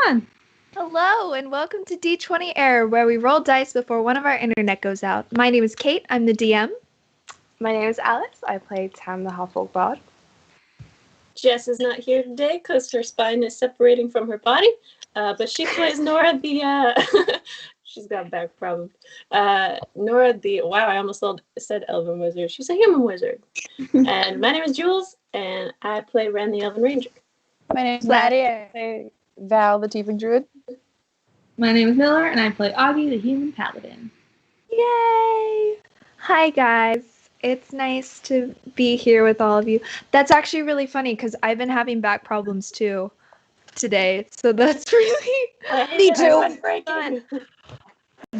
on? Hello, and welcome to D20 Error, where we roll dice before one of our internet goes out. My name is Kate. I'm the DM. My name is Alice. I play Tam the Half-Orc Bard. Jess is not here today because her spine is separating from her body, but she plays Nora the... she's got back problems. Nora the... Wow, I almost said Elven Wizard. She's a human wizard. And my name is Jules, and I play Ren the Elven Ranger. My name is Maddie. I play Val the Tiefling Druid. My name is Miller, and I play Augie, the human paladin. Yay! Hi, guys. It's nice to be here with all of you. That's actually really funny because I've been having back problems too today. So that's really Me too. fun.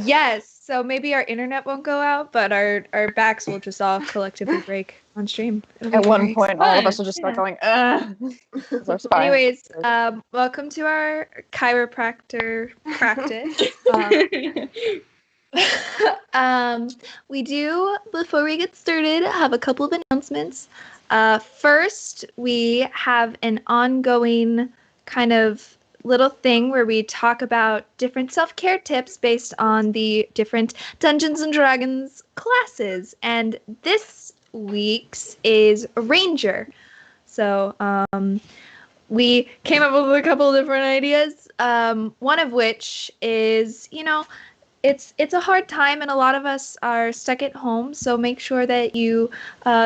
Yes. So maybe our internet won't go out, but our backs will just all collectively break on stream. At one point, all of us will just start going, our spine. Anyways, welcome to our chiropractor practice. We do, before we get started, have a couple of announcements. First, we have an ongoing kind of little thing where we talk about different self-care tips based on the different Dungeons and Dragons classes. And this week's is Ranger. So, we came up with a couple of different ideas. One of which is, it's a hard time and a lot of us are stuck at home, so make sure that you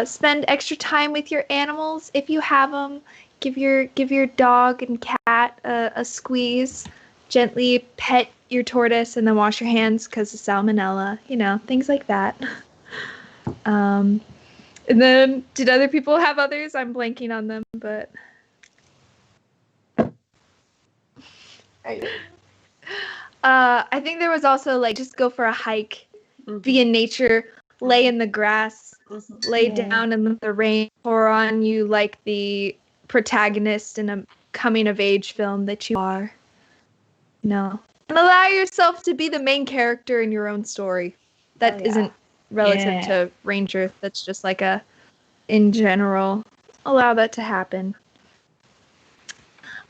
spend extra time with your animals if you have them. Give your dog and cat a squeeze. Gently pet your tortoise and then wash your hands because of salmonella. Things like that. And then, did other people have others? I'm blanking on them, but... I think there was also just go for a hike, be in nature, lay in the grass, lay down and let the rain pour on you like the protagonist in a coming of age film that you are. And allow yourself to be the main character in your own story. That isn't relative to Ranger. That's just in general. Allow that to happen.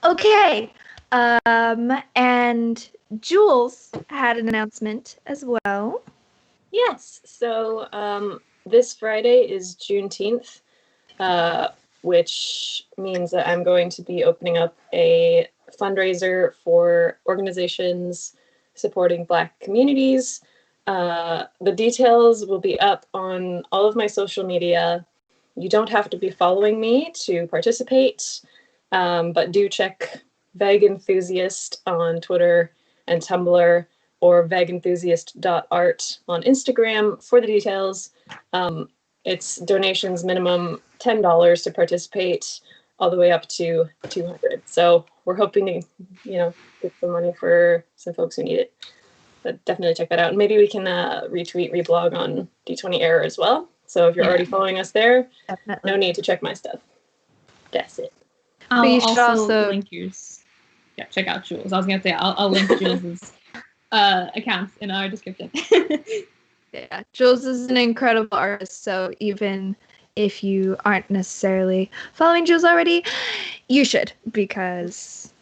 Okay. And Jules had an announcement as well. Yes, so this Friday is Juneteenth, which means that I'm going to be opening up a fundraiser for organizations supporting Black communities. The details will be up on all of my social media. You don't have to be following me to participate, but do check Veg Enthusiast on Twitter and Tumblr, or vegenthusiast.art on Instagram for the details. It's donations minimum $10 to participate, all the way up to $200. So we're hoping to, get some money for some folks who need it. But definitely check that out. And maybe we can reblog on D20 Error as well. So if you're already following us there, no need to check my stuff. That's it. I'll also link yours. Yeah, check out Jules. I was gonna say I'll link Jules's accounts in our description. Yeah, Jules is an incredible artist, so even if you aren't necessarily following Jules already, you should, because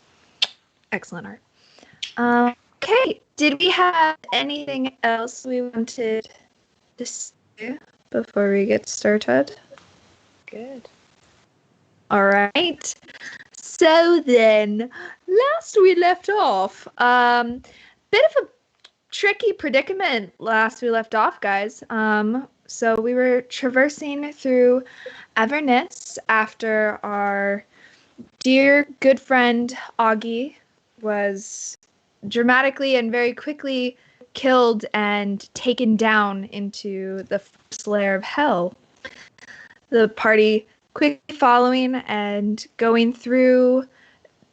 excellent art. Okay, did we have anything else we wanted to say before we get started? Good. All right. So then, last we left off, bit of a tricky predicament last we left off, guys. So we were traversing through Avernus after our dear good friend Augie was dramatically and very quickly killed and taken down into the first layer of hell. The party quickly following and going through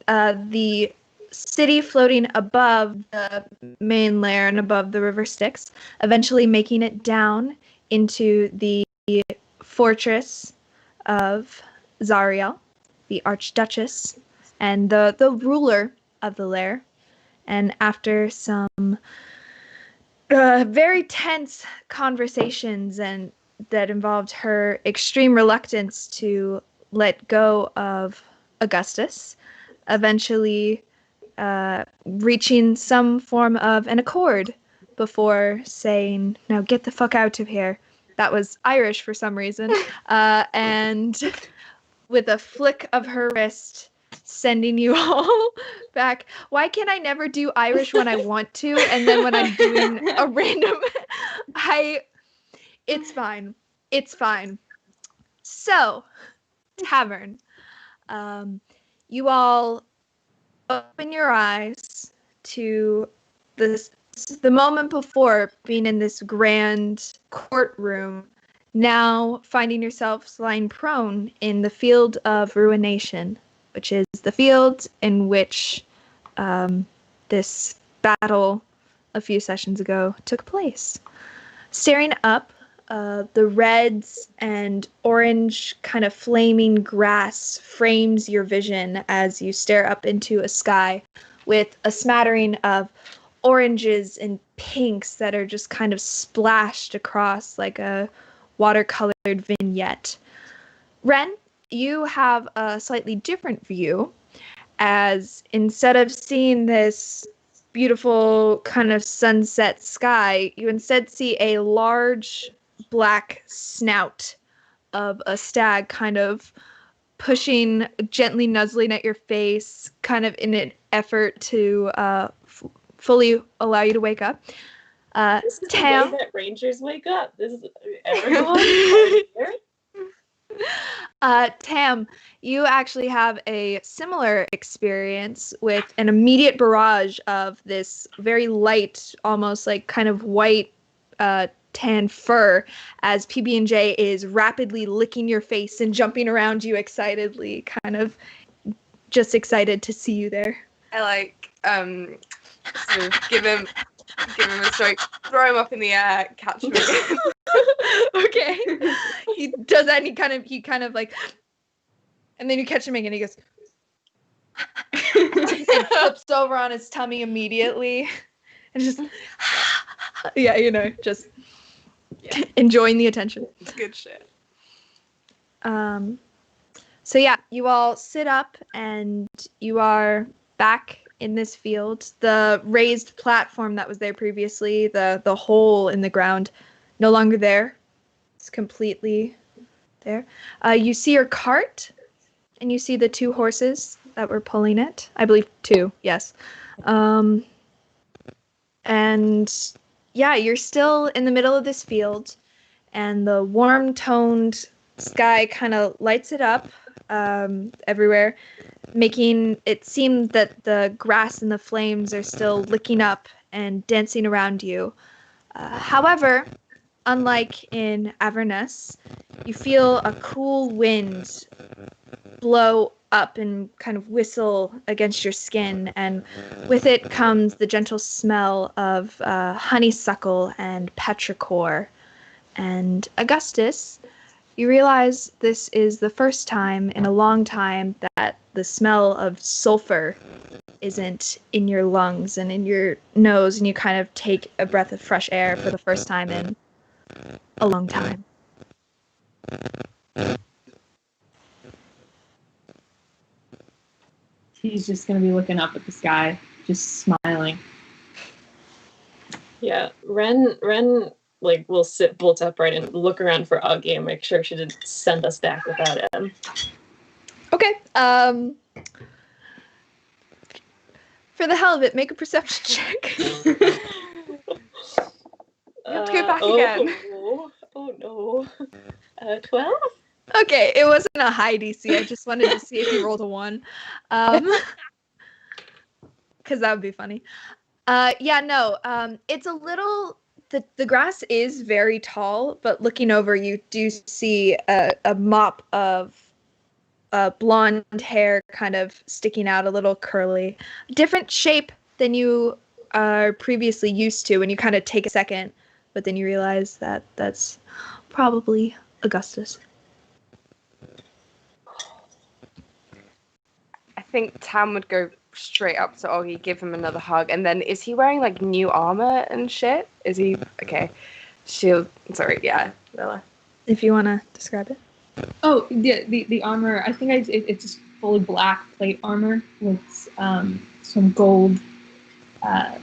the city floating above the main layer and above the river Styx, eventually making it down into the fortress of Zariel, the Archduchess, and the ruler of the lair. And after some very tense conversations and that involved her extreme reluctance to let go of Augustus, eventually reaching some form of an accord before saying, "Now get the fuck out of here." That was Irish for some reason. And with a flick of her wrist, sending you all back. Why can't I never do Irish when I want to, and then when I'm doing a random... It's fine. It's fine. So, Tavern. You all open your eyes to the moment before being in this grand courtroom, now finding yourselves lying prone in the field of ruination, which is the field in which this battle a few sessions ago took place. Staring up, the reds and orange kind of flaming grass frames your vision as you stare up into a sky with a smattering of oranges and pinks that are just kind of splashed across like a watercolored vignette. Ren, you have a slightly different view, as instead of seeing this beautiful kind of sunset sky, you instead see a large black snout of a stag kind of pushing, gently nuzzling at your face, kind of in an effort to fully allow you to wake up. This is Tam, the way that rangers wake up. This is everyone here. Tam, you actually have a similar experience with an immediate barrage of this very light, almost like kind of white tan fur as PB&J is rapidly licking your face and jumping around you excitedly, kind of just excited to see you there. I sort of give him a stroke, throw him up in the air, catch him again. Okay. He does that and he kind of like, and then you catch him again and he goes, and flips over on his tummy immediately and just, yeah, just enjoying the attention. Good shit. So yeah, you all sit up and you are back in this field. The raised platform that was there previously, the hole in the ground, no longer there. It's completely there. You see your cart, and you see the 2 horses that were pulling it. I believe 2, yes. And yeah, you're still in the middle of this field, and the warm-toned sky kind of lights it up everywhere, making it seem that the grass and the flames are still licking up and dancing around you. However, unlike in Avernus, you feel a cool wind blow up and kind of whistle against your skin, and with it comes the gentle smell of honeysuckle and petrichor. And Augustus, you realize this is the first time in a long time that the smell of sulfur isn't in your lungs and in your nose, and you kind of take a breath of fresh air for the first time in a long time. He's just gonna be looking up at the sky, just smiling. Yeah, Ren will sit bolt upright and look around for Augie and make sure she didn't send us back without him. Okay. For the hell of it, make a perception check. You have to go back again. Oh no. 12? Okay, it wasn't a high DC. I just wanted to see if you rolled a 1. Because that would be funny. It's a little... The grass is very tall, but looking over, you do see a mop of blonde hair kind of sticking out, a little curly. Different shape than you are previously used to, and you kind of take a second, but then you realize that that's probably Augustus. I think Tam would go straight up to Augie, give him another hug, and then is he wearing like new armor and shit? Is he okay? Shield. Sorry, yeah. Bella. If you want to describe it. Oh, the armor. I think it's fully black plate armor with some gold. I'm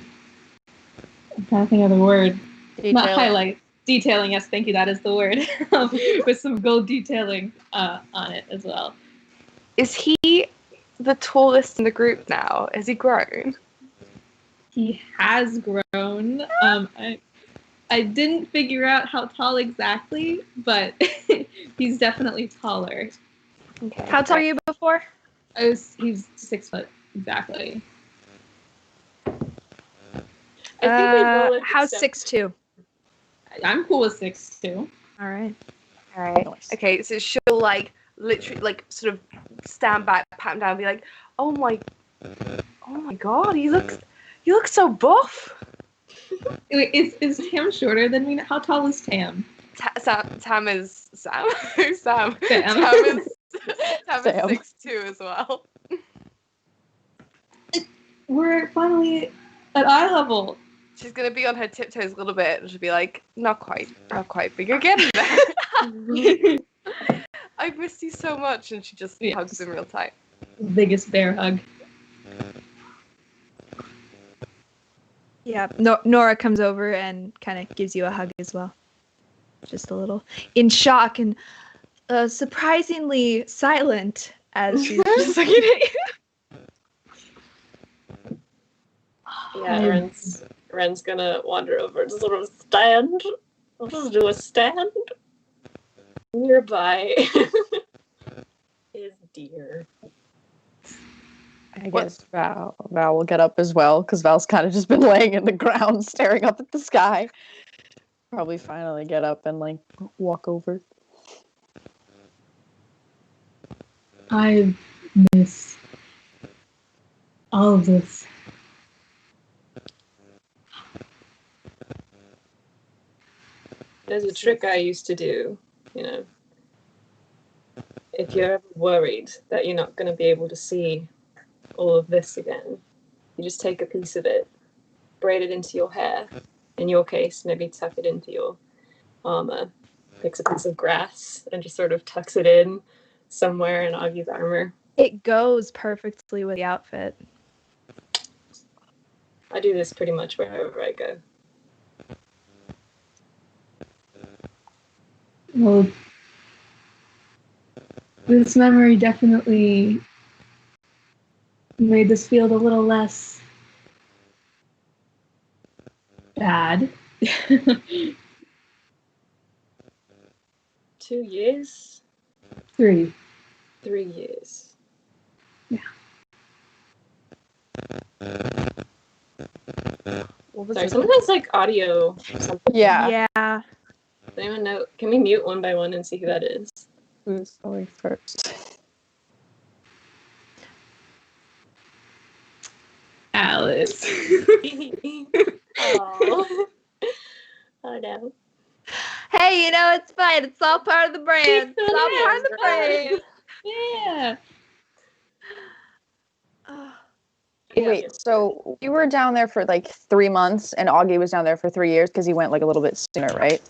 trying to think of the word. Not highlight. Detailing, yes, thank you, that is the word. With some gold detailing on it as well. Is he the tallest in the group now? Has he grown? He has grown. I didn't figure out how tall exactly, but he's definitely taller. Okay. How tall were you before? He's 6 foot, exactly. I think we roll it. How's 6'2"? I'm cool with 6'2". All right. Nice. Okay, so she'll like literally like sort of stand back, pat him down, and be like, "Oh my God, you look so buff." Wait, is Tam shorter than me? How tall is Tam? Tam is Sam. Who's Sam? Sam. Tam is 6'2" as well. We're finally at eye level. She's gonna be on her tiptoes a little bit, and she'll be like, "Not quite, but you're getting there." I miss you so much, and she just hugs him real tight. Biggest bear hug. Yeah, Nora comes over and kind of gives you a hug as well. Just a little in shock and surprisingly silent as she's just looking at you. Yeah, Ren's gonna wander over to sort of stand. I'll just do a stand. Nearby is Deer. I guess Val will get up as well, because Val's kind of just been laying in the ground staring up at the sky. Probably finally get up and like walk over. I miss all of this. There's a trick I used to do, if you're ever worried that you're not going to be able to see all of this again, you just take a piece of it, braid it into your hair. In your case, maybe tuck it into your armor. Picks a piece of grass and just sort of tucks it in somewhere in Augie's armor. It goes perfectly with the outfit. I do this pretty much wherever I go. Well, this memory definitely made this field a little less bad. 2 years? 3. 3 years. Yeah. Sorry, someone has like audio or something. Yeah. Yeah. Does anyone know? Can we mute one by one and see who that is? Who's going first? Alice. Oh. Oh no. Hey, it's fine. It's all part of the brand. It's all part of the brand. Yeah. Wait, so you were down there for like 3 months, and Augie was down there for 3 years because he went like a little bit sooner, right?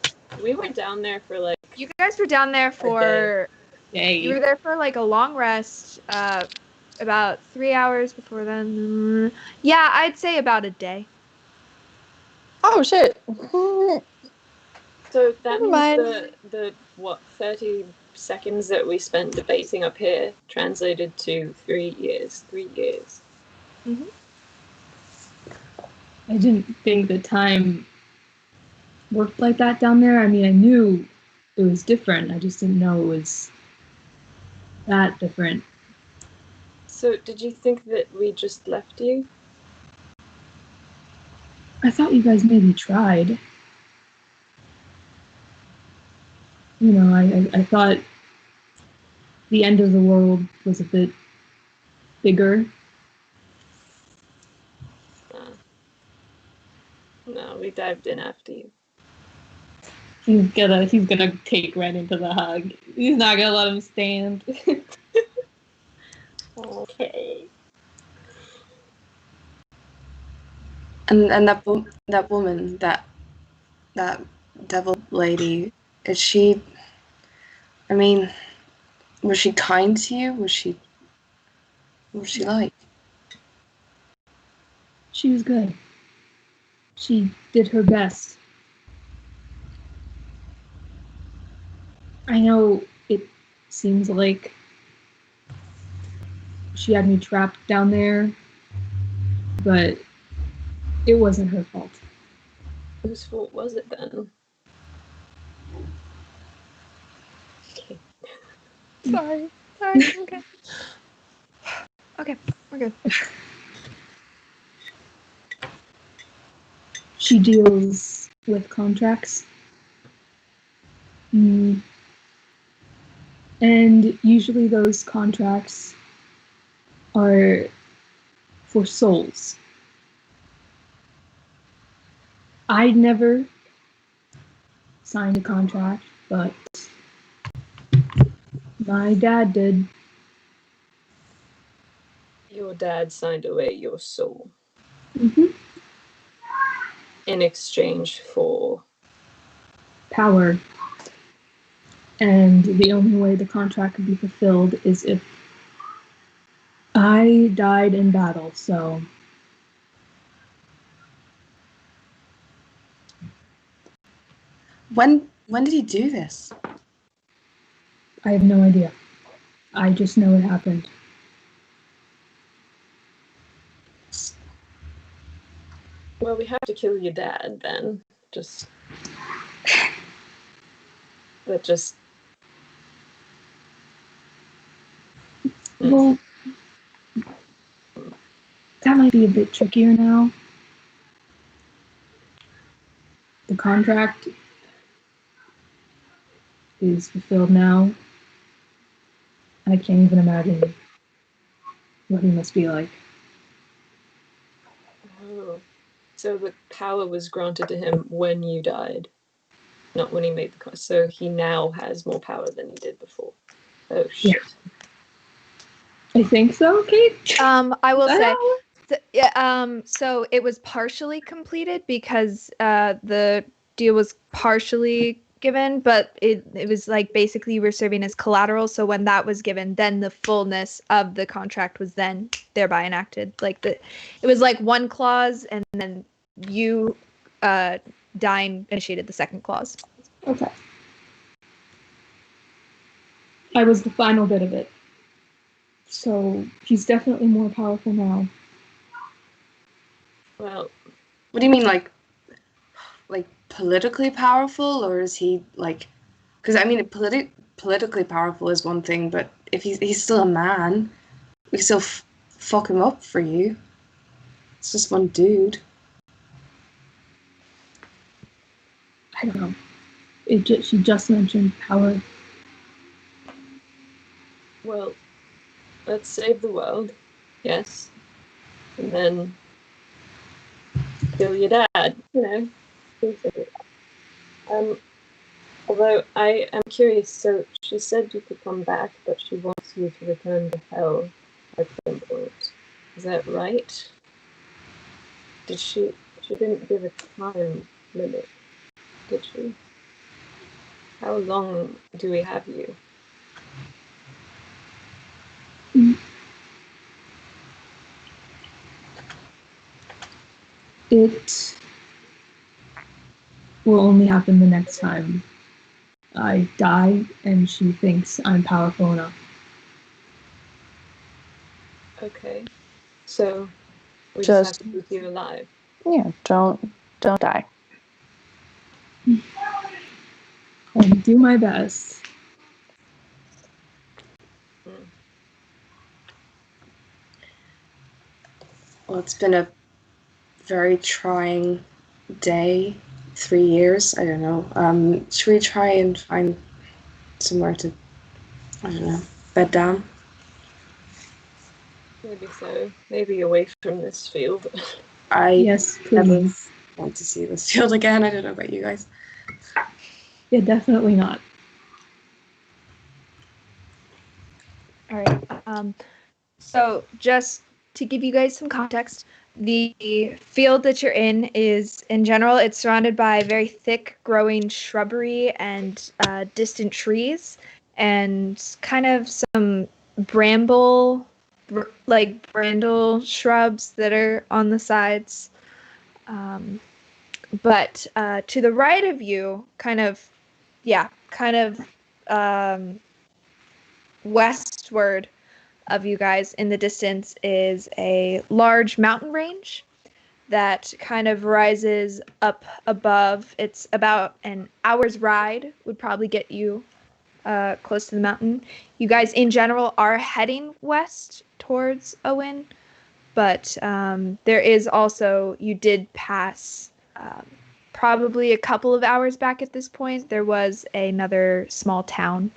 We were down there for like. You guys were down there for. Day. You were there for like a long rest. About 3 hours before then. Yeah, I'd say about a day. Oh shit. So that Never means mind. the 30 seconds that we spent debating up here translated to 3 years. 3 years. Mm-hmm. I didn't think the time worked like that down there. I mean, I knew it was different. I just didn't know it was that different. So did you think that we just left you? I thought you guys maybe tried. I thought the end of the world was a bit bigger. No, we dived in after you. He's gonna take Ren into the hug. He's not gonna let him stand. Okay. And that woman, that devil lady, is she? I mean, was she kind to you? Was she What was she like? She was good. She did her best. I know it seems like she had me trapped down there, but it wasn't her fault. Whose fault was it then? Okay. Sorry. Okay. Okay, we're good. She deals with contracts. And usually those contracts are for souls. I'd never signed a contract, but my dad did. Your dad signed away your soul Mm-hmm. in exchange for Power. And the only way the contract could be fulfilled is if I died in battle, so... When did he do this? I have no idea. I just know it happened. Well, we have to kill your dad then. Well, that might be a bit trickier now. The contract is fulfilled now. I can't even imagine what he must be like. Oh. So the power was granted to him when you died, not when he made the contract. So he now has more power than he did before. Oh shit. Yeah. I think so, Kate? I will say, so it was partially completed because the deal was partially given, but it was like basically you were serving as collateral. So when that was given, then the fullness of the contract was then thereby enacted. Like it was like one clause, and then you dying initiated the second clause. Okay. I was the final bit of it. So he's definitely more powerful now. Well, What do you mean, like politically powerful, or is he like? Because I mean, politically powerful is one thing, but if he's still a man, we still fuck him up for you. It's just one dude. I don't know. She just mentioned power. well, let's save the world, yes, and then kill your dad. You know. Although I am curious. So she said you could come back, but she wants you to return to hell at some point. Is that right? Did she? She didn't give a time limit, did she? How long do we have you? It will only happen the next time I die and she thinks I'm powerful enough. Okay. So we just have to keep you alive. Yeah, don't die. I'll do my best. Well, it's been a very trying day. 3 years. I don't know. Should we try and find somewhere to, I don't know, bed down? Maybe so. Maybe away from this field. Yes, never please. want to see this field again. I don't know about you guys. Yeah, definitely not. All right. So just to give you guys some context, the field that you're in is, in general, it's surrounded by very thick growing shrubbery and distant trees and kind of some bramble like brindle shrubs that are on the sides. But to the right of you, kind of westward of you guys in the distance is a large mountain range that kind of rises up above. It's about an hour's ride would probably get you close to the mountain. You guys in general are heading west towards Owynn, but there is also, you did pass probably a couple of hours back at this point, there was another small town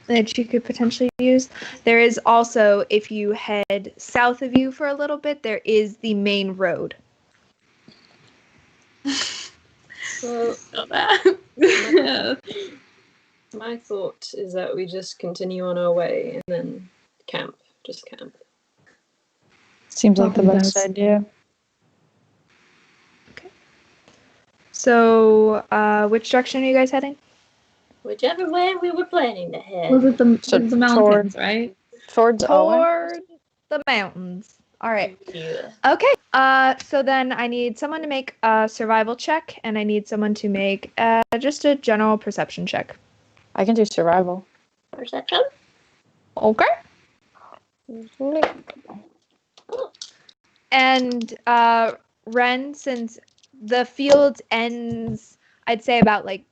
that you could potentially use. There is also, if you head south of you for a little bit, there is the main road. Well, my thought is that we just continue on our way and then camp. Just camp. Seems like the best idea. Okay. So, which direction are you guys heading? Whichever way we were planning to head. Was it the mountains, right? Towards Owynn? The mountains. All right. Yeah. Okay. So then I need someone to make a survival check, and I need someone to make just a general perception check. I can do survival. Perception? Okay. And Ren, since the field ends, I'd say about like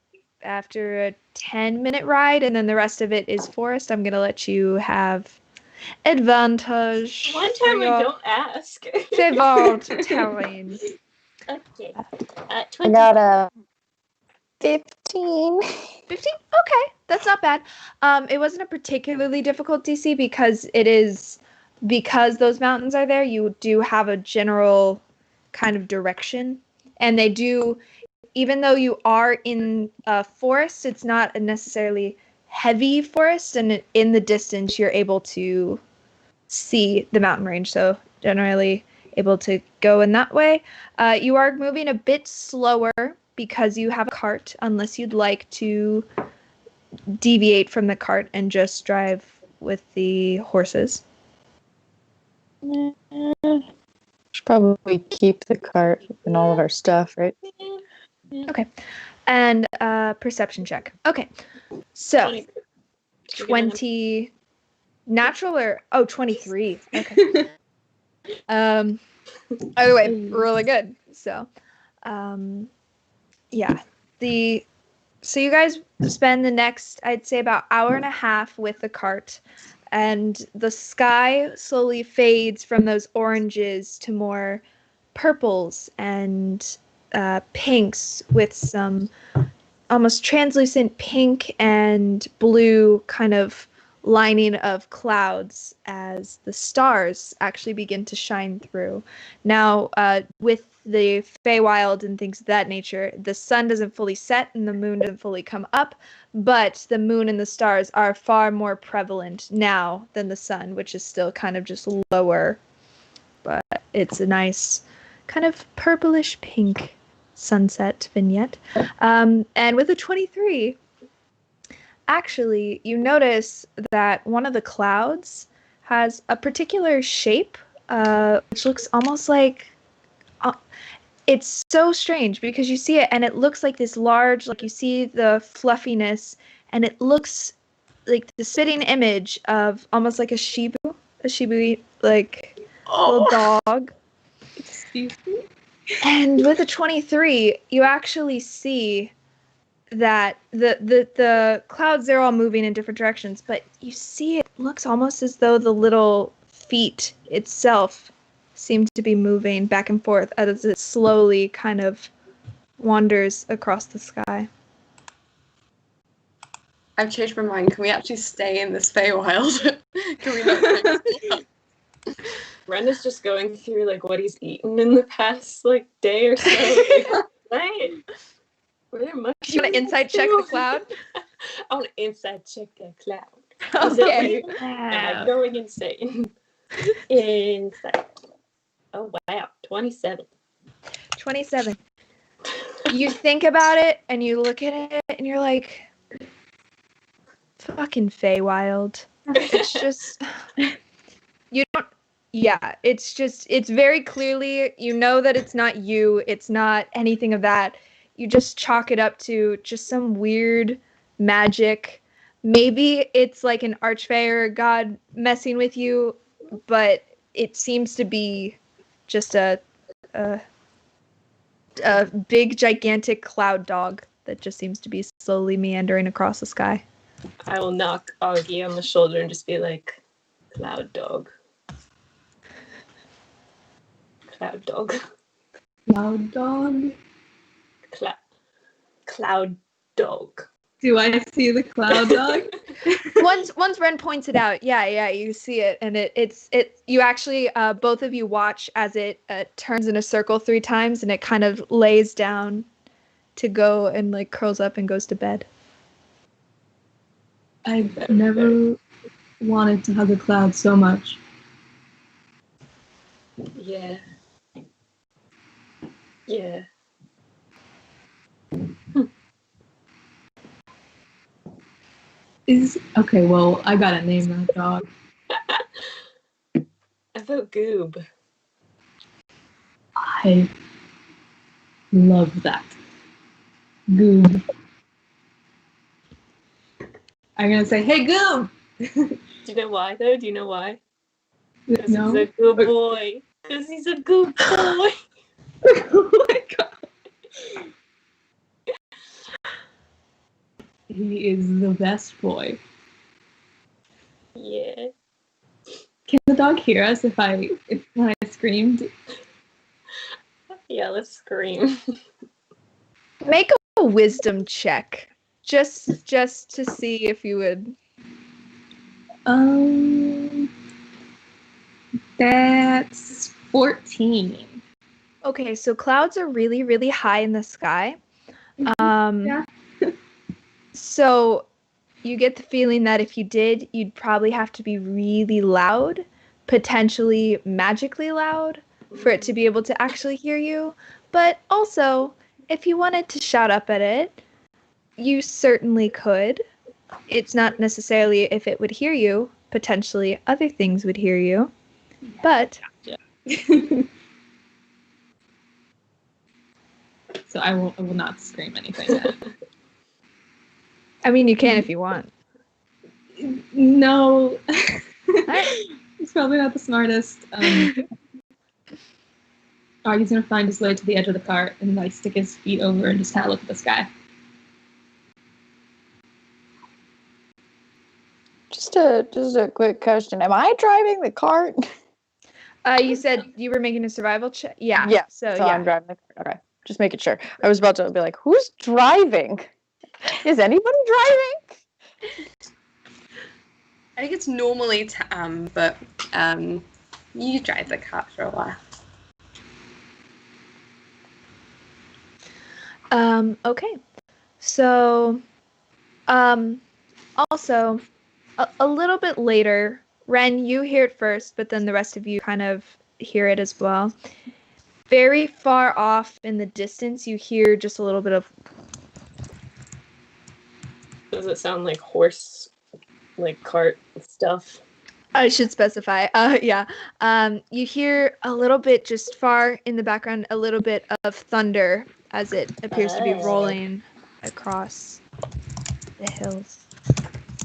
after a 10-minute ride, and then the rest of it is forest, I'm gonna let you have advantage. One time we don't ask. Telling. Okay. I got a 15. 15? Okay, that's not bad. It wasn't a particularly difficult DC because those mountains are there, you do have a general kind of direction, and they do, even though you are in a forest, it's not a necessarily heavy forest, and in the distance you're able to see the mountain range, so generally able to go in that way. You are moving a bit slower because you have a cart, unless you'd like to deviate from the cart and just drive with the horses. Should probably keep the cart and all of our stuff, right? Okay. And perception check. Okay. So 20 natural or 23. Okay. Either way, really good. So yeah. So you guys spend the next, I'd say, about hour and a half with the cart, and the sky slowly fades from those oranges to more purples and pinks, with some almost translucent pink and blue kind of lining of clouds as the stars actually begin to shine through. Now, with the Feywild and things of that nature, the sun doesn't fully set and the moon doesn't fully come up, but the moon and the stars are far more prevalent now than the sun, which is still kind of just lower, but it's a nice kind of purplish pink sunset vignette. And with a 23, actually, you notice that one of the clouds has a particular shape, which looks almost like... it's so strange because you see it and it looks like this large, like you see the fluffiness, and it looks like the spitting image of almost like a shibu, like little dog. Excuse me? And with a 23, you actually see that the clouds, they're all moving in different directions, but you see it looks almost as though the little feet itself seem to be moving back and forth as it slowly kind of wanders across the sky. I've changed my mind. Can we actually stay in this Feywild? Can we not? Ren is just going through like what he's eaten in the past like day or so. Right? Were there mushrooms? You want to inside check the cloud? I want to inside check the cloud. Okay. Am I going insane? Inside. Oh wow, 27. 27. You think about it and you look at it and you're like, fucking Feywild. It's just, You don't. Yeah, it's very clearly, you know that it's not you. It's not anything of that. You just chalk it up to just some weird magic. Maybe it's like an archfey or a god messing with you, but it seems to be just a big, gigantic cloud dog that just seems to be slowly meandering across the sky. I will knock Augie on the shoulder and just be like, Cloud dog. Cloud dog. Cloud dog? Cloud dog. Do I see the cloud dog? Once Ren points it out, yeah, you see it, and it's you actually both of you watch as it turns in a circle 3 times, and it kind of lays down to go and like curls up and goes to bed. I've never wanted to hug a cloud so much. Yeah. Yeah. Okay, well, I gotta name that dog. I vote Goob. I love that. Goob. I'm gonna say, hey, Goob! Do you know why, though? Do you know why? Because No? he's a good boy. Because he's a good boy. Oh my god. He is the best boy. Yeah. Can the dog hear us if when I screamed? Yeah, let's scream. Make a wisdom check, just to see if you would. That's 14. Okay, so clouds are really, really high in the sky. Yeah. So you get the feeling that if you did, you'd probably have to be really loud, potentially magically loud, for it to be able to actually hear you. But also, if you wanted to shout up at it, you certainly could. It's not necessarily if it would hear you. Potentially other things would hear you. But So I will not scream anything then. I mean, you can if you want. No. Right. He's probably not the smartest. Augie's gonna find his way to the edge of the cart and like stick his feet over and just kind of look at the sky. Just a quick question. Am I driving the cart? You said you were making a survival check? Yeah. Yeah. So So yeah. I'm driving the cart. Okay. Just making sure. I was about to be like, who's driving? Is anybody driving? I think it's normally but you drive the car for a while. Okay. So, also, a little bit later, Ren, you hear it first, but then the rest of you kind of hear it as well. Very far off in the distance, you hear just a little bit of... Does it sound like horse, like cart stuff? I should specify. Yeah. You hear a little bit just far in the background, a little bit of thunder as it appears to be rolling across the hills.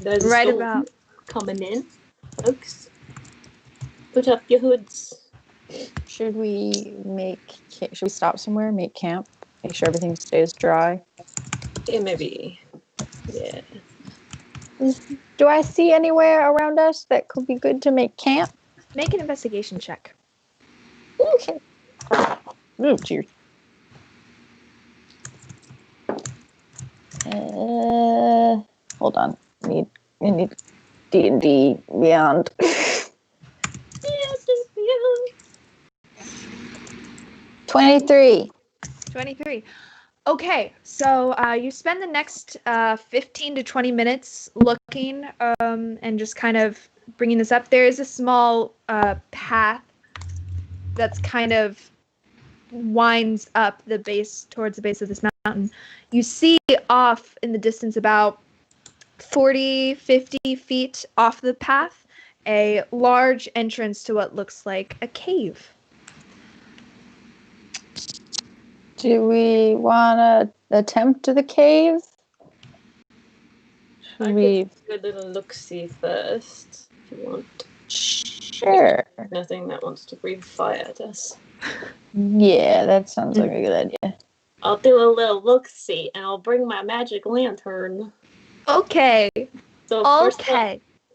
There's a Right storm about... coming in, folks. Put up your hoods. Should we stop somewhere, make camp, make sure everything stays dry? Yeah, maybe. Yeah. Do I see anywhere around us that could be good to make camp? Make an investigation check. Okay. Oh, cheers. Hold on. I need D&D Beyond. 23. 23. Okay, so you spend the next 15 to 20 minutes looking and just kind of bringing this up. There is a small path that's kind of winds up the base towards the base of this mountain. You see off in the distance about 40, 50 feet off the path a large entrance to what looks like a cave. Do we want to attempt the cave? I could do a little look-see first, if you want. Sure. Nothing that wants to breathe fire at us. Yeah, that sounds like a good idea. I'll do a little look-see, and I'll bring my magic lantern. Okay. So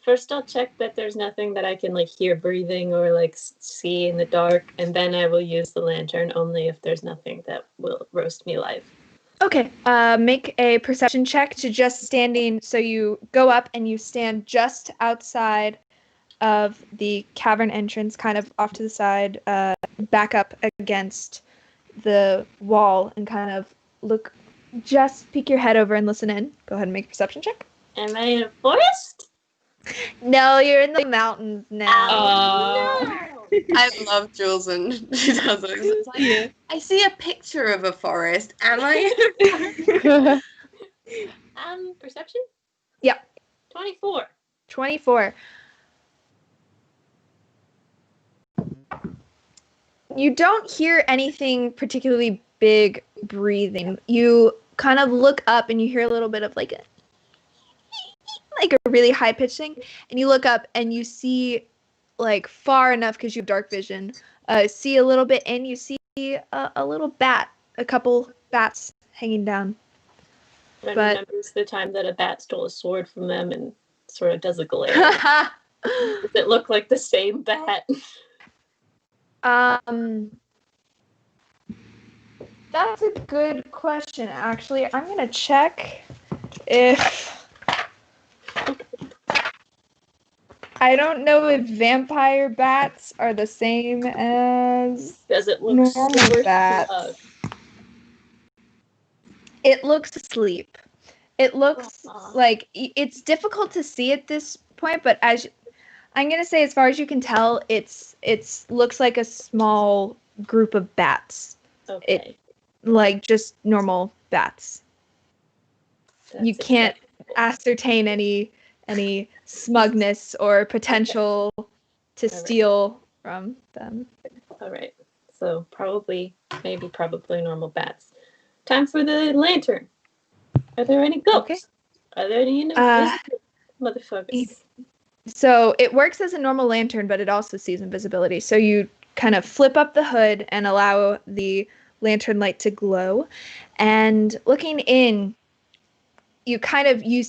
first I'll check that there's nothing that I can like hear breathing or like see in the dark, and then I will use the lantern only if there's nothing that will roast me alive. Okay. Make a perception check to just standing. So you go up and you stand just outside of the cavern entrance, kind of off to the side, back up against the wall, and kind of look. Just peek your head over and listen in. Go ahead and make a perception check. Am I in a forest? No, you're in the mountains now. Oh, no. I love Jules and she does it. It's like, yeah. I see a picture of a forest. Am I in a forest? Perception? Yep. 24. 24. You don't hear anything particularly big breathing. You kind of look up and you hear a little bit of like a really high pitched thing, and you look up and you see like far enough because you have dark vision. See a little bit, and you see a little bat, a couple bats hanging down. But remembers the time that a bat stole a sword from them and sort of does a glare. Does it look like the same bat? That's a good question, actually. I'm gonna check if I don't know if vampire bats are the same as Does it look normal bats. It looks asleep. It looks like it's difficult to see at this point, but I'm gonna say, as far as you can tell, it's looks like a small group of bats. Okay. Like just normal bats. You can't ascertain any smugness or potential to steal from them. All right. So probably normal bats. Time for the lantern. Are there any ghosts? Okay. Are there any invisible motherfuckers? So it works as a normal lantern, but it also sees invisibility. So you kind of flip up the hood and allow the lantern light to glow. And looking in, you kind of you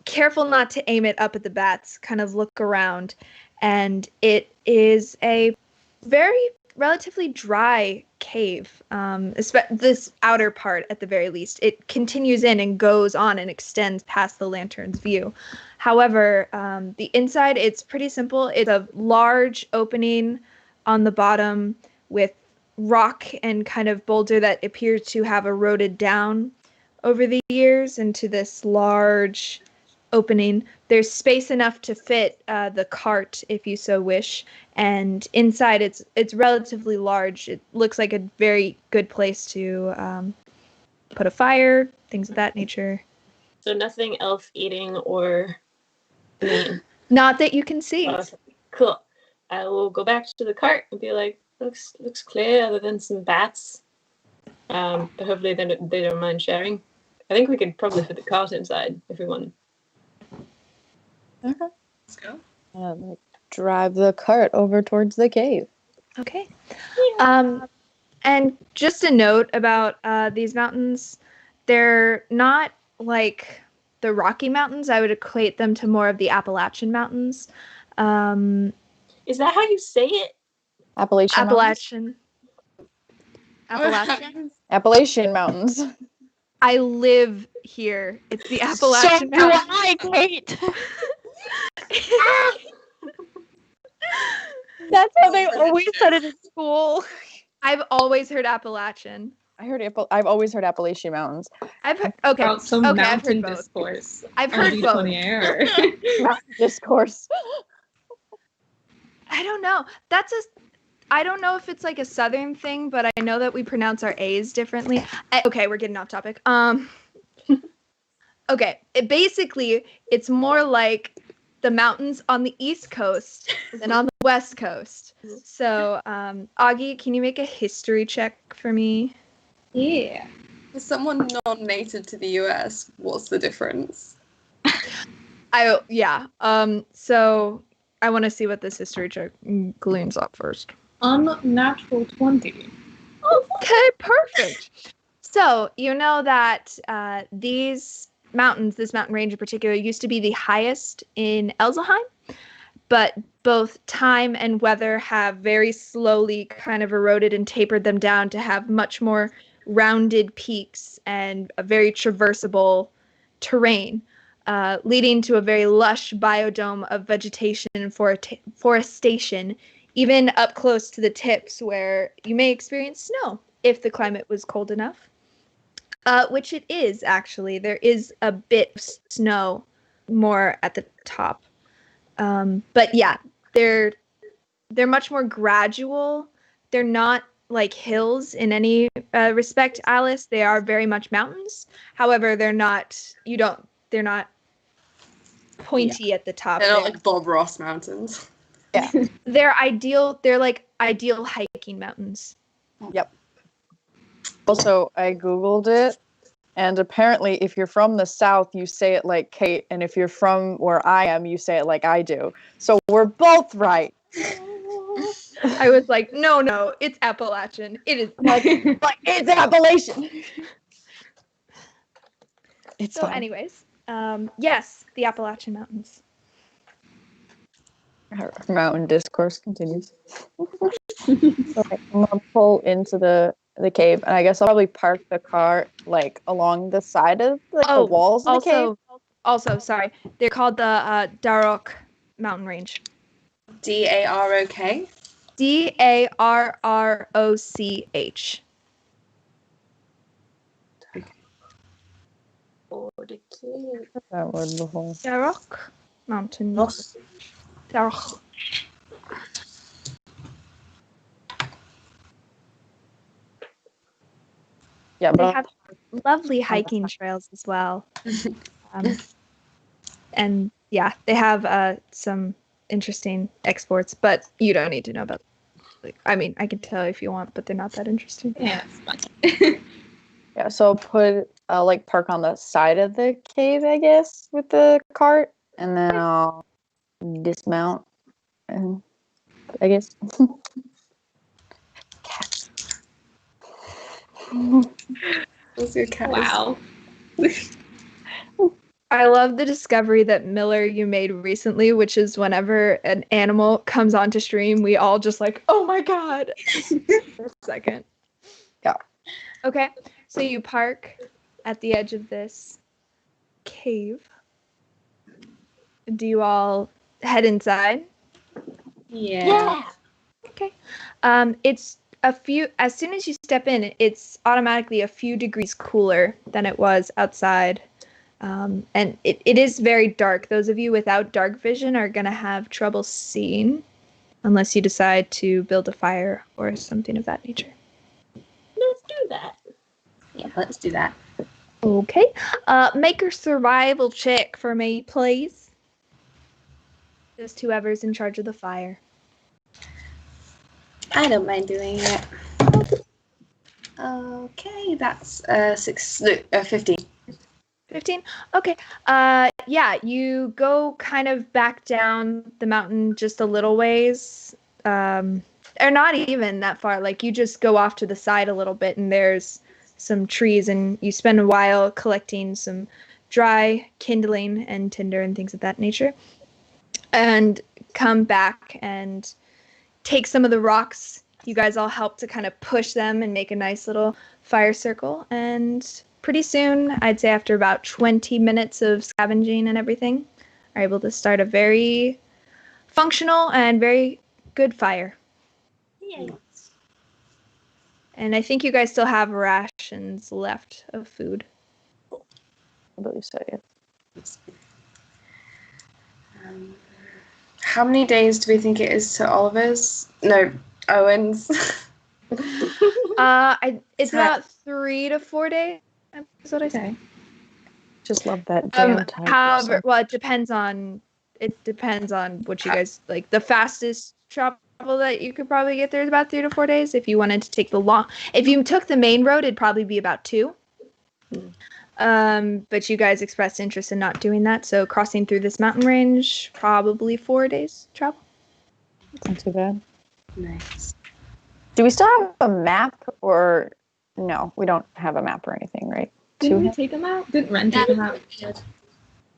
careful not to aim it up at the bats, kind of look around, and it is a very relatively dry cave, this outer part at the very least. It continues in and goes on and extends past the lantern's view. However, the inside, it's pretty simple. It's a large opening on the bottom with rock and kind of boulder that appears to have eroded down over the years into this large opening. There's space enough to fit the cart if you so wish, and inside it's relatively large. It looks like a very good place to put a fire, things of that nature. So nothing elf eating or not that you can see. Cool. I will go back to the cart and be like, looks clear other than some bats. But hopefully they don't mind sharing. I think we could probably fit the cart inside if we wanted. Okay. Let's go. Drive the cart over towards the cave. Okay. And just a note about these mountains, they're not like the Rocky Mountains. I would equate them to more of the Appalachian Mountains. Is that how you say it? Appalachian. Appalachian Mountains. I live here. It's the Appalachian Mountains. So do I, Kate. That's how they always said it in school. I've always heard Appalachian. I've always heard Appalachian Mountains. I've heard mountain discourse. I've heard both. Discourse. I don't know. I don't know if it's like a southern thing, but I know that we pronounce our A's differently. Okay, we're getting off topic. Okay, it's more like the mountains on the East Coast than on the West Coast. So, Augie, can you make a history check for me? Yeah. For someone non-native to the US, what's the difference? So I want to see what this history check gleans up first. Unnatural 20. Okay, perfect. So you know that this mountain range in particular, used to be the highest in Elzelheim, but both time and weather have very slowly kind of eroded and tapered them down to have much more rounded peaks and a very traversable terrain, leading to a very lush biodome of vegetation and forestation, even up close to the tips where you may experience snow if the climate was cold enough. Which it is, actually. There is a bit of snow more at the top. But yeah, they're much more gradual. They're not like hills in any respect, Alice. They are very much mountains. However, they're not pointy at the top. They're not like Bob Ross mountains. Yeah. They're like ideal hiking mountains. Yep. Also, I Googled it, and apparently if you're from the South, you say it like Kate, and if you're from where I am, you say it like I do. So we're both right. I was like, no, it's Appalachian. It is like it's Appalachian. It's so fine. anyways, yes, the Appalachian Mountains. Our mountain discourse continues. Okay, I'm gonna pull into the cave, and I guess I'll probably park the car like along the side of the walls of the cave. Also, sorry, they're called the Darok Mountain Range. DAROK? DARROCH. That word before. Darok Mountain. Darok. Yeah, They but have lovely hiking trails as well. And yeah, they have some interesting exports, but you don't need to know about. I mean, I can tell if you want, but they're not that interesting. Yeah, it's fine. yeah, so I'll like park on the side of the cave, I guess, with the cart, and then I'll dismount, and I guess. Cats. What's your cat? Wow. I love the discovery that Miller you made recently, which is whenever an animal comes onto stream, we all just like, oh my god, for a second. Yeah. Okay, so you park at the edge of this cave. Do you all head inside? Yeah. Okay. It's as soon as you step in, it's automatically a few degrees cooler than it was outside. And it is very dark. Those of you without dark vision are going to have trouble seeing unless you decide to build a fire or something of that nature. Let's do that. Yeah, let's do that. Okay. Make a survival check for me, please. Just whoever's in charge of the fire. I don't mind doing it. Okay, that's 15. 15? Okay. Yeah, you go kind of back down the mountain just a little ways. Or not even that far. Like, you just go off to the side a little bit, and there's some trees, and you spend a while collecting some dry kindling and tinder and things of that nature. And come back and take some of the rocks. You guys all help to kind of push them and make a nice little fire circle. And pretty soon, I'd say after about 20 minutes of scavenging and everything, are able to start a very functional and very good fire. Yay. And I think you guys still have rations left of food. I believe so, yeah. How many days do we think it is to Oliver's? No, Owynn's. It's about 3 to 4 days. That's what I say. Just love that damn time. However, well, it depends on it depends on what you guys like. The fastest travel that you could probably get there is about 3 to 4 days. If you wanted to take if you took the main road, it'd probably be about 2. But you guys expressed interest in not doing that, so crossing through this mountain range, probably 4 days travel. Not too bad. Nice. Do we still have a map, or no? We don't have a map or anything, right? Didn't we take them out? Didn't Ren take them out? I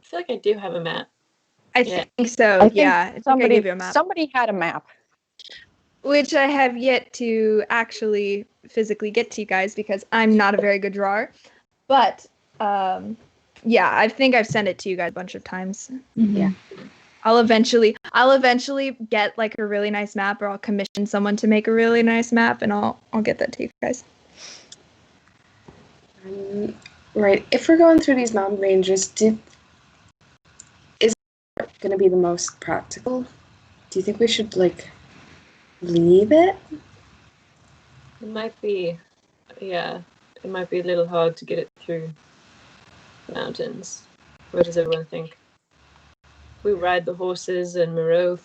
feel like I do have a map. I Yeah. think so. I think I think I gave you a map, somebody had a map. which I have yet to actually physically get to you guys because I'm not a very good drawer. But yeah, I think I've sent it to you guys a bunch of times. Mm-hmm. Yeah. I'll eventually get like a really nice map, or I'll commission someone to make a really nice map, and I'll get that to you guys. Right. If we're going through these mountain ranges, is it going to be the most practical? Do you think we should leave it? It might be, yeah, it might be a little hard to get it through the mountains. What does everyone think? We ride the horses and Moroth.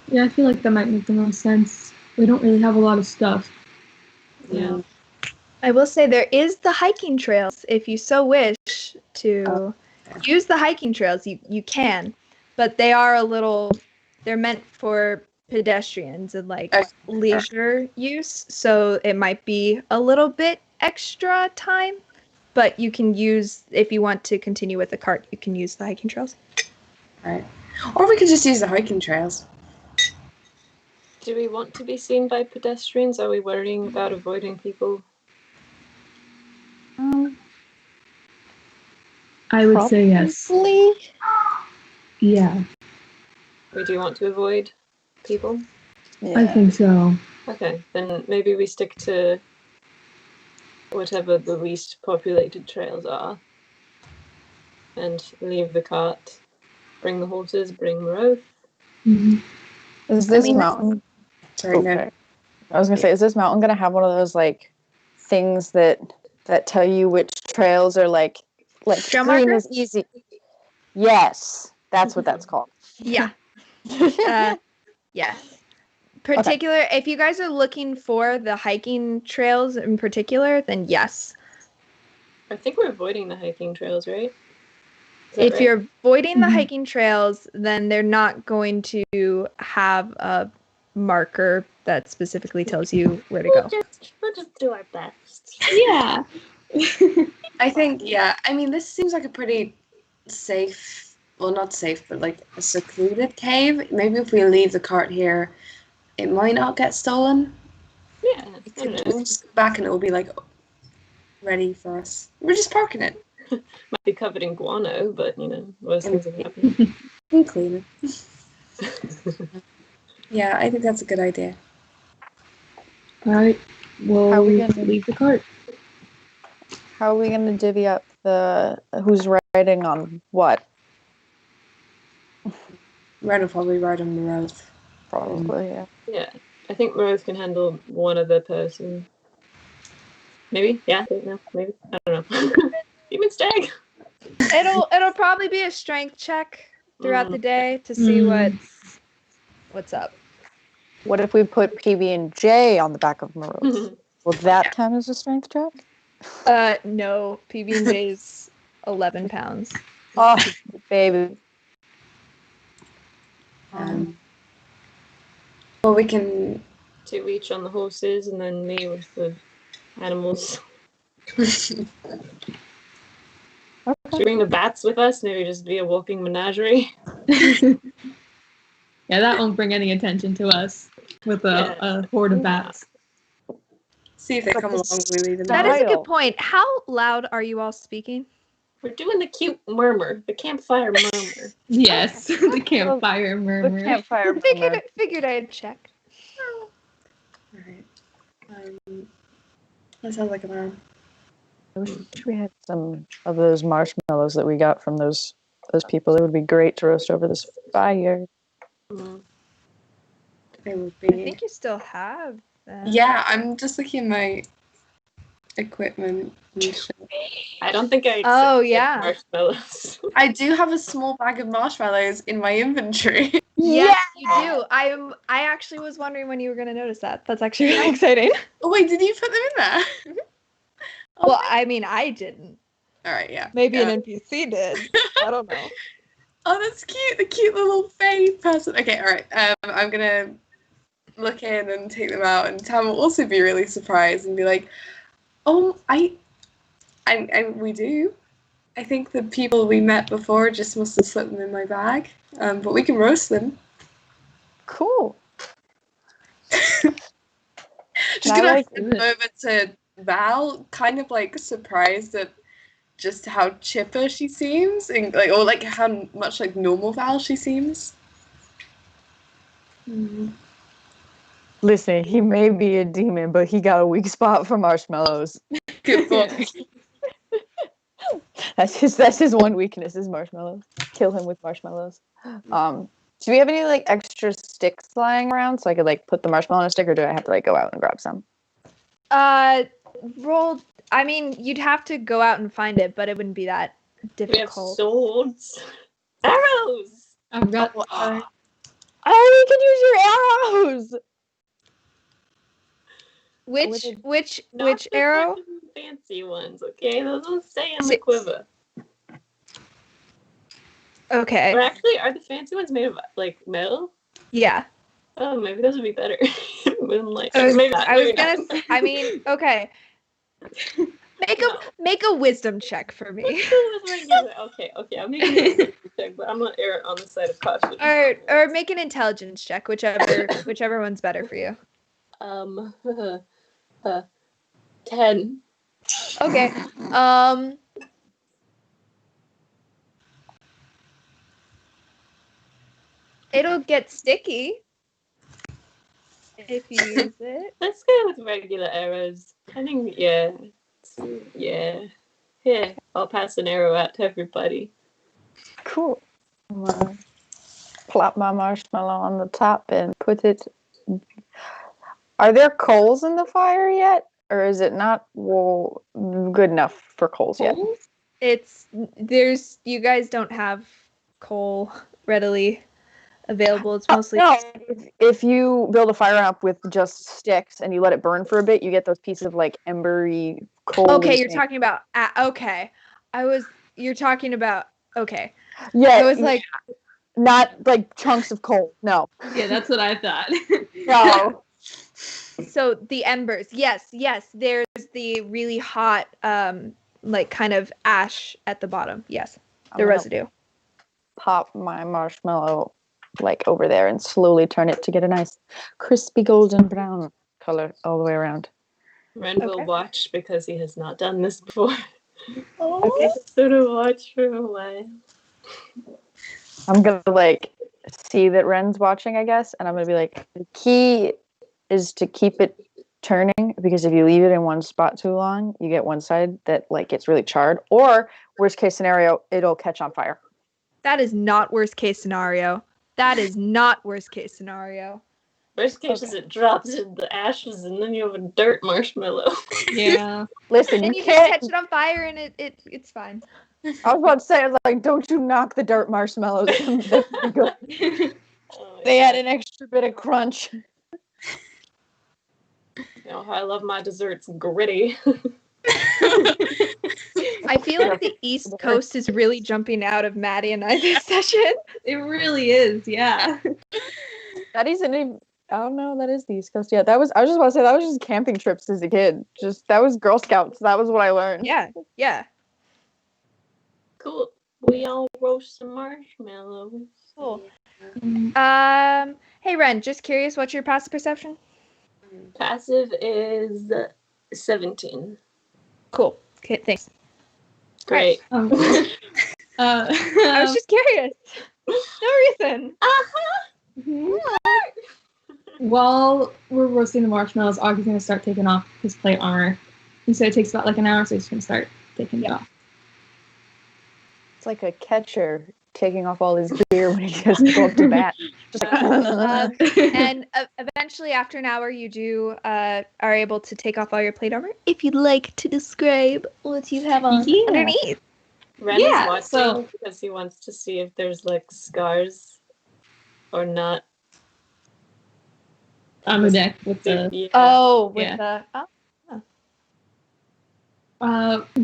Yeah, I feel like that might make the most sense. We don't really have a lot of stuff. Yeah. I will say there is the hiking trails. If you so wish to use the hiking trails, you can, but they're meant for pedestrians and leisure use, so it might be a little bit extra time, but you can use, if you want to continue with the cart, you can use the hiking trails. Right. Or we could just use the hiking trails. Do we want to be seen by pedestrians? Are we worrying about avoiding people? I would say yes. Yeah, We do want to avoid people? Yeah. I think so. Okay, then maybe we stick to whatever the least populated trails are and leave the cart. Bring the horses, bring Moroth. Mm-hmm. Is this mountain? Sorry, no. Okay. I was gonna say, is this mountain gonna have one of those things that tell you which trails are like Trail green marker? is easy? Yes, that's what that's called. Yeah. Yes. If you guys are looking for the hiking trails in particular, then yes. I think we're avoiding the hiking trails, right? If you're avoiding the Mhm. hiking trails, then they're not going to have a marker that specifically tells you where to go. We'll just do our best. Yeah. I think, yeah. I mean, this seems like a pretty safe, well, not safe, but a secluded cave. Maybe if we leave the cart here, it might not get stolen. Yeah, We I don't could know. just go back and it will be ready for us. We're just parking it. Might be covered in guano, but worse things have happened. We can clean it. Yeah, I think that's a good idea. All right. Well, How are we we gonna- leave the cart. How are we gonna divvy up who's riding on what? Red will probably ride on the road. Probably, yeah. Yeah, I think Moroth can handle one other person. Maybe? Yeah, no, maybe. I don't know. Even Stag. It'll probably be a strength check throughout the day to see what's up. What if we put PB and J on the back of Moroth? Will that count as a strength check? No, PB&J is 11 pounds. Oh, baby. Well, we can. 2 each on the horses, and then me with the animals. Should we bring the bats with us? Maybe just be a walking menagerie. Yeah, that won't bring any attention to us with a horde of bats. See if they come along when we leave them. That is a good point. How loud are you all speaking? We're doing the cute murmur, the campfire murmur. Yes, the campfire murmur. The campfire murmur. Figured I'd check. Alright. That sounds like a plan. I wish we had some of those marshmallows that we got from those people. It would be great to roast over this fire. They would I be. think you still have them. Yeah, I'm just looking at my equipment and shit. I don't think I Oh, accepted yeah. marshmallows. I do have a small bag of marshmallows in my inventory. Yes, you do. I actually was wondering when you were going to notice that. That's actually really exciting. Oh wait, did you put them in there? Well, I mean, I didn't. All right, yeah. Maybe yeah. an NPC did. I don't know. Oh, that's cute. The cute little Fae person. Okay, all right. I'm gonna look in and take them out, and Tam will also be really surprised and be like, "Oh, we do. I think the people we met before just must have slipped them in my bag. But we can roast them." Cool. Just gonna flip over to Val, kind of like surprised at just how chipper she seems, and like how much like normal Val she seems. Listen, he may be a demon, but he got a weak spot for marshmallows. Good boy. That's his one weakness is marshmallows. Kill him with marshmallows. Do we have any like extra sticks lying around so I could like put the marshmallow on a stick, or do I have to like go out and grab some? Roll. I mean, you'd have to go out and find it, but it wouldn't be that We have difficult. swords, arrows. I've got. Oh, you can use your arrows. Which Not the arrow? fucking fancy ones, okay? Those ones stay in the quiver. Okay. Or actually, are the fancy ones made of like metal? Yeah. Oh, maybe those would be better. Moonlight. I was, Maybe not. I was maybe gonna. not. I mean, okay. Make a wisdom check for me. Okay. I'm making a wisdom check, but I'm gonna err on the side of caution. Or make an intelligence check, whichever one's better for you. 10. Okay. It'll get sticky if you use it. Let's go with regular arrows. I think, yeah. Here, I'll pass an arrow out to everybody. Cool. I'm gonna plop my marshmallow on the top and put it. Are there coals in the fire yet? Or is it not good enough for coals yet? You guys don't have coal readily available. It's mostly no. If you build a fire up with just sticks and you let it burn for a bit, you get those pieces of like embery coal. Okay, you're talking about okay. You're talking about okay. Yeah, I was like not like chunks of coal. No. Yeah, that's what I thought. No. So the embers, yes. There's the really hot, like kind of ash at the bottom. Yes, the residue. Pop my marshmallow like over there and slowly turn it to get a nice crispy golden brown color all the way around. Ren will watch because he has not done this before. Okay. Sort of watch for a while. I'm gonna like see that Ren's watching, I guess, and I'm gonna be like, the key is to keep it turning, because if you leave it in one spot too long, you get one side that like gets really charred, or worst case scenario, it'll catch on fire. That is not worst case scenario. Worst case Worst case is it drops in the ashes and then you have a dirt marshmallow. Yeah. Listen, Then you you just can't. catch it on fire and it's fine. I was about to say, like, don't you knock the dirt marshmallows. They had an extra bit of crunch. You know how I love my desserts gritty. I feel like the East Coast is really jumping out of Maddie and I this session. It really is, yeah. That isn't even. I don't know. That is the East Coast. Yeah, I was just about to say that was just camping trips as a kid. That was Girl Scouts. That was what I learned. Yeah. Cool. We all roast some marshmallows. Cool. Hey Ren, just curious, what's your passive perception? Passive is 17. Cool. Okay, thanks. Great. I was just curious. No reason. While we're roasting the marshmallows, Augie's going to start taking off his plate armor. He said it takes about like an hour, so he's going to start taking it off. It's like a catcher taking off all his gear when he goes to go up to bat. Just and eventually, after an hour, you do are able to take off all your plate armor. If you'd like to describe what you have on underneath. Ren is watching because he wants to see if there's like scars or not. On the neck with the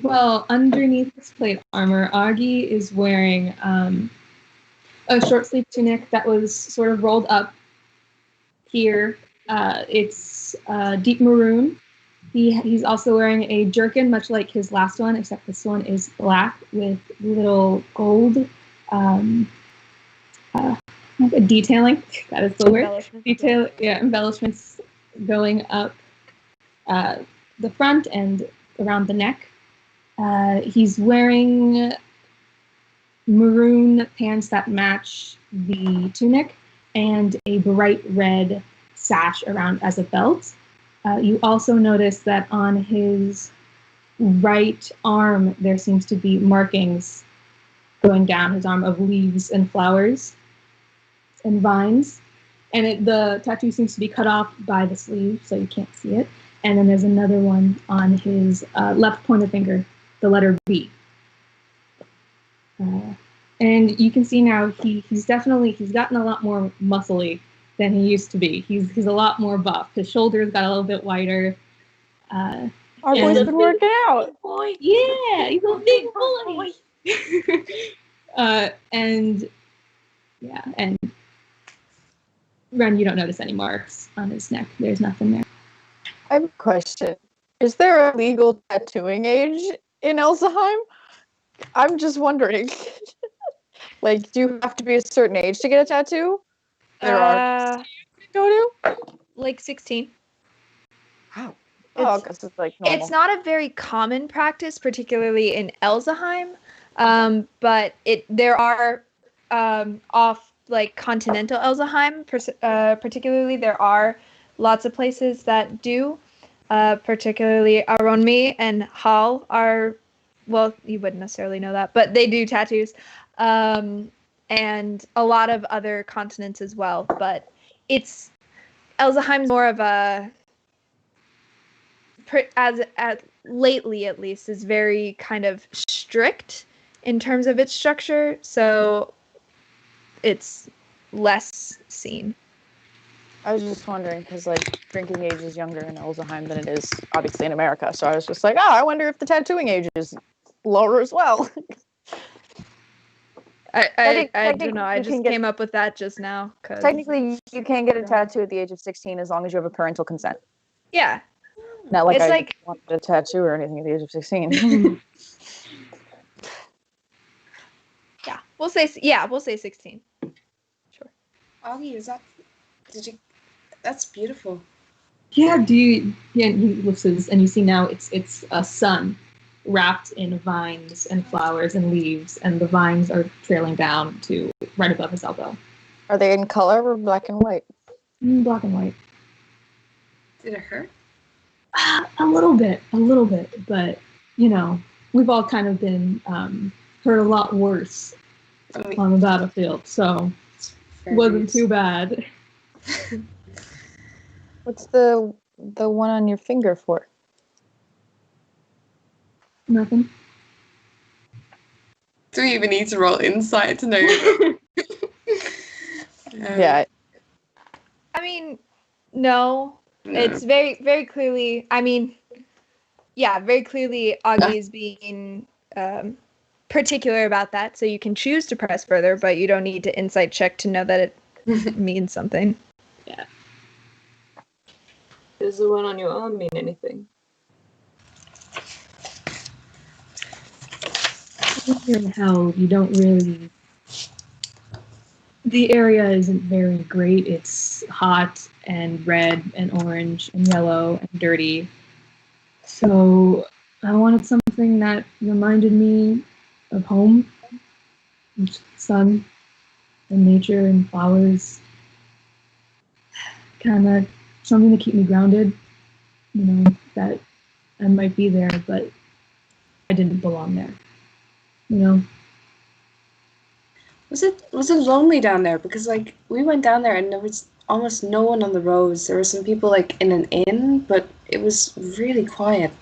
well, underneath this plate armor, Augie is wearing a short sleeve tunic that was sort of rolled up here. It's deep maroon. He's also wearing a jerkin, much like his last one, except this one is black with little gold detailing. That is the word. Embellishments going up the front and around the neck. He's wearing maroon pants that match the tunic and a bright red sash around as a belt. You also notice that on his right arm there seems to be markings going down his arm of leaves and flowers and vines. And the tattoo seems to be cut off by the sleeve, so you can't see it. And then there's another one on his left pointer finger, the letter B. And you can see now he's gotten a lot more muscly than he used to be. He's a lot more buff. His shoulders got a little bit wider. Our boy's been working out. Boy. Yeah, he's a big boy. And Ren, you don't notice any marks on his neck. There's nothing there. I have a question. Is there a legal tattooing age in Elsaheim? I'm just wondering. Like, do you have to be a certain age to get a tattoo? There are. Go to? Like 16. Wow. I guess it's like normal. It's not a very common practice, particularly in Elsaheim. But there are off like continental Elsaheim, particularly there are lots of places that do. Particularly Aronmi and Hall are, well, you wouldn't necessarily know that, but they do tattoos. And a lot of other continents as well. But Elsaheim's more of a, as lately at least, is very kind of strict in terms of its structure. So it's less seen. I was just wondering because, like, drinking age is younger in Elsaheim than it is, obviously, in America. So I was just like, I wonder if the tattooing age is lower as well. I don't know. I just came up with that just now. Technically, you can get a tattoo at the age of 16 as long as you have a parental consent. Yeah. Not like I wanted a tattoo or anything at the age of 16. We'll say 16. Sure. Augie, that's beautiful. Yeah, he lifts his, and you see now it's a sun wrapped in vines and flowers and leaves, and the vines are trailing down to right above his elbow. Are they in color or black and white? Black and white. Did it hurt? A little bit, but we've all kind of been hurt a lot worse on the battlefield, so it wasn't too bad. What's the one on your finger for? Nothing. Do we even need to roll insight to know? Yeah. I mean, no. It's very, very clearly. I mean, yeah, very clearly, Augie is being particular about that. So you can choose to press further, but you don't need to insight check to know that it means something. Yeah. Does the one on your arm mean anything? Here in hell, you don't really. The area isn't very great. It's hot and red and orange and yellow and dirty. So I wanted something that reminded me of home, and sun and nature and flowers. Kind of something to keep me grounded. That I might be there, but I didn't belong there. Was it lonely down there? Because like we went down there and there was almost no one on the roads. There were some people like in an inn, but it was really quiet.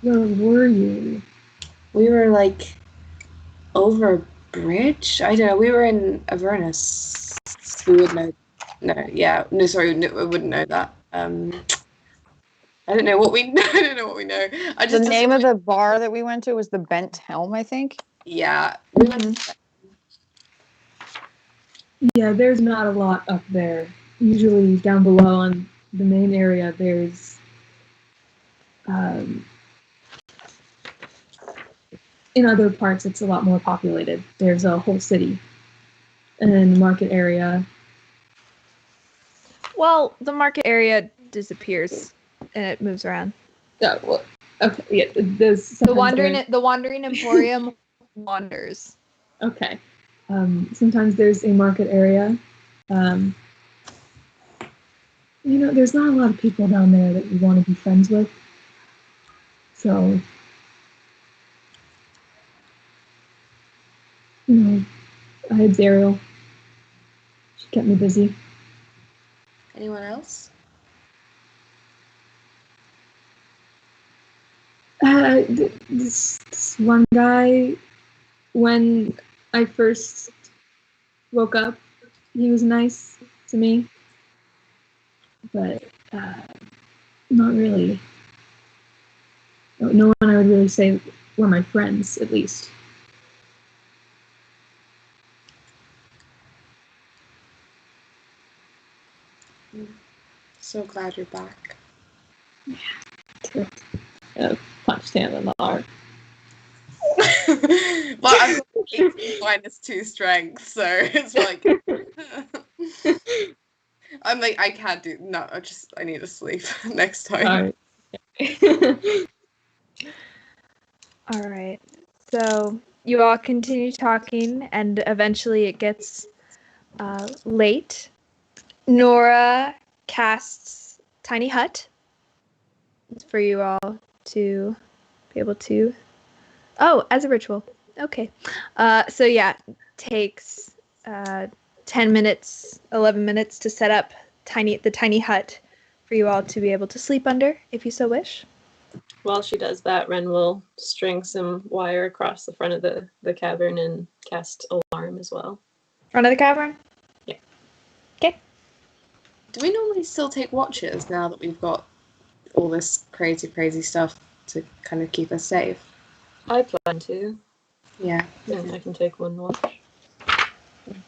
Where were you? We were like over a bridge. I don't know. We were in Avernus. We would know. No, yeah. No, sorry, we wouldn't know that. I don't know what we. I don't know what we know. I just The name of the bar that we went to was the Bent Helm, I think. Yeah. We went to Yeah, there's not a lot up there. Usually down below on the main area, there's in other parts it's a lot more populated. There's a whole city, and then the market area. Well, the market area disappears and it moves around. Oh, well, okay, yeah. There's The wandering emporium wanders. Okay. Sometimes there's a market area. There's not a lot of people down there that you want to be friends with. So, I had Zariel. She kept me busy. anyone else? This one guy, when I first woke up, he was nice to me, but not really. No one I would really say were my friends, at least. So glad you're back. Punched him in the arm. Well, I've got 18 minus 2 strength, so it's like I'm like I can't do no. I need to sleep next time. All right. So you all continue talking, and eventually it gets late. Nora casts Tiny Hut for you all to be able to. Oh, as a ritual. Okay. So yeah, takes 10 minutes, 11 minutes to set up the tiny hut for you all to be able to sleep under, if you so wish. While she does that, Ren will string some wire across the front of the cavern and cast alarm as well. Front of the cavern? Yeah. Okay. Do we normally still take watches now that we've got all this crazy stuff to kind of keep us safe? I plan to. Yeah. I can take one watch.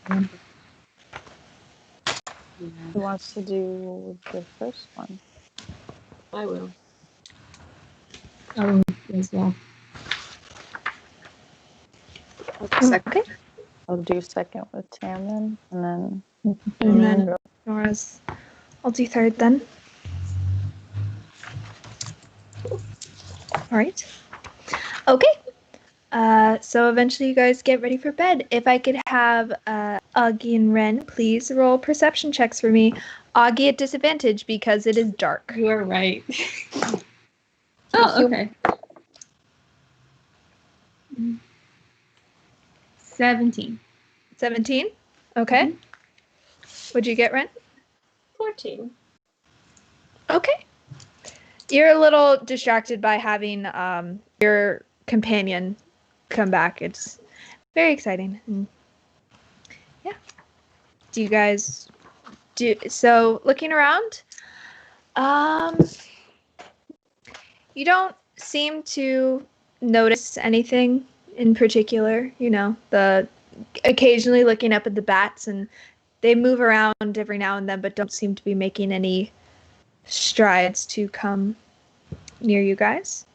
Who wants to do the first one? I will. I will as well. Okay. I'll do second with Tamlin, and then Nora's. I'll do third then. All right. Okay. So eventually you guys get ready for bed. If I could have Augie and Ren please roll perception checks for me. Augie at disadvantage because it is dark. You are right. Oh, okay. 17. 17? Okay. Mm-hmm. What'd you get, Ren? 14. Okay. You're a little distracted by having your companion come back. It's very exciting. And yeah. Do you guys so looking around? You don't seem to notice anything in particular, the occasionally looking up at the bats, and they move around every now and then, but don't seem to be making any strides to come near you guys.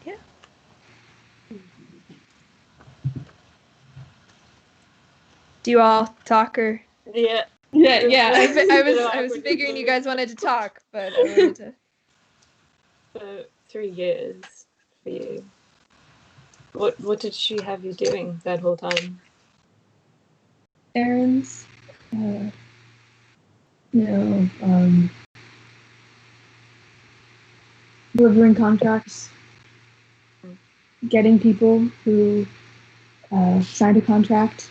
Yeah. Do you all talk or? Yeah. Yeah. I was figuring you guys wanted to talk, but I wanted to. 3 years for you. What did she have you doing that whole time? Errands. Delivering contracts. getting people who signed a contract.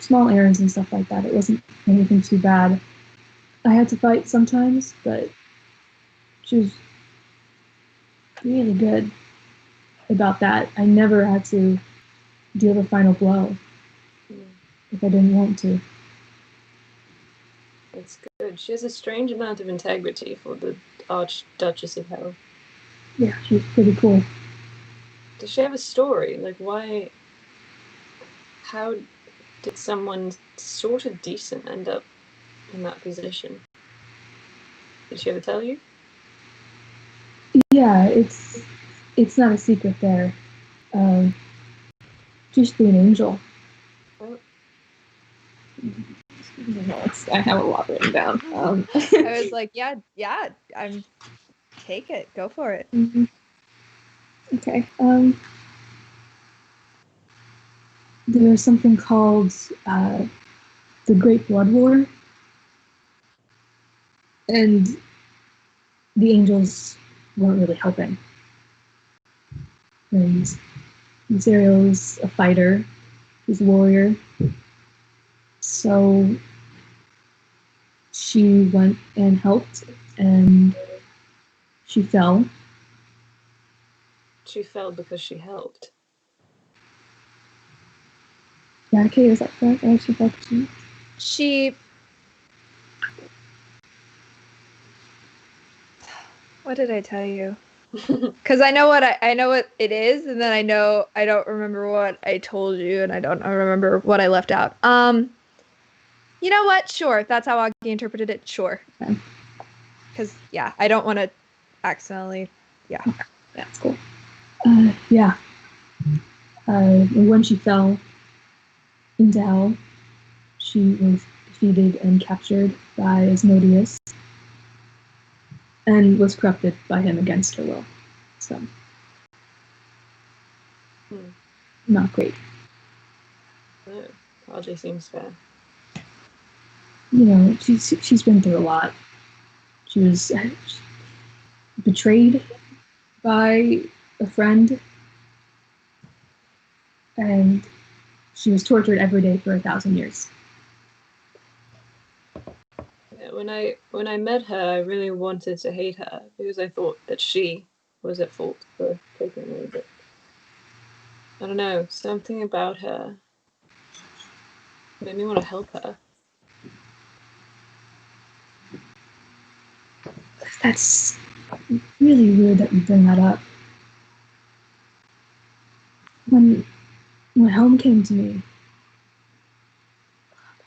Small errands and stuff like that. It wasn't anything too bad. I had to fight sometimes, but she was really good about that. I never had to deal the final blow if I didn't want to. That's good. She has a strange amount of integrity for the Archduchess of Hell. Yeah, she's pretty cool. Does she have a story? Like, why? How did someone sort of decent end up in that position? Did she ever tell you? Yeah, it's not a secret there. Just be an angel. Oh. I have a lot written down. I was like, yeah, I'm take it, go for it. Mm-hmm. Okay. There's something called the Great Blood War, and the angels weren't really helping. And Zariel's a fighter, he's a warrior, so she went and helped, and she fell. She fell because she helped. Yeah, okay, is that correct? I actually fell because She. What did I tell you? Because I know what it is, and then I don't remember what I told you, and I don't remember what I left out. You know what? Sure, that's how Augie interpreted it. Sure. Because yeah, I don't want to accidentally. Yeah. That's cool. Yeah. When she fell into hell, she was defeated and captured by Asmodeus, and was corrupted by him against her will. So, not great. No, hardly seems fair. You know, she's been through a lot. She was betrayed by a friend, and she was tortured every day for 1,000 years. Yeah, when I met her, I really wanted to hate her because I thought that she was at fault for taking me, but I don't know, something about her made me want to help her. That's really weird that you bring that up. When Helm came to me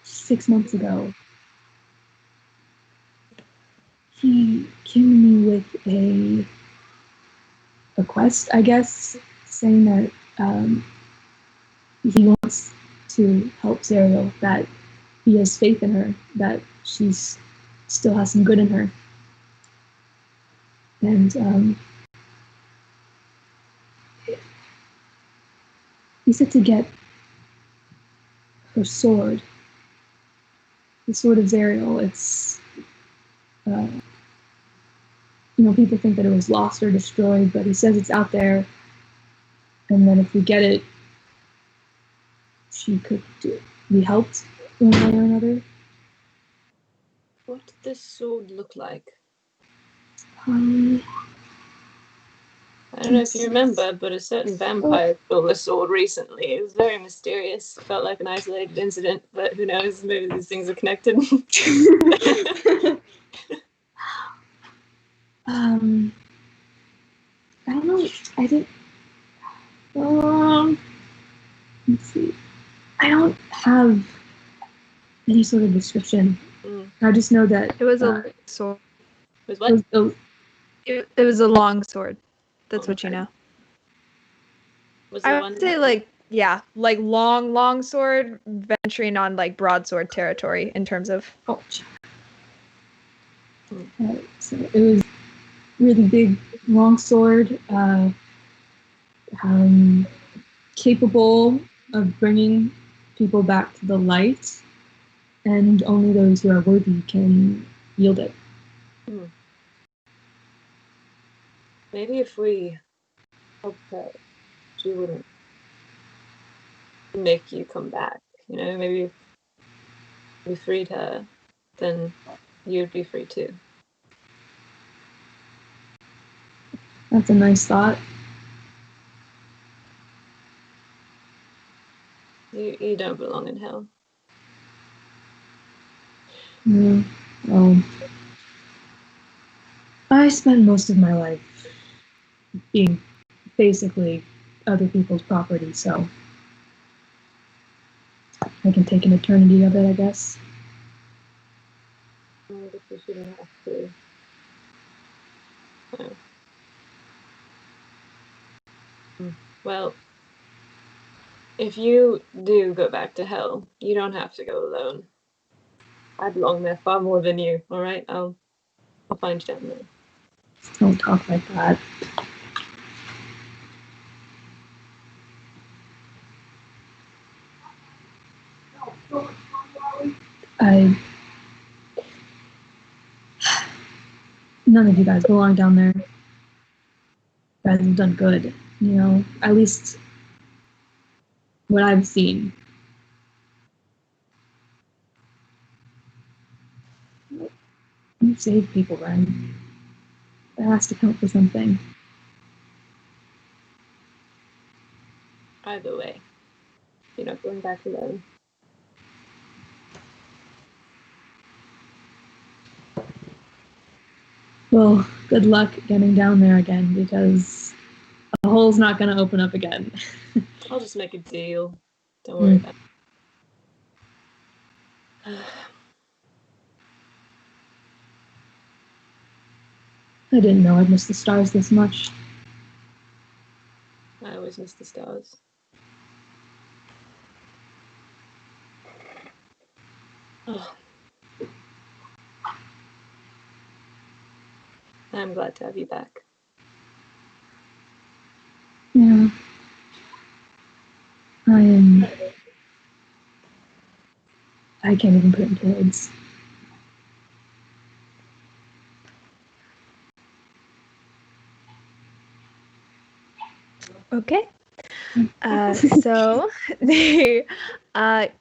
6 months ago, he came to me with a quest, I guess, saying that he wants to help Zariel, that he has faith in her, that she's still has some good in her. And he said to get her sword, the sword of Zariel. It's, people think that it was lost or destroyed, but he says it's out there, and that if we get it, she could be helped one way or another. What did this sword look like? I don't know if you remember, but a certain vampire stole a sword recently. It was very mysterious. Felt like an isolated incident, but who knows? Maybe these things are connected. I don't know. I didn't. Let's see. I don't have any sort of description. I just know that it was a sword. It was what? It was a long sword. That's what you know. Was I would say like long sword venturing on like broadsword territory in terms of. So it was really big, long sword, capable of bringing people back to the light, and only those who are worthy can wield it. Maybe if we hope that she wouldn't make you come back, you know, maybe if we freed her, then you'd be free too. That's a nice thought. You don't belong in hell. Yeah. Well, I spent most of my life being basically other people's property, so I can take an eternity of it, I guess. I guess we shouldn't have to. No. Well, if you do go back to hell, you don't have to go alone. I belong there far more than you, alright? I'll find you down there. Don't talk like that. None of you guys belong down there. You guys have done good, you know, at least what I've seen. You saved people, Ren. That has to count for something. Either way, you're not going back alone. Well, good luck getting down there again, because the hole's not going to open up again. I'll just make a deal. Don't worry about it. I didn't know I'd miss the stars this much. I always miss the stars. Oh. I'm glad to have you back. Yeah. I can't even put it into words. Okay. So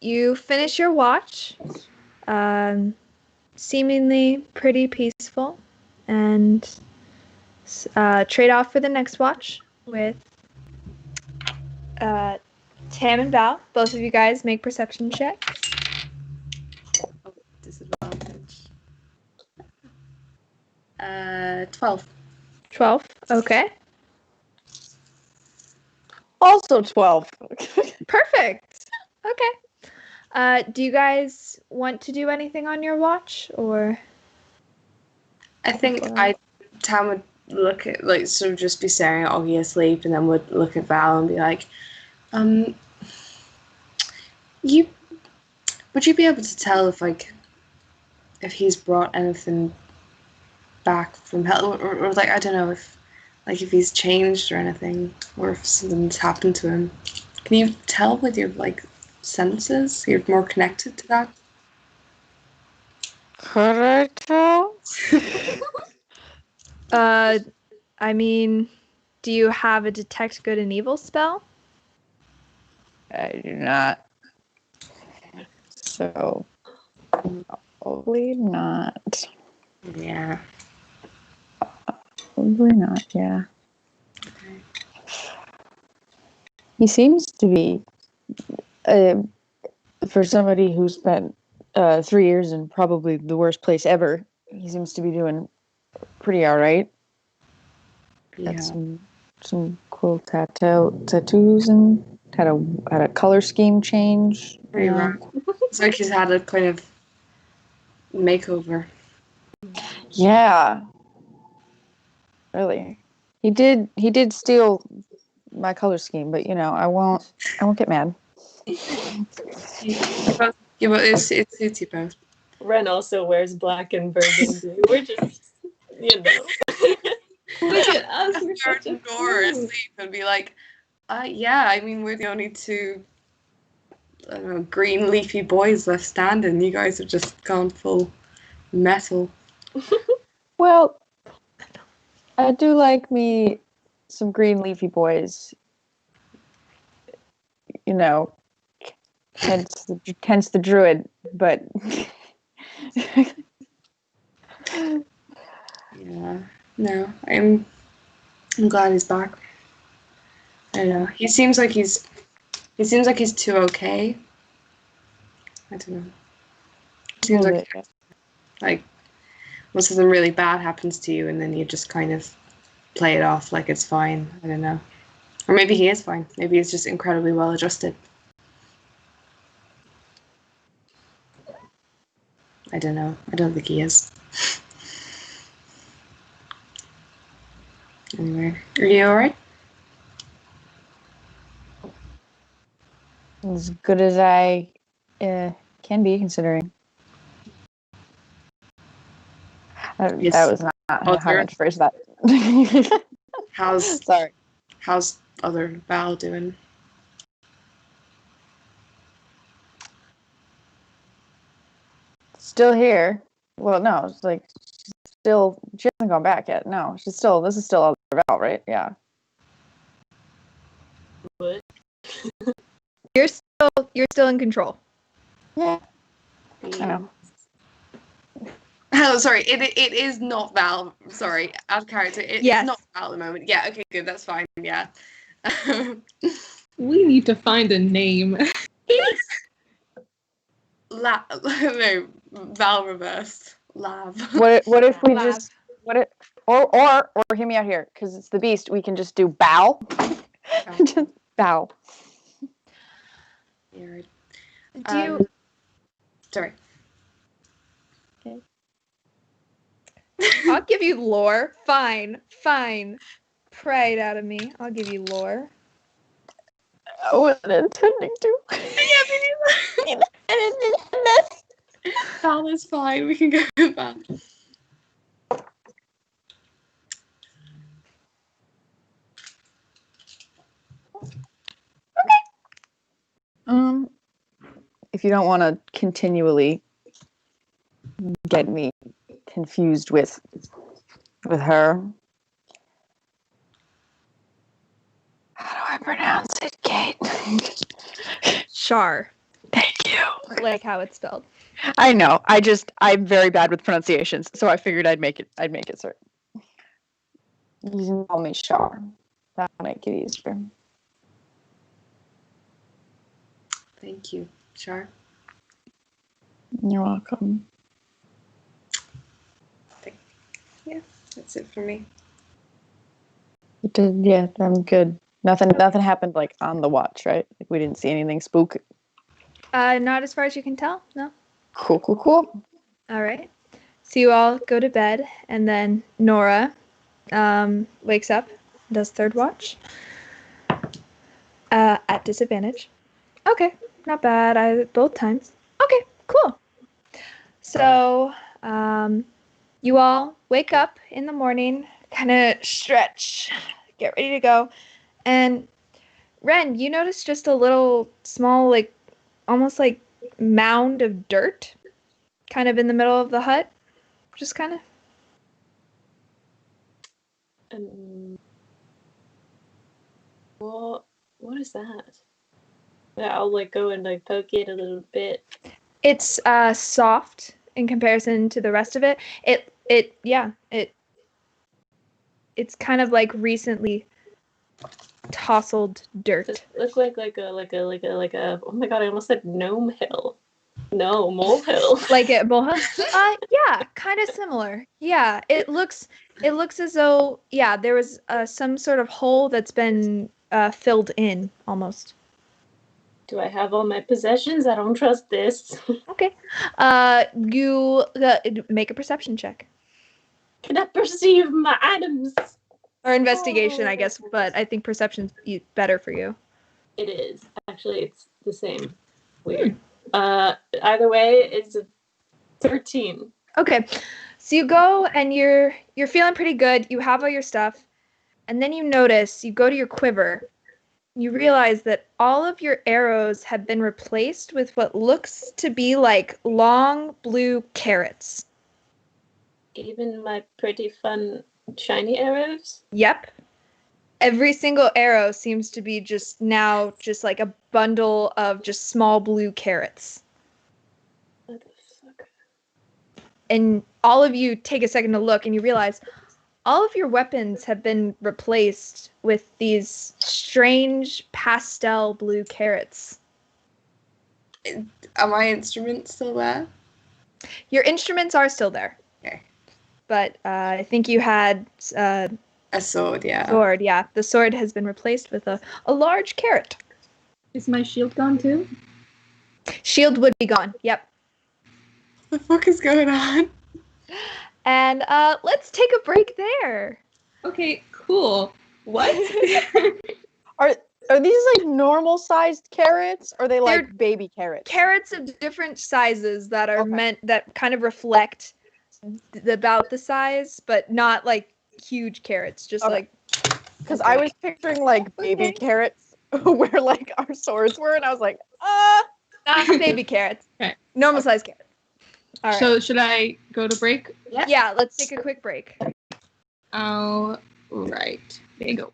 you finish your watch, seemingly pretty peaceful, and trade off for the next watch with Tam and Val. Both of you guys make perception checks. Oh, disadvantage. 12. 12. Okay. Also 12. Perfect. Okay. Do you guys want to do anything on your watch, or? I think Tam would look at, like, sort of just be staring at Augie asleep, and then would look at Val and be like, would you be able to tell if he's brought anything back from hell, or like, I don't know, if he's changed or anything, or if something's happened to him? Can you tell with your, like, senses? You're more connected to that? Could I tell? I mean, do you have a detect good and evil spell? I do not. So, probably not. Yeah. Probably not, yeah. Okay. He seems to be, for somebody who spent 3 years in probably the worst place ever, he seems to be doing pretty all right. Yeah. Got some cool tattoos and had a color scheme change. Pretty rough. It's like he's had a kind of makeover. Yeah. Really. He did steal my color scheme, but I won't get mad. It suits you both. Ren also wears black and burgundy. We're just, Look at us, we're such a door crew. asleep and be like, yeah, I mean, we're the only two, I don't know, green leafy boys left standing. You guys have just gone full metal. Well, I do like me some green leafy boys. You know, hence the druid, but Yeah. No, I'm glad he's back. I don't know. He seems like he's too okay. I don't know. Seems like when something really bad happens to you and then you just kind of play it off like it's fine. I don't know. Or maybe he is fine. Maybe he's just incredibly well adjusted. I don't know. I don't think he is. Anyway, are you alright? as good as I can be, considering. Yes. That was not how I meant to phrase that. Sorry. How's other Val doing? Still here. Well, no, it's like still. She hasn't gone back yet. No, she's still. This is still other Val, right? Yeah. What? You're still in control. Yeah. I know. Oh, sorry. It is not Val. Sorry, out of character. It's Yes. not Val at the moment. Yeah. Okay. Good. That's fine. Yeah. We need to find a name. No, Val reversed. Lav. What if we Lav. just or hear me out here, because it's the beast. We can just do bow. Just bow. Weird. Do you? Sorry. Okay. I'll give you lore. Fine. Pry it out of me. I'll give you lore. I wasn't intending to. Val is fine. We can go with Val. If you don't want to continually get me confused with her. How do I pronounce it, Kate? Char. Thank you. Like how it's spelled. I know. I'm very bad with pronunciations, so I figured I'd make it certain. You can call me Char. That'll make it easier. Thank you, Char. You're welcome. Yeah, that's it for me. Yeah, I'm good. Nothing happened like on the watch, right? Like we didn't see anything spook. Not as far as you can tell. No. Cool. All right. So you all go to bed, and then Nora wakes up, does third watch. At disadvantage. Okay, not bad. Both times. Okay, cool. So you all wake up in the morning, kind of stretch, get ready to go, and Ren, you notice just a little small, like almost like mound of dirt, kind of in the middle of the hut, just kind of. What is that? Yeah, I'll like go and like poke it a little bit. It's soft in comparison to the rest of it. It's kind of like recently tousled dirt. Does it look like a oh my god, I almost said gnome hill. No, molehill. Like a molehill? Yeah, kind of similar. Yeah, it looks as though there was some sort of hole that's been filled in almost. Do I have all my possessions? I don't trust this. Okay. You make a perception check. Can I perceive my items? Or investigation, I guess, but I think perception's better for you. It is. Actually, it's the same. Weird. Either way, it's a 13. Okay. So you go and you're feeling pretty good. You have all your stuff. And then you notice, you go to your quiver. You realize that all of your arrows have been replaced with what looks to be like long blue carrots. Even my pretty fun Shiny arrows? Yep. Every single arrow seems to be just like a bundle of just small blue carrots. What the fuck? And all of you take a second to look and you realize all of your weapons have been replaced with these strange pastel blue carrots. Are my instruments still there? Your instruments are still there. Okay. But I think you had A sword, yeah. sword, yeah. The sword has been replaced with a large carrot. Is my shield gone too? Shield would be gone, yep. What the fuck is going on? And let's take a break there. Okay, cool. What? Are these like normal sized carrots or are they like They're baby carrots? Carrots of different sizes that are Okay. that kind of reflect about the size, but not like huge carrots, just Okay. like Because I was picturing like baby Okay. carrots where like our swords were, and I was like, not baby carrots. Okay. Normal size carrots. All right. So should I go to break? Yeah, let's take a quick break. All right. There you go.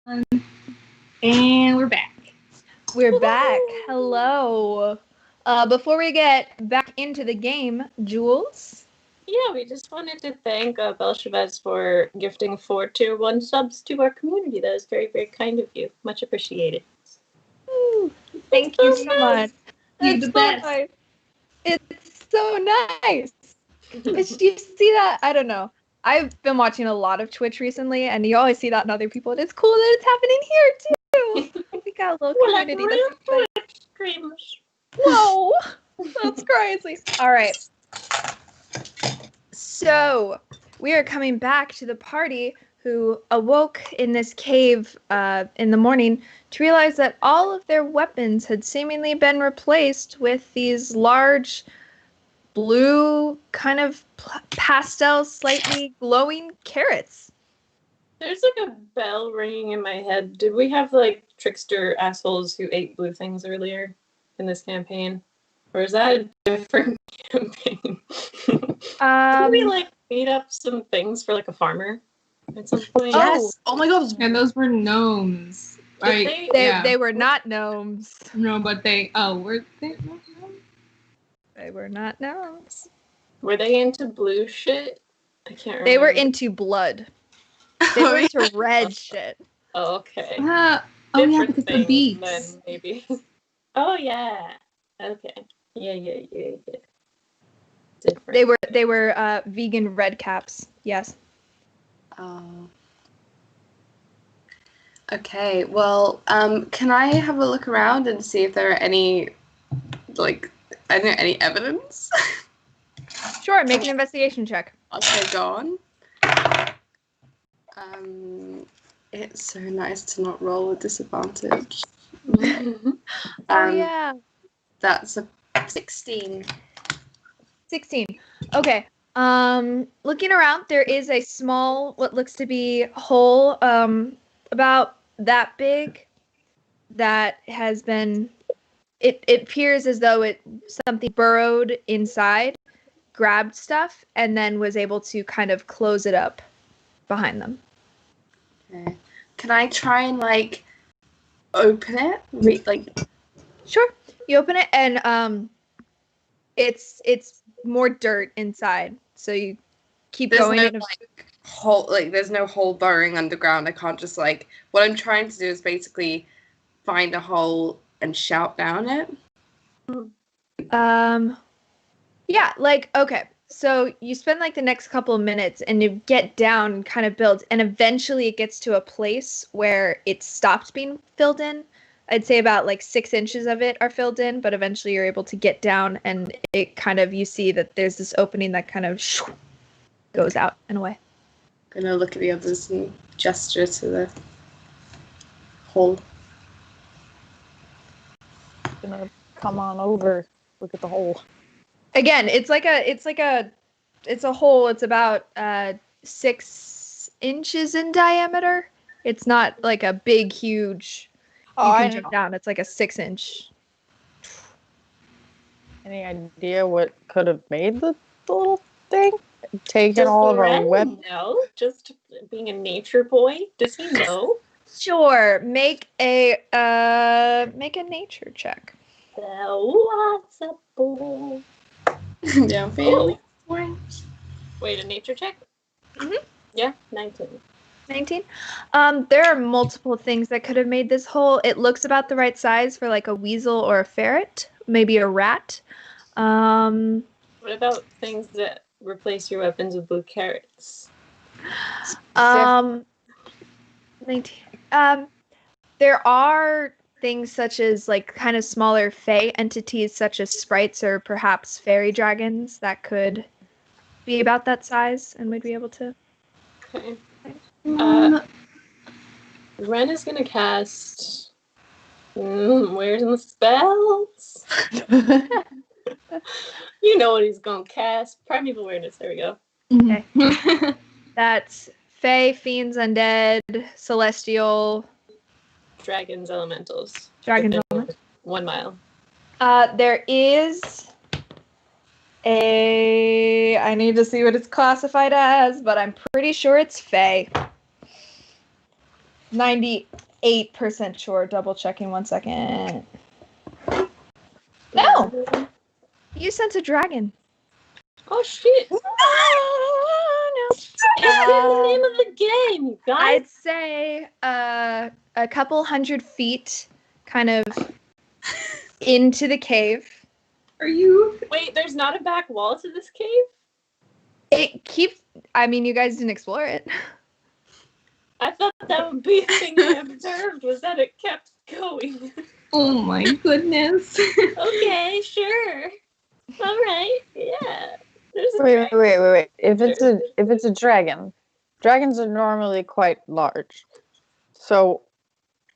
And we're back. We're back. Hello. Before we get back into the game, Jules? Yeah, we just wanted to thank Belchavez for gifting 4 tier 1 subs to our community. That is very, very kind of you. Much appreciated. Ooh, thank you so much. You're That's the so best. nice. It's so nice. Did you see that? I don't know. I've been watching a lot of Twitch recently, and you always see that in other people, and it's cool that it's happening here, too. We got a little community. That's exciting. Screamers. Whoa, that's crazy. All right. So we are coming back to the party who awoke in this cave in the morning to realize that all of their weapons had seemingly been replaced with these large blue kind of pastel, slightly glowing carrots. There's like a bell ringing in my head. Did we have like trickster assholes who ate blue things earlier in this campaign? Or is that a different campaign? Did we like beat up some things for like a farmer at some point? Yes. Oh my god. And those were gnomes. Right? They were not gnomes. No, but were they not gnomes? They were not gnomes. Were they into blue shit? I can't remember. They were into blood. They were into red shit. Oh, okay. Yeah, because the beaks. Then maybe. Oh yeah. Okay. Yeah. Different. They were vegan red caps. Yes. Oh. Okay. Well, can I have a look around and see if there are any, like, I don't know, any evidence? Sure. Make an investigation check. Okay, go on. It's so nice to not roll with disadvantage. Yeah. That's a 16. 16. Okay. Looking around, there is a small, what looks to be hole, about that big, that has been. It appears as though something burrowed inside, grabbed stuff, and then was able to kind of close it up behind them. Okay. Can I try and like open it? Sure. You open it, and it's more dirt inside. So you keep going. No hole. Like there's no hole burrowing underground. I can't just like. What I'm trying to do is basically find a hole and shout down it. Yeah. Like okay. So you spend like the next couple of minutes and you get down and kind of build, and eventually it gets to a place where it stopped being filled in. I'd say about like 6 inches of it are filled in, but eventually you're able to get down, and it kind of, you see that there's this opening that kind of goes out and away. I'm gonna look at the others and gesture to the hole. Gonna come on over. Look at the hole. Again, it's a hole. It's about 6 inches in diameter. It's not like a big, huge. You can jump down. It's like a 6-inch. Any idea what could have made the little thing? Taken all of our weapons? No, just being a nature boy. Does he know? Sure. Make a nature check. Possible. Yeah, family. Wait, a nature check? Mhm. Yeah, 19. 19. There are multiple things that could have made this hole. It looks about the right size for like a weasel or a ferret, maybe a rat. What about things that replace your weapons with blue carrots? 19. There are things such as like kind of smaller fae entities such as sprites or perhaps fairy dragons that could be about that size and we'd be able to. Okay. Ren is gonna cast. Where's the spells? You know what he's gonna cast. Primeval awareness. There we go. Okay. That's fae, fiends, undead, celestial, Dragons, elementals. dragons. Within 1 mile. There is I need to see what it's classified as, but I'm pretty sure it's fae. 98% sure. Double checking 1 second. No! You sent a dragon. Oh shit! No! It's the name of the game, you guys. I'd say a couple 100 feet kind of into the cave. Are you? Wait, there's not a back wall to this cave? It keeps... I mean, you guys didn't explore it. I thought that would be the thing I observed, was that it kept going. Oh my goodness. Okay, sure. All right, yeah. Wait. If it's a dragon, dragons are normally quite large. So,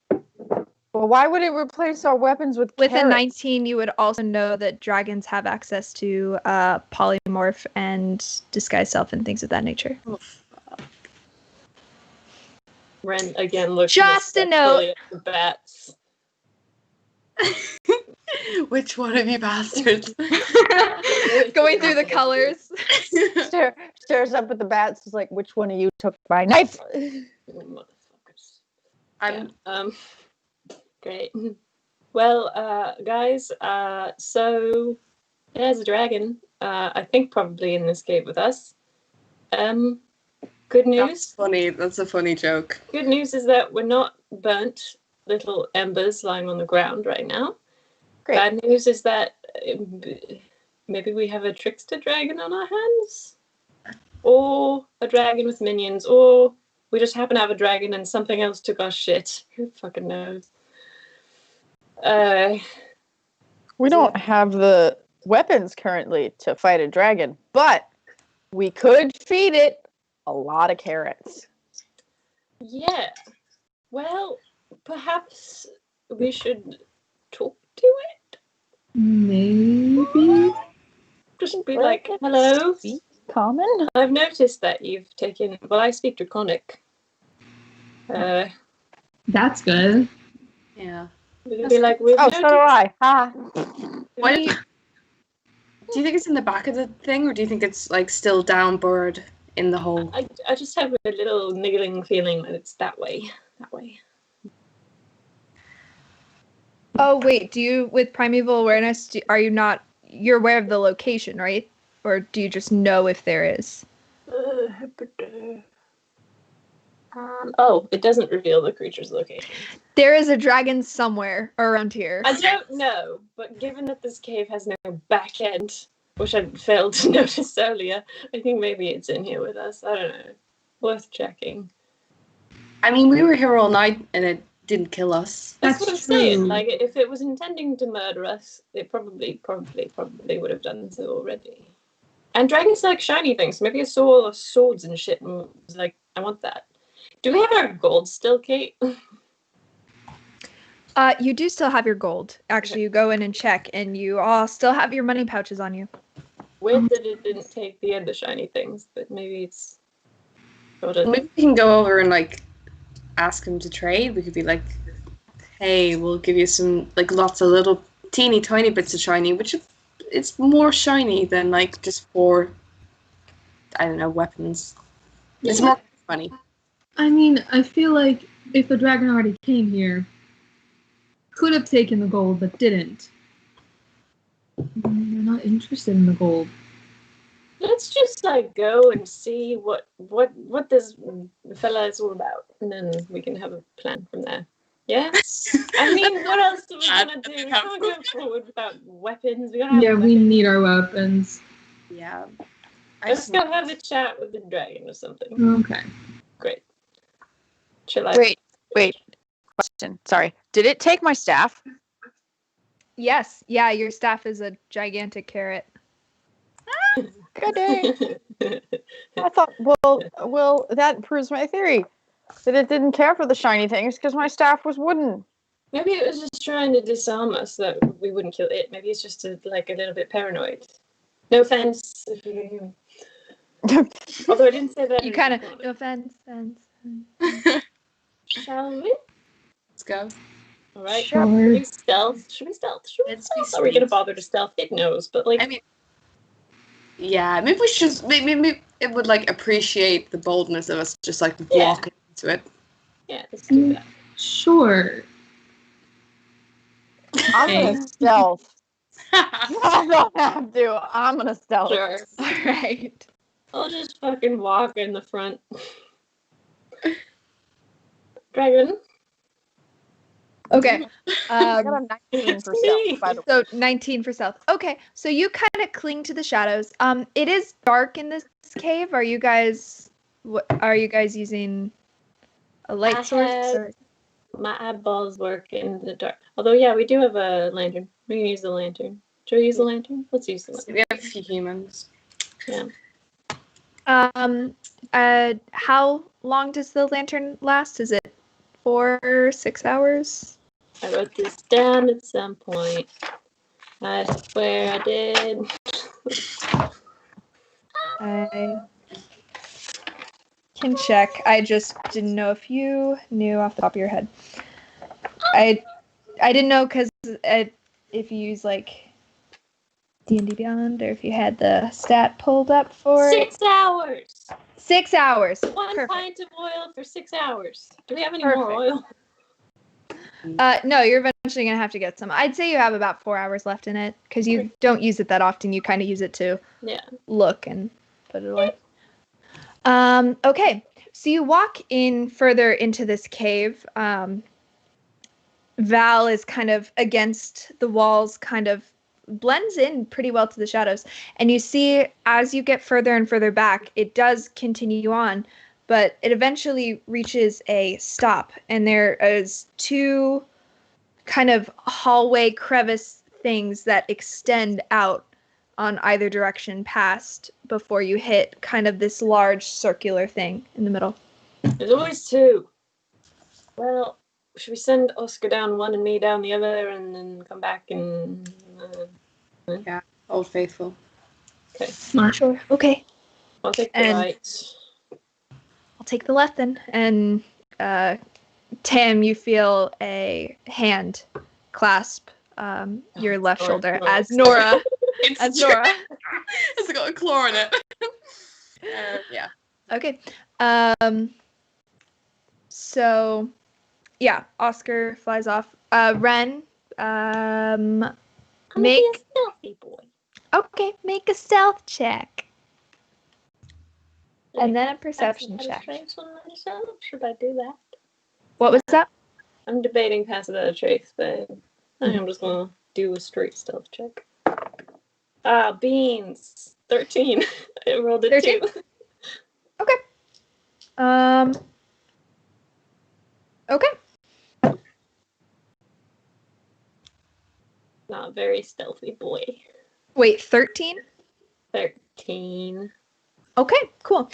well, why would it replace our weapons with With a carrots? 19, you would also know that dragons have access to polymorph and disguise self and things of that nature. Ren again looks Just a note. at the bats. Which one of you bastards? Going through the colors. Stares up at the bats. Is like, which one of you took my knife? Motherfuckers. I'm Great. Well, guys, so there's a dragon. I think probably in this cave with us. Good news. That's funny. That's a funny joke. Good news is that we're not burnt little embers lying on the ground right now. Great. Bad news is that maybe we have a trickster dragon on our hands, or a dragon with minions, or we just happen to have a dragon and something else took our shit. Who fucking knows? We don't have the weapons currently to fight a dragon, but we could feed it a lot of carrots. Yeah. Well, perhaps we should talk to it. Maybe. Just be like, hello. Common? I've noticed that you've taken. Well, I speak Draconic. That's good. Yeah. We'll be like, we've Oh, so do I. Ha. Why do you think it's in the back of the thing, or do you think it's like still downboard in the hole? I just have a little niggling feeling that it's that way. That way. Oh, wait. Do you, with primeval awareness, are you not... You're aware of the location, right? Or do you just know if there is? Oh, it doesn't reveal the creature's location. There is a dragon somewhere around here. I don't know, but given that this cave has no back end, which I failed to notice earlier, I think maybe it's in here with us. I don't know. Worth checking. I mean, we were here all night and it didn't kill us. That's what I'm saying. Like, if it was intending to murder us, it probably would have done so already. And dragons like shiny things. Maybe it saw all the swords and shit and was like, I want that. Do we have our gold still, Kate? You do still have your gold. Actually, you go in and check, and you all still have your money pouches on you. Weird that it didn't take the other shiny things, but maybe it's... Maybe we can go over and, like, ask him to trade. We could be like, hey, we'll give you some, like, lots of little teeny tiny bits of shiny, which it's more shiny than, like, just 4, I don't know, weapons. Yeah. It's more funny. I mean, I feel like if the dragon already came here, could have taken the gold, but didn't. They're not interested in the gold. Let's just, like, go and see what this fella is all about, and then we can have a plan from there. Yeah? I mean, what else are we gonna do? We can't go forward without weapons. We We need our weapons. Yeah. Let's go have a chat with the dragon or something. Okay. Great. Chill out. Wait. Question. Sorry. Did it take my staff? Yes. Yeah, your staff is a gigantic carrot. Good day. I thought, well, that proves my theory. That it didn't care for the shiny things because my staff was wooden. Maybe it was just trying to disarm us so that we wouldn't kill it. Maybe it's just a little bit paranoid. No offense if you hear me. Although I didn't say that. You kind of... No offense. Shall we? Let's go. All right. Sure. Should we stealth? Let's be Are we gonna sneaky. bother to stealth? It knows, but like. I mean, yeah, maybe we should. Maybe it would like appreciate the boldness of us just like walking into it. Yeah, let's do that. Sure. I'm gonna stealth. I don't have to. I'm gonna stealth. Sure. All right. I'll just fucking walk in the front. Dragon. Okay. I got a 19 for stealth, by the way. So 19 for stealth. Okay, so you kind of cling to the shadows. It is dark in this cave. Are you guys using a light source? Or? My eyeballs work in the dark. Although, yeah, we do have a lantern. We can use the lantern. Should we use the lantern? Let's use the lantern. We have a few humans. Yeah. How long does the lantern last? Is it 4 or 6 hours? I wrote this down at some point. I swear I did. I can check. I just didn't know if you knew off the top of your head. I didn't know because if you use like D&D Beyond, or if you had the stat pulled up for 6 hours. 6 hours. One Perfect. pint of oil for 6 hours. Do we have any Perfect. more oil? No, you're eventually gonna have to get some. I'd say you have about 4 hours left in it because you don't use it that often. You kind of use it to look and put it away. Okay, so you walk in further into this cave. Val is kind of against the walls, kind of blends in pretty well to the shadows. And you see as you get further and further back, it does continue on, but it eventually reaches a stop. And there is 2 kind of hallway crevice things that extend out on either direction past before you hit kind of this large circular thing in the middle. There's always 2. Well, should we send Oscar down one and me down the other and then come back and... Yeah, Old Faithful. Okay. Smart. Sure. Okay. I'll take the right. I'll take the left then. And Tam, you feel a hand clasp your left shoulder as Nora. It's got a claw in it. Yeah. Okay. So, yeah, Oscar flies off. Ren, make a stealthy boy. Okay, make a stealth check. And then a perception check. Should I do that? What was that? I'm debating pass without a trace, but I think I'm just gonna do a straight stealth check. Beans. 13. I rolled a 13? 2. Okay. Okay. Not very stealthy boy. Wait, 13? 13. Okay, cool.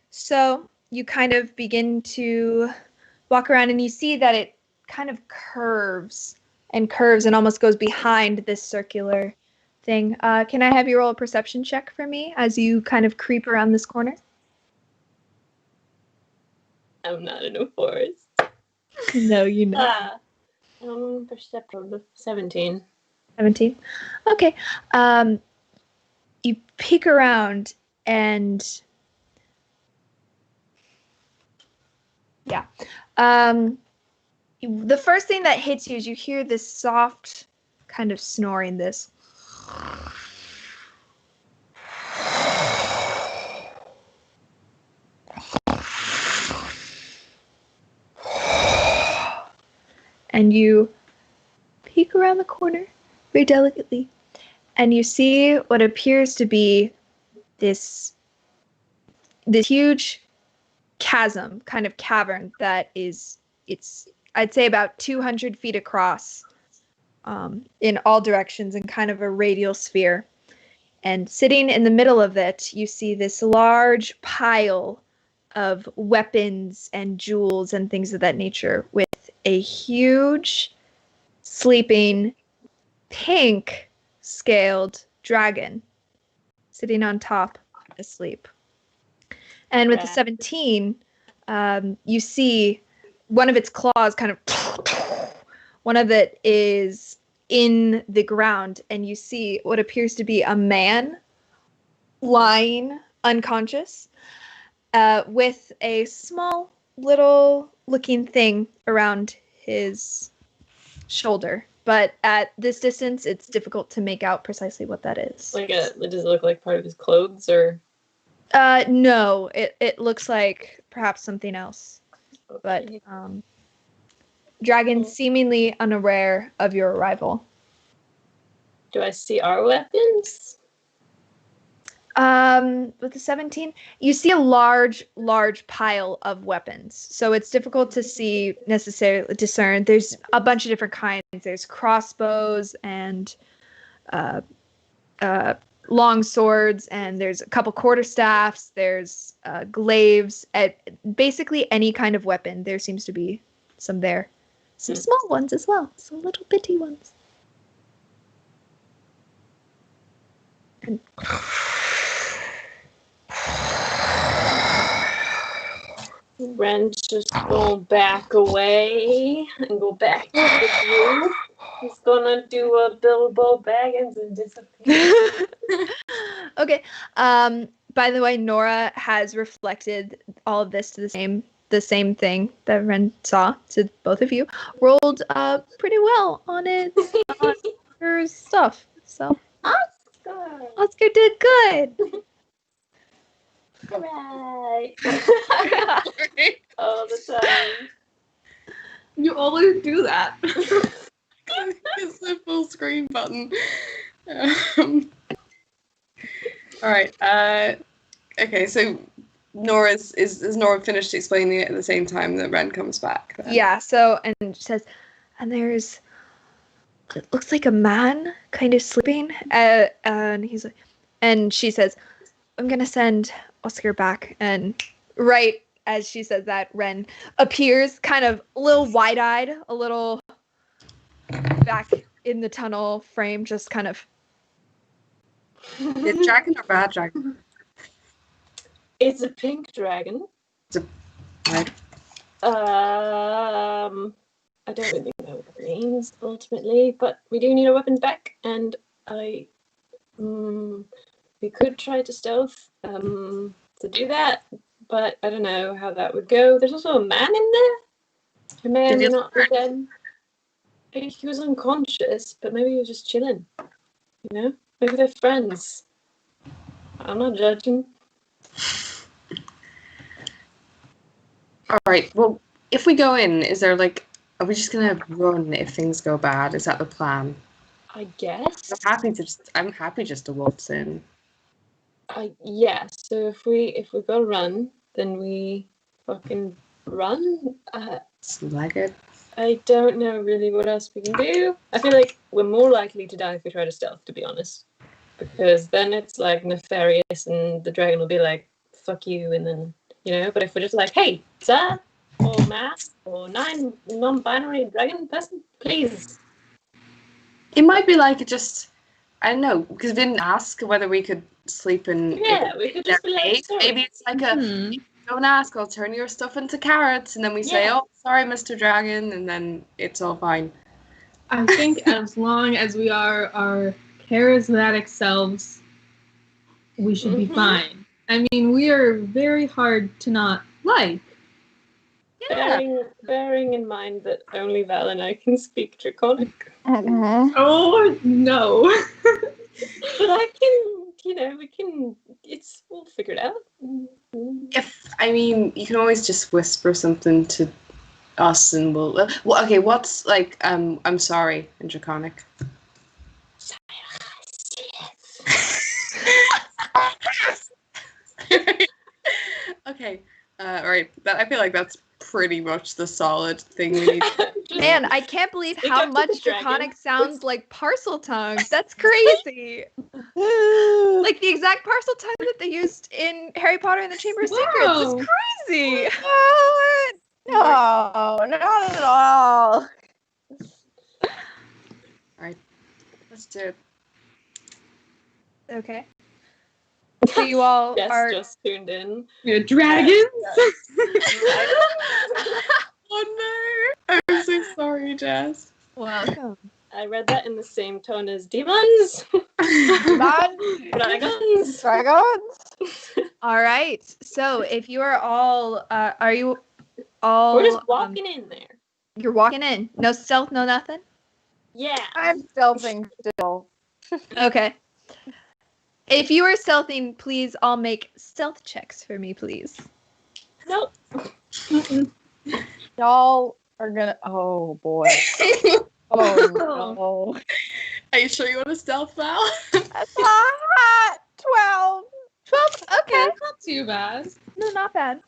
So you kind of begin to walk around and you see that it kind of curves and almost goes behind this circular thing. Can I have you roll a perception check for me as you kind of creep around this corner? I'm not in a forest. No, you know. Perception 17. 17. Okay. You peek around and yeah. The first thing that hits you is you hear this soft kind of snoring, this. And you peek around the corner very delicately, and you see what appears to be this huge chasm, kind of cavern that it's I'd say about 200 feet across, in all directions, in kind of a radial sphere. And sitting in the middle of it, you see this large pile of weapons and jewels and things of that nature, with a huge sleeping pink scaled dragon sitting on top asleep. And with the 17, you see one of its claws kind of, one of it is in the ground, and you see what appears to be a man lying unconscious, with a small little looking thing around his shoulder, but at this distance, it's difficult to make out precisely what that is. Does it look like part of his clothes or? No, it looks like perhaps something else, but dragon seemingly unaware of your arrival. Do I see our weapons? With the 17, you see a large pile of weapons. So it's difficult to see necessarily discern. There's a bunch of different kinds. There's crossbows and long swords, and there's a couple quarterstaffs. There's glaives. Basically any kind of weapon. There seems to be some there. Some small ones as well. Some little bitty ones. And Ren's just gonna back away and go back to the group. He's gonna do a Bilbo Baggins and disappear. Okay. By the way, Nora has reflected all of this to the same thing that Ren saw to both of you. Rolled pretty well on it on her stuff. So Oscar did good. Right. All the time. You always do that. It's the full screen button. All right. Okay. So Nora's is Nora finished explaining it at the same time that Ren comes back? Then? Yeah. So and she says, and it looks like a man kind of sleeping. And he's like, and she says, I'm gonna send Oscar back. And right as she says that, Ren appears kind of a little wide-eyed, a little back in the tunnel frame, just kind of. Good dragon or bad dragon? It's a pink dragon. Right. I don't really know what it means ultimately, but we do need our weapons back, and we could try to stealth to do that, but I don't know how that would go. There's also a man in there who may or may not be dead. He was unconscious, but maybe he was just chilling. You know? Maybe they're friends. I'm not judging. Alright, well, if we go in, is there are we just gonna run if things go bad? Is that the plan? I guess. I'm happy just to waltz in. Yeah, so if we go run, then we fucking run. Legged. I don't know really what else we can do. I feel like we're more likely to die if we try to stealth, to be honest. Because then it's like nefarious and the dragon will be like, fuck you, and then, but if we're just like, hey, sir, or mass, or non-binary dragon person, please. It might be like I don't know, because we didn't ask whether we could sleep in. Yeah, we could just be like, maybe it's like don't ask, I'll turn your stuff into carrots, and then we say, oh, sorry, Mr. Dragon, and then it's all fine. I think as long as we are our charismatic selves, we should be fine. I mean, we are very hard to not like. Yeah. Bearing in mind that only Val and I can speak Draconic. Oh, no. But I can, we'll figure it out. You can always just whisper something to us and we'll, okay, what's I'm sorry in Draconic? Okay, alright, I feel like that's pretty much the solid thing we need. Man, I can't believe how much Draconic sounds like parcel tongue. That's crazy. Like the exact parcel tongue that they used in Harry Potter and the Chamber of Secrets. It's crazy. No, not at all. Alright, let's do it. Okay. So you all are just tuned in. You're dragons? Oh no! I'm so sorry, Jess. welcome. I read that in the same tone as demons. Dragons. Dragons. All right. So if you are all, are you all. We're just walking in there. You're walking in. No stealth, no nothing? Yeah. I'm stealthing still. Okay. If you are stealthing, please all make stealth checks for me, please. Nope. Y'all are gonna. Oh boy. Oh no. Are you sure you want to stealth, Val? That's hot. 12. 12? Okay. That's not too bad. No, not bad.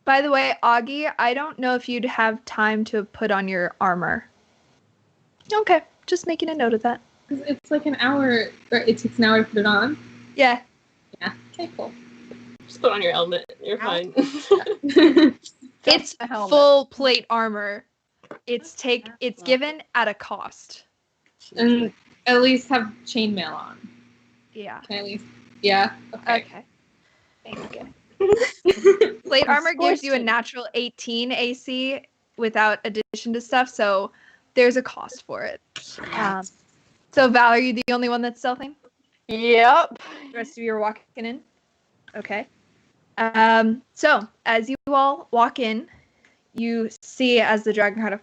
By the way, Augie, I don't know if you'd have time to put on your armor. Okay, just making a note of that. It's like an hour, or it takes an hour to put it on. Yeah. Yeah. Okay, cool. Just put on your helmet. You're fine. It's a helmet. full plate armor. It's given at a cost. And at least have chainmail on. Yeah. Can I at least? Yeah. Okay. Thank you. Plate armor gives you a natural 18 AC without addition to stuff, so there's a cost for it. So Val, are you the only one that's stealthing? Yep. The rest of you are walking in? Okay. So as you all walk in, you see as the dragon kind of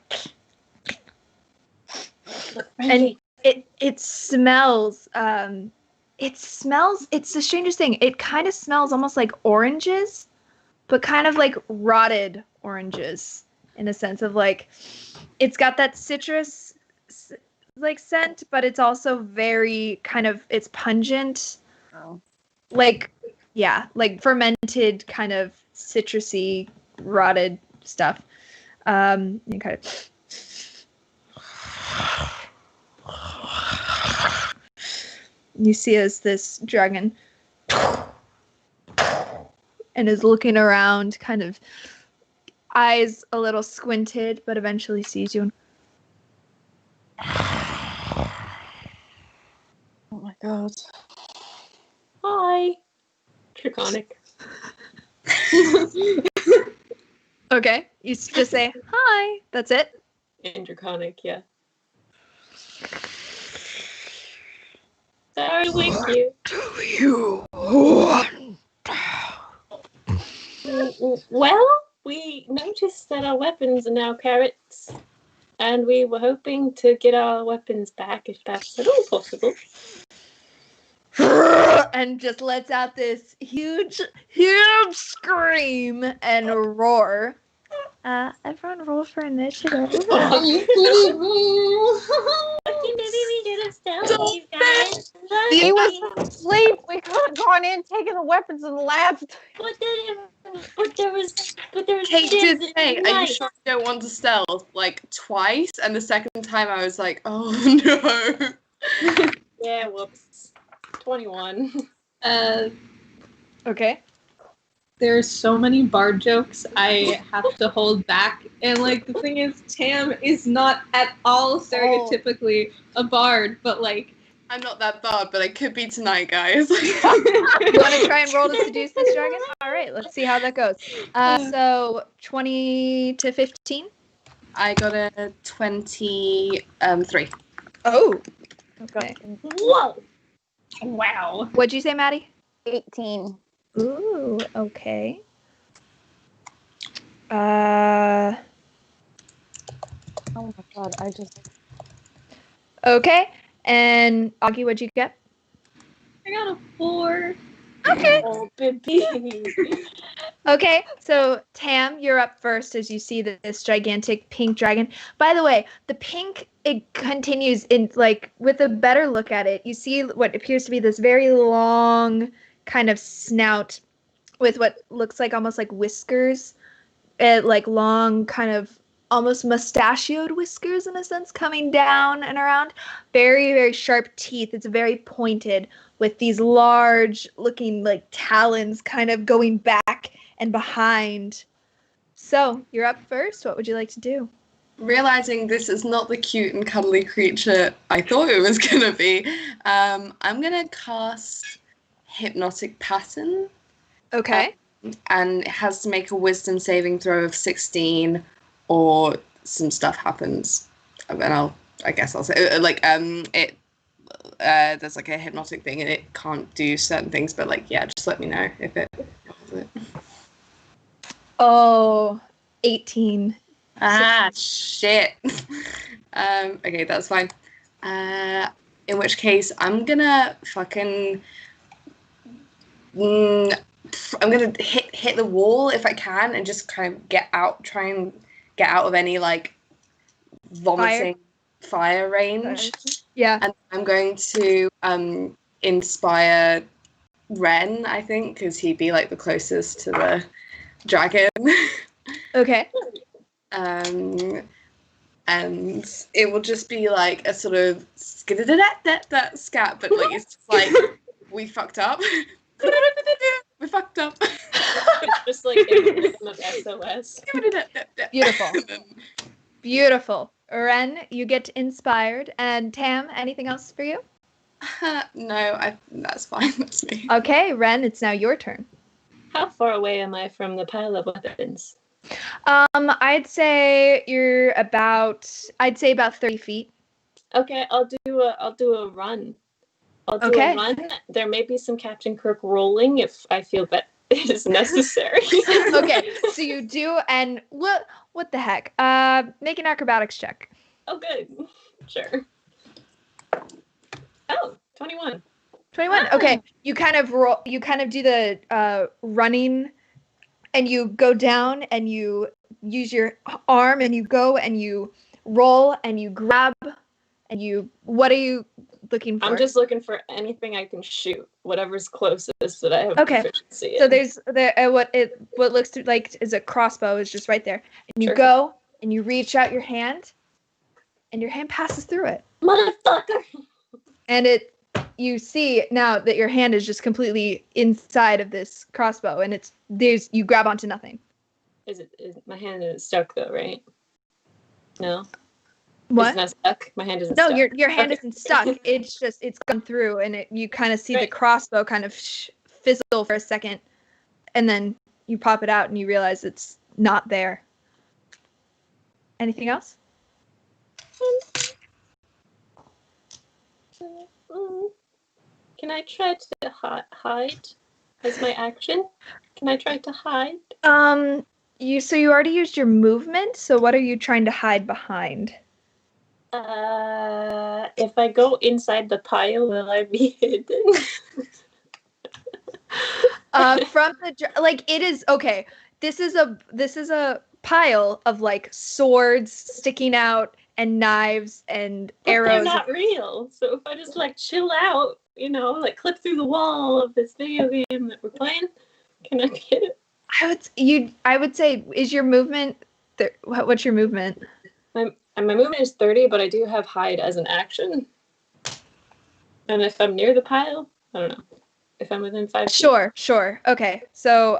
and it smells it's the strangest thing. It kind of smells almost like oranges, but kind of like rotted oranges in a sense of like it's got that citrus like scent, but it's also very kind of it's pungent. Oh. Like like fermented kind of citrusy rotted stuff. And kind of you see as this dragon and is looking around, kind of eyes a little squinted, but eventually sees you. Oh my god. Hi. Draconic. Okay, you just say hi. That's it. And Draconic, yeah. Sorry to wake you. Do you want? Well, we noticed that our weapons are now carrots, and we were hoping to get our weapons back if that's at all possible. And just lets out this huge scream and roar. Everyone roll for initiative. Maybe we should have stealthed you guys. He was asleep. We could have gone in, taken the weapons, and left. But there was Kate did kids say, at "Are you night. sure you don't want to stealth?" Like twice, and the second time I was like, "Oh no." Yeah, whoops. 21. Okay. There's so many bard jokes I have to hold back, and like the thing is, Tam is not at all stereotypically a bard, but like I'm not that bad, but I could be tonight, guys. You want to try and roll to seduce this dragon? All right, let's see how that goes. So 20 to 15. I got a 23. Oh. Okay. Whoa! wow. What'd you say, Maddie? 18. Ooh. Okay. Oh my god, I just... Okay. And Augie, what'd you get? I got a 4. Okay. Oh, baby. Okay, so Tam, you're up first as you see this gigantic pink dragon. By the way, the pink, it continues in, like, with a better look at it, you see what appears to be this very long kind of snout with what looks like almost like whiskers, like long kind of almost mustachioed whiskers in a sense coming down and around. Very, very sharp teeth. It's very pointed with these large looking like talons kind of going back and behind. So you're up first. What would you like to do? Realizing this is not the cute and cuddly creature I thought it was going to be, I'm going to cast Hypnotic Pattern. Okay. And it has to make a wisdom saving throw of 16 or some stuff happens. And I guess I'll say, there's like a hypnotic thing and it can't do certain things, but like, yeah, just let me know if it does it. Oh, 18. Shit. Okay, that's fine. In which case, I'm gonna fucking... I'm gonna hit the wall if I can and just kind of try and get out of any, like, vomiting fire range. Yeah. And I'm going to inspire Ren, I think, because he'd be, like, the closest to the dragon. Okay. And it will just be like a sort of scat, but like it's just like we fucked up. We fucked up. It's just like in the rhythm of SOS. Beautiful. Beautiful. Ren, you get inspired. And Tam, anything else for you? No, that's fine. That's me. Okay, Ren, it's now your turn. How far away am I from the pile of weapons? I'd say you're about 30 feet. Okay, I'll do a run. I'll do a run. There may be some Captain Kirk rolling if I feel that it is necessary. Okay, so you do, and what the heck? Make an acrobatics check. Oh, good. Sure. Oh, 21. 21. Okay, you kind of do the running, and you go down and you use your arm and you go and you roll and you grab and you. What are you looking for? I'm just looking for anything I can shoot, whatever's closest that I have proficiency in. So there's what looks like is a crossbow is just right there, and you go and you reach out your hand, and your hand passes through it. Motherfucker! And you see now that your hand is just completely inside of this crossbow, and you grab onto nothing. Is my hand is stuck though, right? No. What? It's not stuck. My hand isn't stuck. No, your hand isn't stuck. It's gone through, and you kind of see the crossbow kind of fizzle for a second, and then you pop it out, and you realize it's not there. Anything else? Can I try to hide as my action? Can I try to hide? You already used your movement, so what are you trying to hide behind? If I go inside the pile, will I be hidden? From the it is okay. This is a pile of like swords sticking out and knives and arrows. They're not real. So if I just like chill out, like clip through the wall of this video game that we're playing, can I be hidden? I would say, is your movement? What's your movement? My movement is 30, but I do have hide as an action. And if I'm near the pile, I don't know. If I'm within 5 feet. Sure. Okay, so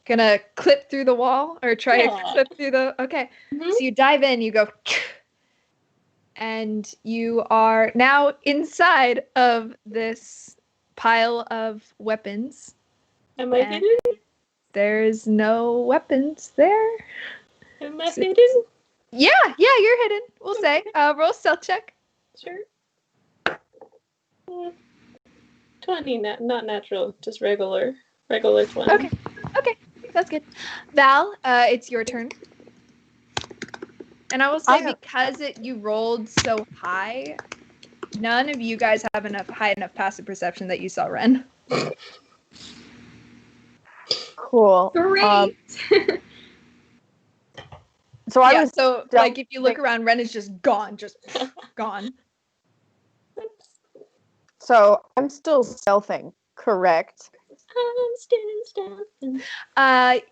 gonna clip through the wall or try to clip through the. Okay, So you dive in, you go, and you are now inside of this pile of weapons. Am I hidden? There's no weapons there. Am I hidden? Yeah, you're hidden. We'll say. Roll stealth check. Sure. 20, not natural, just regular 20. Okay, that's good. Val, it's your turn. And I will say, because you rolled so high, none of you guys have high enough passive perception that you saw Ren. Cool. Great. So if you look around, Ren is just gone, gone. So I'm still stealthing, correct? I'm still stealthing.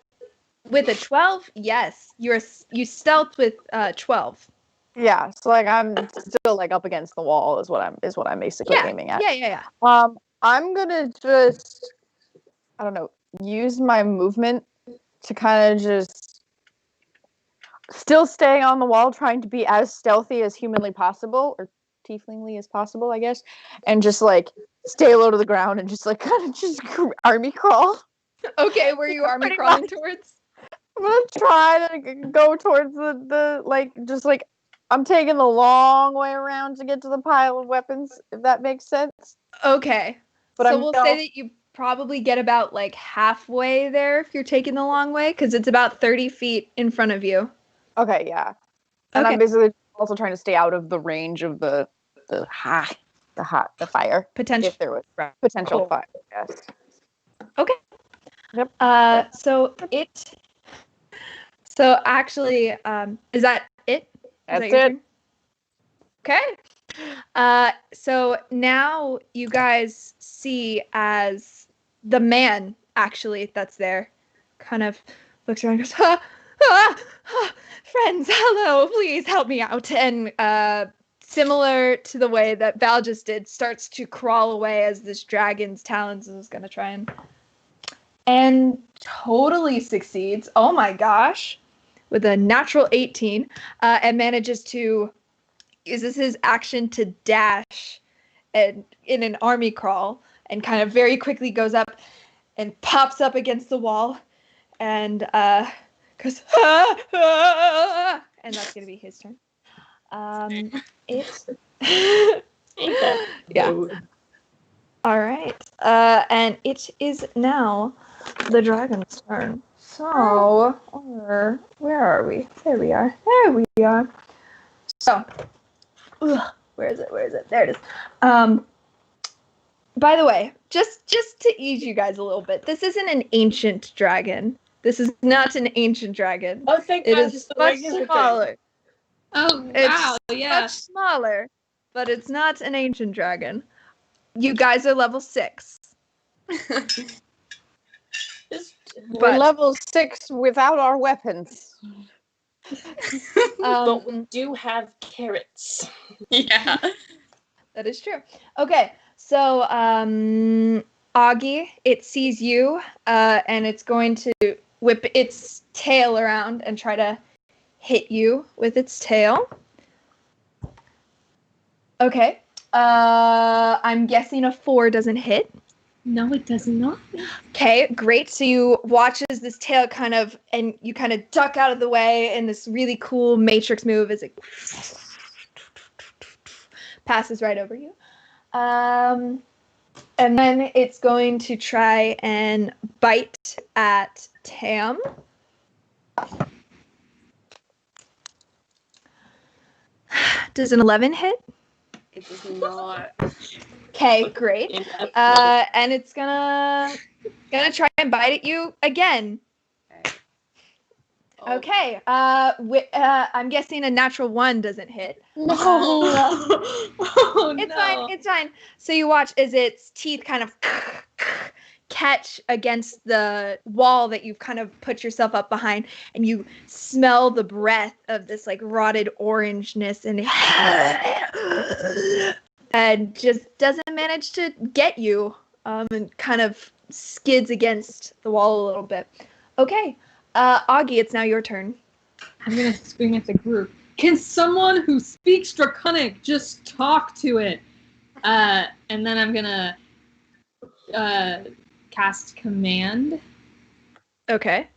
With a 12, yes, you stealth with 12. Yeah, so like I'm still like up against the wall is what I'm basically aiming at. Yeah. I'm gonna just use my movement to kind of just still staying on the wall, trying to be as stealthy as humanly possible, or tieflingly as possible, I guess, and just like stay low to the ground and just like kind of just army crawl. Okay, where are you army crawling towards? I'm gonna try to go towards the like just like I'm taking the long way around to get to the pile of weapons, if that makes sense. Okay, But so we'll say that you probably get about like halfway there if you're taking the long way, because it's about 30 feet in front of you. Okay, yeah. And Okay. I'm basically also trying to stay out of the range of the fire. Potential. If there was potential Cool. fire, yes. Okay. Yep. So actually, is that it? That's Is that your it. turn? Okay. So now you guys see as the man actually that's there kind of looks around and goes, friends, hello, please help me out. And similar to the way that Val just did, starts to crawl away as this dragon's talons is going to try and totally succeeds. Oh my gosh. With a natural 18, and manages to uses his action to dash and in an army crawl and kind of very quickly goes up and pops up against the wall and goes, and that's gonna be his turn. Yeah. All right. And it is now the dragon's turn. So, where are we? There we are. There we are. So, where is it? Where is it? There it is. By the way, just to ease you guys a little bit, this isn't an ancient dragon. This is not an ancient dragon. Oh, thank It God, is just the much regular smaller. Oh, wow, yeah. Much smaller, but it's not an ancient dragon. You guys are level 6. We're level 6 without our weapons. But we do have carrots. Yeah. That is true. Okay, so Augie, it sees you, and it's going to whip its tail around and try to hit you with its tail. Okay. I'm guessing a 4 doesn't hit. No, it does not. Okay, great. So you watch as this tail and you kind of duck out of the way in this really cool matrix move as it passes right over you. And then it's going to try and bite at Tam. Does an 11 hit? It does not. Okay, great. And it's gonna try and bite at you again. Okay. I'm guessing a natural 1 doesn't hit. No. Oh, It's no. fine. It's fine. So you watch as its teeth kind of catch against the wall that you've kind of put yourself up behind, and you smell the breath of this like rotted orangeness and just doesn't manage to get you, and kind of skids against the wall a little bit. Okay. Augie, it's now your turn. I'm going to scream at the group. Can someone who speaks Draconic just talk to it? And then I'm going to cast Command. Okay.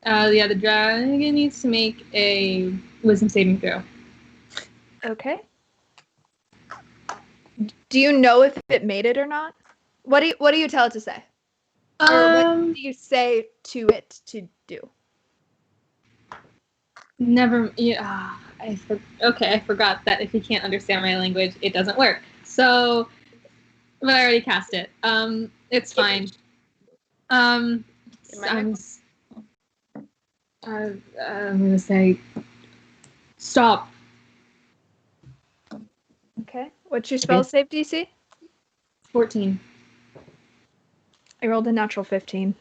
The dragon needs to make a Wisdom saving throw. Okay. Do you know if it made it or not? What do you tell it to say? Or what do you say to it to do? Never. Yeah. I forgot that if you can't understand my language, it doesn't work. So, but I already cast it. It's fine. I'm gonna say stop. Okay. What's your spell save DC? 14. I rolled a natural 15.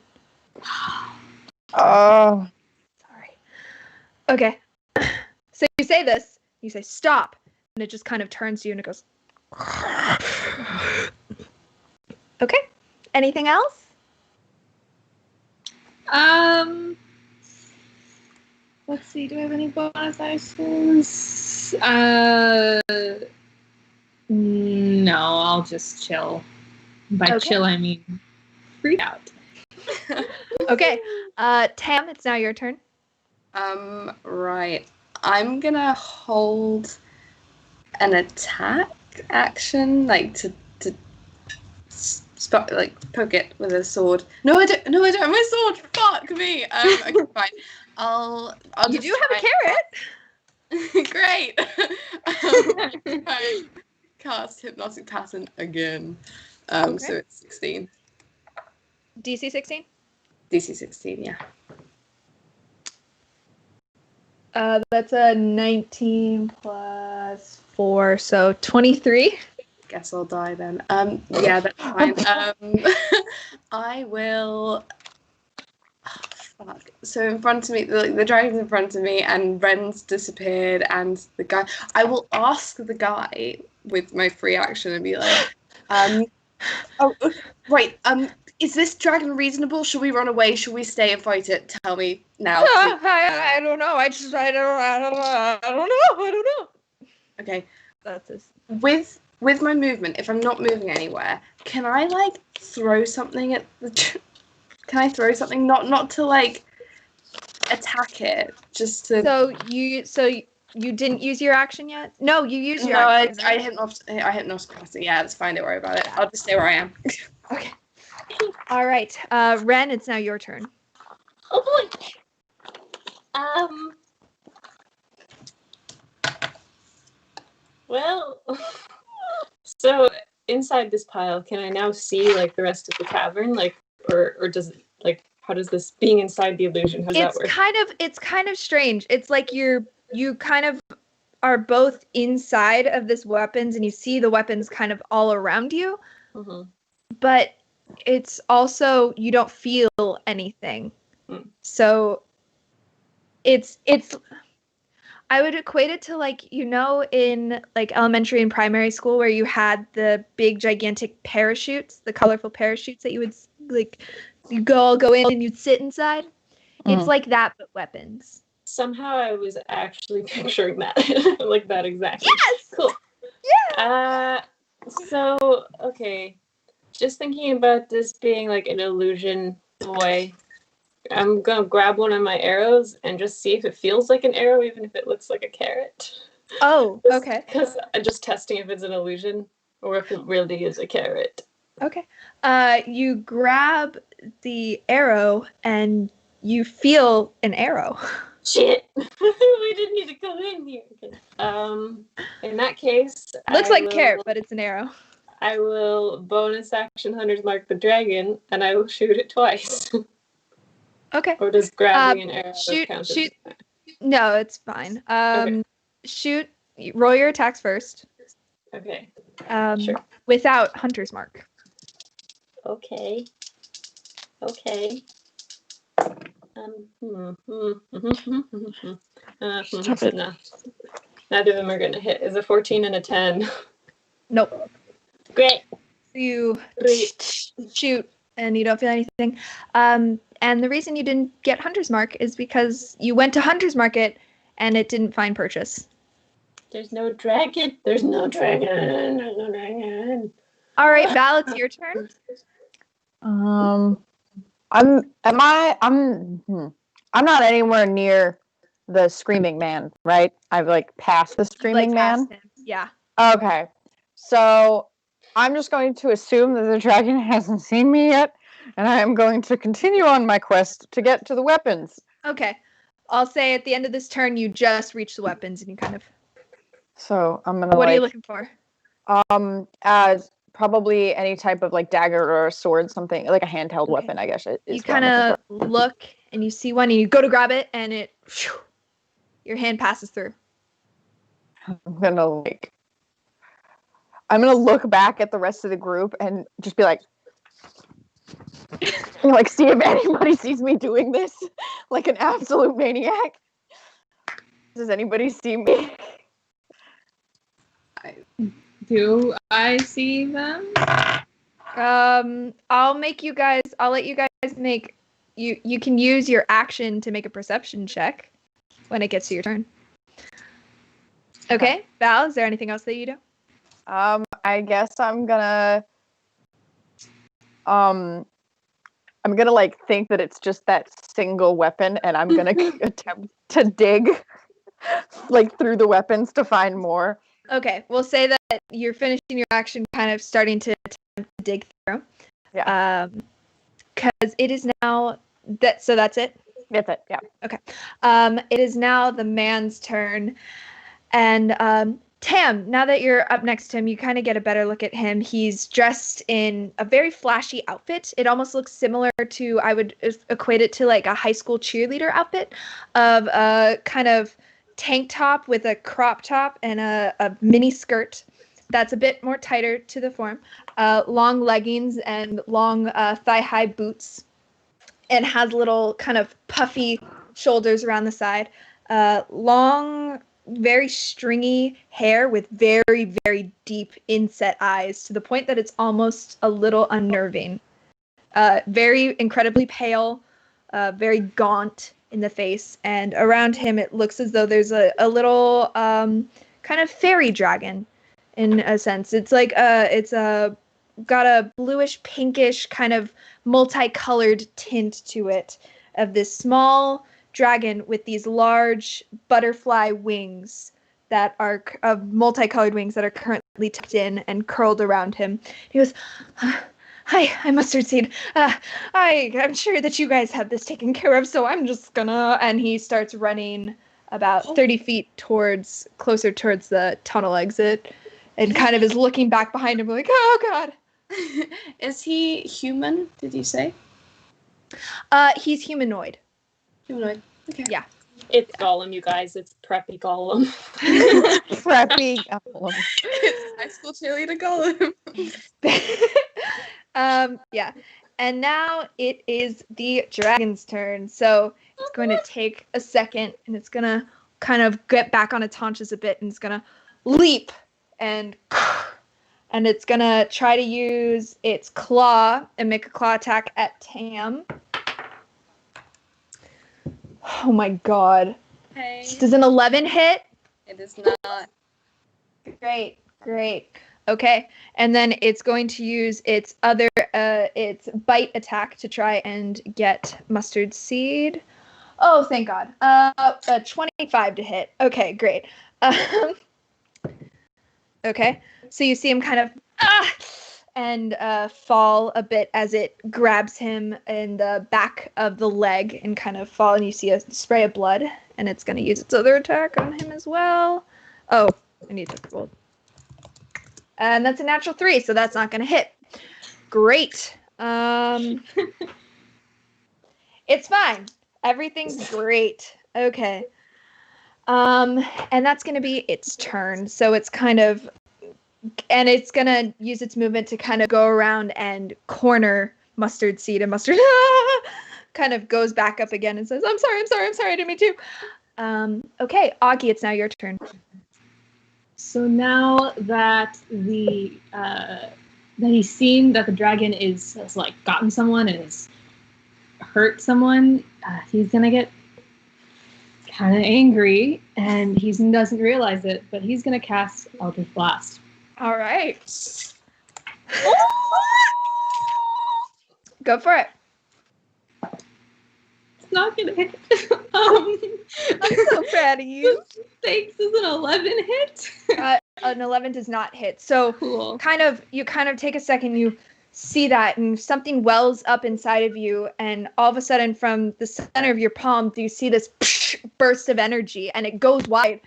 Oh. Sorry. Okay. So you say this. You say stop, and it just kind of turns to you and it goes. Okay. Anything else? Let's see. Do I have any bonus actions? No. I'll just chill. By chill, I mean freak out. Okay. Tam, it's now your turn. Right. I'm gonna hold an attack action, like to poke it with a sword. No, I don't. No, I don't have my sword. Fuck me. Okay, fine. I'll You just do have a carrot. Great. I cast Hypnotic Pattern again. Okay. So it's 16. DC 16? DC 16, yeah. That's a 19 plus 4, so 23. Guess I'll die then. Yeah, that's fine. I will. Oh, fuck. So in front of me, the dragon's in front of me, and Ren's disappeared, and the guy. I will ask the guy with my free action and be like, oh, right. Is this dragon reasonable? Should we run away? Should we stay and fight it? Tell me now. I don't know. I don't know. Okay. That's this. With my movement, if I'm not moving anywhere, can I like throw something at the? Can I throw something? Not to like attack it, just to. So you didn't use your action yet? No, you used your No, action. I hypnotic. Yeah, it's fine. Don't worry about it. I'll just stay where I am. Okay. All right, Ren, it's now your turn. Oh boy. Well, so inside this pile, can I now see like the rest of the tavern, like, or does it, like, how does this being inside the illusion? How does that work? It's kind of strange. It's like you kind of are both inside of this weapons, and you see the weapons kind of all around you, but it's also you don't feel anything. So it's I would equate it to like, in like elementary and primary school where you had the big gigantic parachutes, the colorful parachutes that you would like you all go in and you'd sit inside. It's like that, but weapons. Somehow I was actually picturing that, like that exactly. Yes. Cool. Yeah. So okay, just thinking about this being like an illusion boy, I'm gonna grab one of my arrows and just see if it feels like an arrow, even if it looks like a carrot. Oh, okay. Because I'm just testing if it's an illusion or if it really is a carrot. Okay. You grab the arrow and you feel an arrow. Shit! We didn't need to go in here. Okay. In that case, looks like carrot, but it's an arrow. I will bonus action Hunter's Mark the dragon, and I will shoot it twice. Okay. Or does grabbing an arrow count? Shoot. No, it's fine. Okay. Shoot. Roll your attacks first. Okay. Sure. Without Hunter's Mark. Okay. No. Neither of them are gonna hit. Is a 14 and a 10? Nope. Great. You shoot and you don't feel anything. And the reason you didn't get Hunter's Mark is because you went to Hunter's Market and it didn't find purchase. There's no dragon. There's no dragon. All right, Val, it's your turn. I'm not anywhere near the screaming man, right? I've like passed the screaming man. Yeah. Okay. So I'm just going to assume that the dragon hasn't seen me yet, and I am going to continue on my quest to get to the weapons. Okay. I'll say at the end of this turn you just reach the weapons and you kind of. So I'm gonna. What are you looking for? As probably any type of like dagger or a sword, something like a handheld weapon, I guess. You kind of look and you see one and you go to grab it and it, your hand passes through. I'm gonna look back at the rest of the group and just be like see if anybody sees me doing this like an absolute maniac. Does anybody see me? Do I see them? I'll let you guys make you can use your action to make a perception check when it gets to your turn. Okay, Val, is there anything else that you do? I guess I'm gonna like think that it's just that single weapon, and I'm gonna attempt to dig like through the weapons to find more. Okay, we'll say that you're finishing your action, kind of starting to attempt to dig through. Yeah. Because it is now that. So that's it. That's it. Yeah. Okay. It is now the man's turn, and Tam. Now that you're up next to him, you kind of get a better look at him. He's dressed in a very flashy outfit. It almost looks similar to, I would equate it to like a high school cheerleader outfit, of a kind of tank top with a crop top and a mini skirt that's a bit more tighter to the form, long leggings and long thigh-high boots, and has little kind of puffy shoulders around the side, long, very stringy hair with very, very deep inset eyes to the point that it's almost a little unnerving. Very incredibly pale, very gaunt in the face, and around him it looks as though there's a little kind of fairy dragon in a sense. It's like got a bluish pinkish kind of multicolored tint to it, of this small dragon with these large butterfly wings that are of multicolored wings that are currently tucked in and curled around him. He goes, "Hi, I'm Mustard Seed. I'm sure that you guys have this taken care of, so I'm just gonna..." And he starts running about 30 feet closer towards the tunnel exit, and kind of is looking back behind him like, "Oh God." Is he human, did you say? He's humanoid. Humanoid. Okay. Yeah. It's Gollum, you guys. It's preppy Gollum. Preppy Gollum. It's high school cheerleader Gollum. Yeah. And now it is the dragon's turn. So it's going to take a second, and it's going to kind of get back on its haunches a bit, and it's going to leap and it's going to try to use its claw and make a claw attack at Tam. Oh my God. Hey. Does an 11 hit? It is not. Great. Okay, and then it's going to use its its bite attack to try and get Mustard Seed. Oh, thank God. 25 to hit. Okay, great. Okay, so you see him kind of and fall a bit as it grabs him in the back of the leg and kind of fall, and you see a spray of blood, and it's going to use its other attack on him as well. Oh, I need to roll. And that's a natural 3, so that's not going to hit. Great. It's fine. Everything's great. Okay. And that's going to be its turn. So it's kind of, and it's going to use its movement to kind of go around and corner Mustard Seed, and Mustard kind of goes back up again and says, I'm sorry, I didn't mean to. Okay, Augie, it's now your turn. So now that that he's seen that the dragon has like gotten someone and has hurt someone, he's gonna get kind of angry, and he doesn't realize it, but he's gonna cast Eldritch Blast. All right. Go for it. It's not gonna hit. I'm so proud of you. Thanks. Is an 11 hit? An 11 does not hit. So Cool. you kind of take a second, you see that, and something wells up inside of you, and all of a sudden from the center of your palm, you see this burst of energy, and it goes wide,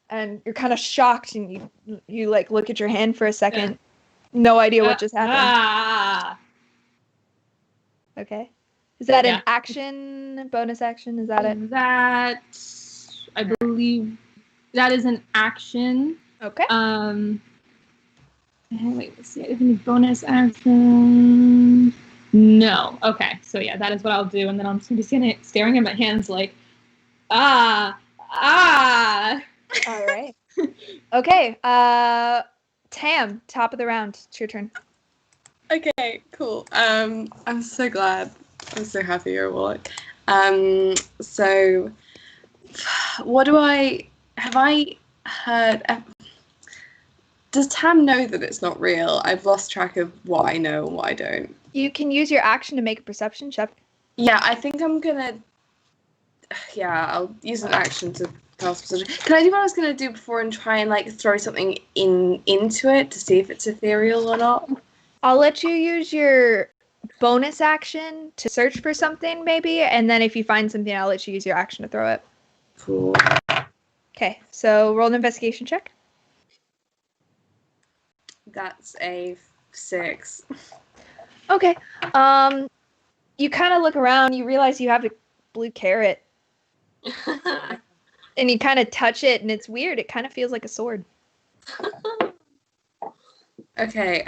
and you're kind of shocked, and you like look at your hand for a second. Yeah. No idea what just happened. Okay. Is that an action, bonus action? Is that it? That, I believe, that is an action. Okay. Wait, let's see. Any bonus action? No. Okay. So yeah, that is what I'll do, and then I'm just staring at my hands like, All right. Okay. Tam, top of the round. It's your turn. Okay, cool. I'm so glad. I'm so happy you're a warlock. So, what have I heard? Does Tam know that it's not real? I've lost track of what I know and what I don't. You can use your action to make a perception check. Yeah, I think I'm gonna. Yeah, I'll use an action to cast perception. Can I do what I was gonna do before and try and like throw something into it to see if it's ethereal or not? I'll let you use your bonus action to search for something, maybe, and then if you find something, I'll let you use your action to throw it. Cool. Okay, so roll an investigation check. That's a 6. Okay. You kind of look around, you realize you have a blue carrot, and you kind of touch it, and it's weird. It kind of feels like a sword. Okay,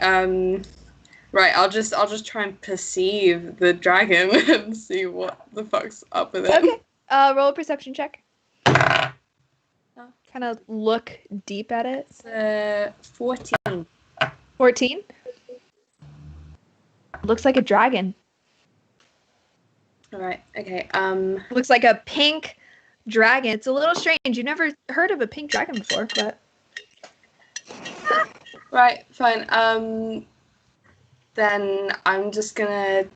right, I'll just try and perceive the dragon and see what the fuck's up with it. Okay. Roll a perception check. Kind of look deep at it. It's 14. 14. Looks like a dragon. Alright, okay, Looks like a pink dragon. It's a little strange. You've never heard of a pink dragon before, but right, fine. Then I'm just gonna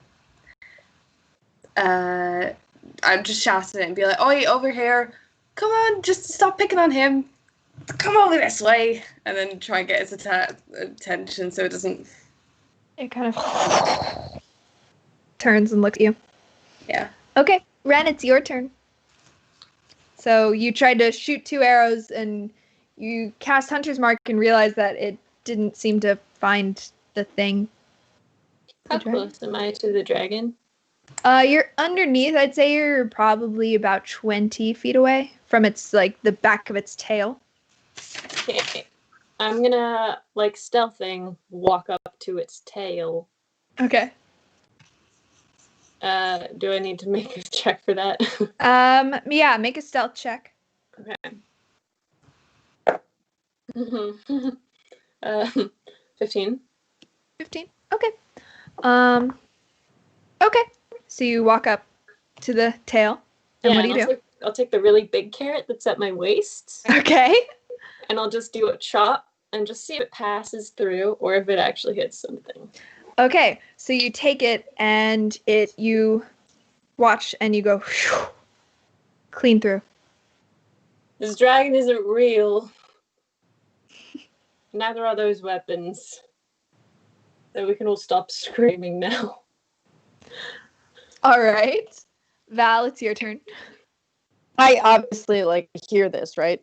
I'm just shouting it and be like, "Oi, over here! Come on, just stop picking on him. Come over this way!" And then try and get his attention so it doesn't. it kind of turns and looks at you. Yeah. Okay, Ren, it's your turn. So you tried to shoot 2 arrows and you cast Hunter's Mark and realized that it didn't seem to find the thing. How The dragon? close am I to the dragon? You're underneath. I'd say you're probably about 20 feet away from its, like, the back of its tail. Okay. I'm gonna, like, stealthing, walk up to its tail. Okay. Do I need to make a check for that? Yeah, make a stealth check. Okay. 15. 15. Okay. Okay. So you walk up to the tail, and what do you do? I'll take the really big carrot that's at my waist, Okay. and I'll just do a chop and just see if it passes through or if it actually hits something. Okay. So you take it, and you watch, and you go clean through. This dragon isn't real. Neither are those weapons. So we can all stop screaming now. All right. Val, it's your turn. I obviously like hear this, right?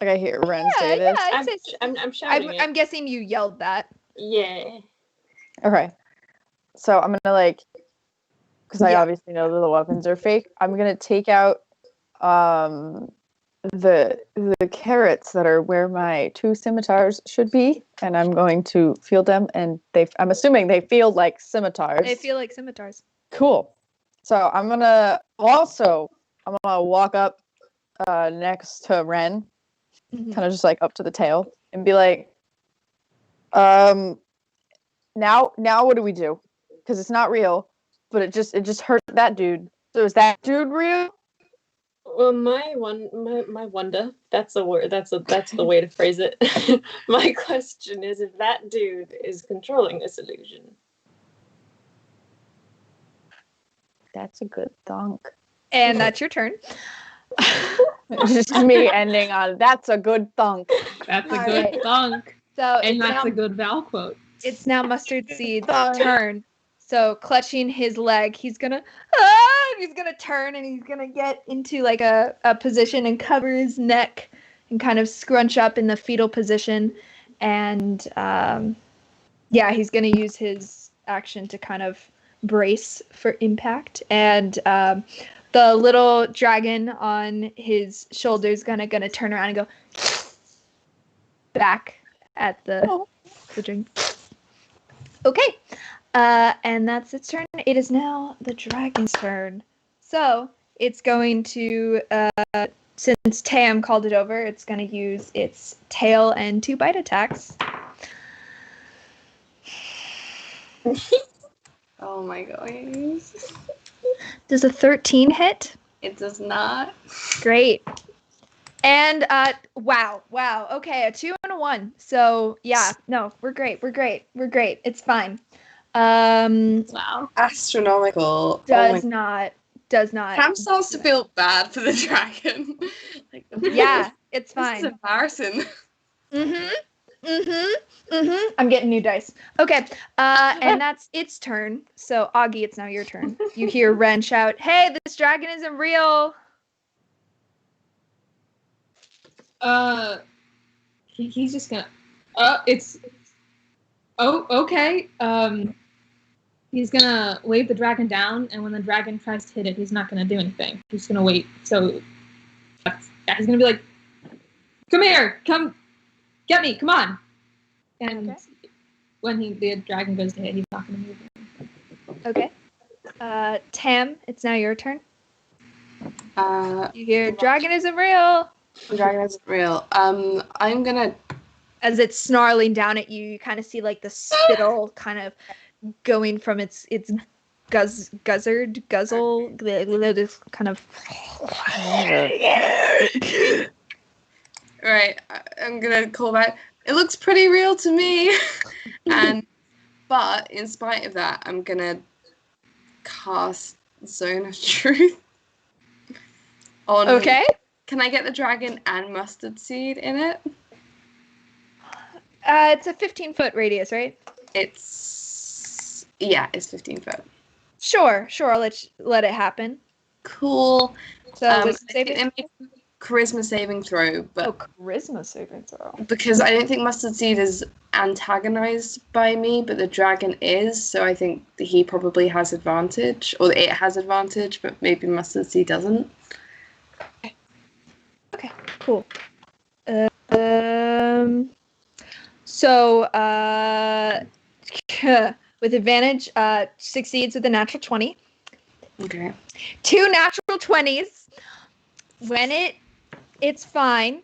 Like I hear Ren say this. Yeah, I'm shouting it. I'm guessing you yelled that. Yeah. Okay. So I'm gonna like, because I Yeah. obviously know that the weapons are fake. I'm gonna take out the carrots that are where my 2 scimitars should be, and I'm going to field them. And I'm assuming they feel like scimitars. They feel like scimitars. Cool. So I'm gonna walk up next to Ren, Mhm. kind of just like up to the tail, and be like, now what do we do? Because it's not real, but it just hurt that dude. So is that dude real? Well, my wonder. That's a word. That's the way to phrase it. My question is if that dude is controlling this illusion. That's a good thunk. And that's your turn. Just me ending on that's a good thunk. That's a All good right. thunk. So And that's a good Val quote. it's now Mustard Seed's Fine. turn. So clutching his leg, he's gonna turn and he's gonna get into like a position and cover his neck and kind of scrunch up in the fetal position. And he's gonna use his action to kind of brace for impact. And the little dragon on his shoulder is gonna turn around and go back at the dragon. Okay. And that's its turn. It is now the dragon's turn. So it's going to, since Tam called it over, it's going to use its tail and 2 bite attacks. Oh my god. Does a 13 hit? It does not. Great. And wow. Okay, a 2 and a 1. So yeah, no, we're great. It's fine. Wow. Astronomical. Does not. Cam starts to feel bad for the dragon. Yeah, it's This is fine. embarrassing. I'm I'm getting new dice. Okay, and that's its turn. So, Augie, it's now your turn. You hear Ren shout, "Hey, this dragon isn't real!" He's just gonna... okay. He's gonna wave the dragon down, and when the dragon tries to hit it, he's not gonna do anything. He's just gonna wait. So, he's gonna be like, "Come here! Come get me! Come on!" And when the dragon goes to hit, he's not gonna move. Okay. Tam, it's now your turn. You hear, "Dragon isn't real!" Dragon isn't real. I'm gonna... As it's snarling down at you, you kind of see like the spittle kind of going from its guzzle, this kind of... Right, I'm gonna call back. It looks pretty real to me. But in spite of that, I'm gonna cast Zone of Truth on... Okay. Can I get the dragon and mustard seed in it? It's a 15-foot radius, right? It's 15 foot. Sure. I'll let it happen. Cool. So, charisma saving throw, but charisma saving throw. Because I don't think mustard seed is antagonized by me, but the dragon is, so I think he probably has advantage, or it has advantage, but maybe mustard seed doesn't. Okay, cool. So, with advantage, succeeds with a natural 20. Okay. 2 natural 20s. When it's fine.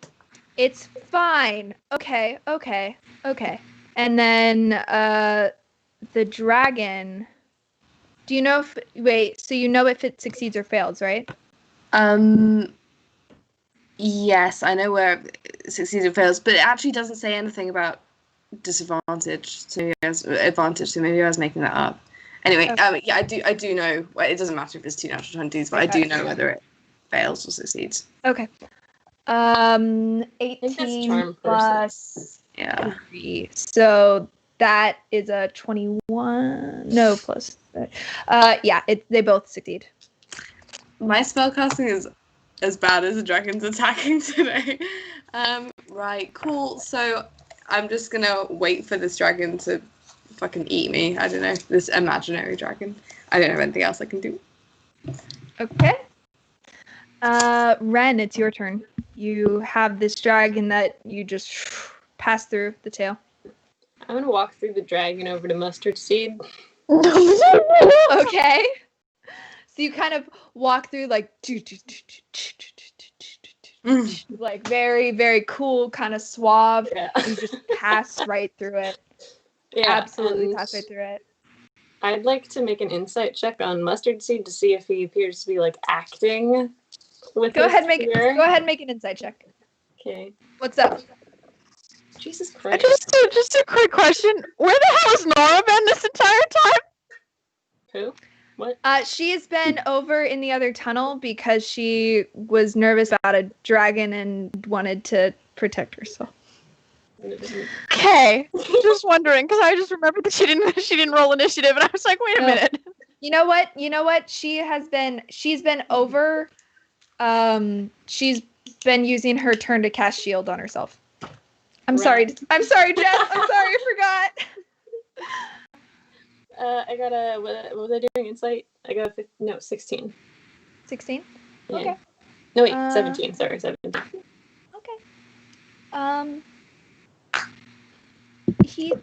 It's fine. Okay. And then, the dragon, do you know so you know if it succeeds or fails, right? Yes, I know where it succeeds or fails, but it actually doesn't say anything about disadvantage to advantage, so maybe I was making that up. Anyway, okay. I do know. Well, it doesn't matter if it's 2 natural 20s, but I do know whether it fails or succeeds. Okay. 18 plus 3. So that is a 21. No, plus. They both succeed. My spellcasting is as bad as the dragon's attacking today. Right, cool. So I'm just gonna wait for this dragon to fucking eat me. I don't know, this imaginary dragon. I don't have anything else I can do. Okay. Ren, it's your turn. You have this dragon that you just pass through the tail. I'm gonna walk through the dragon over to mustard seed. Okay. So you kind of walk through like like very, very cool, kind of suave. Yeah. You just pass right through it. Yeah, absolutely pass right through it. I'd like to make an insight check on mustard seed to see if he appears to be like acting with. Go ahead, make an insight check. Okay. What's up? Jesus Christ. Just a quick question. Where the hell has Nora been this entire time? Who? What? She has been over in the other tunnel because she was nervous about a dragon and wanted to protect herself. Okay, just wondering because I just remembered that she didn't roll initiative, and I was like, wait a minute. You know what? She's been over. She's been using her turn to cast shield on herself. I'm sorry, Jess. I'm sorry, I forgot. I got what was I doing? Insight? I got 16. 16? Yeah. Okay. No, wait, 17. Sorry, 17. Okay. He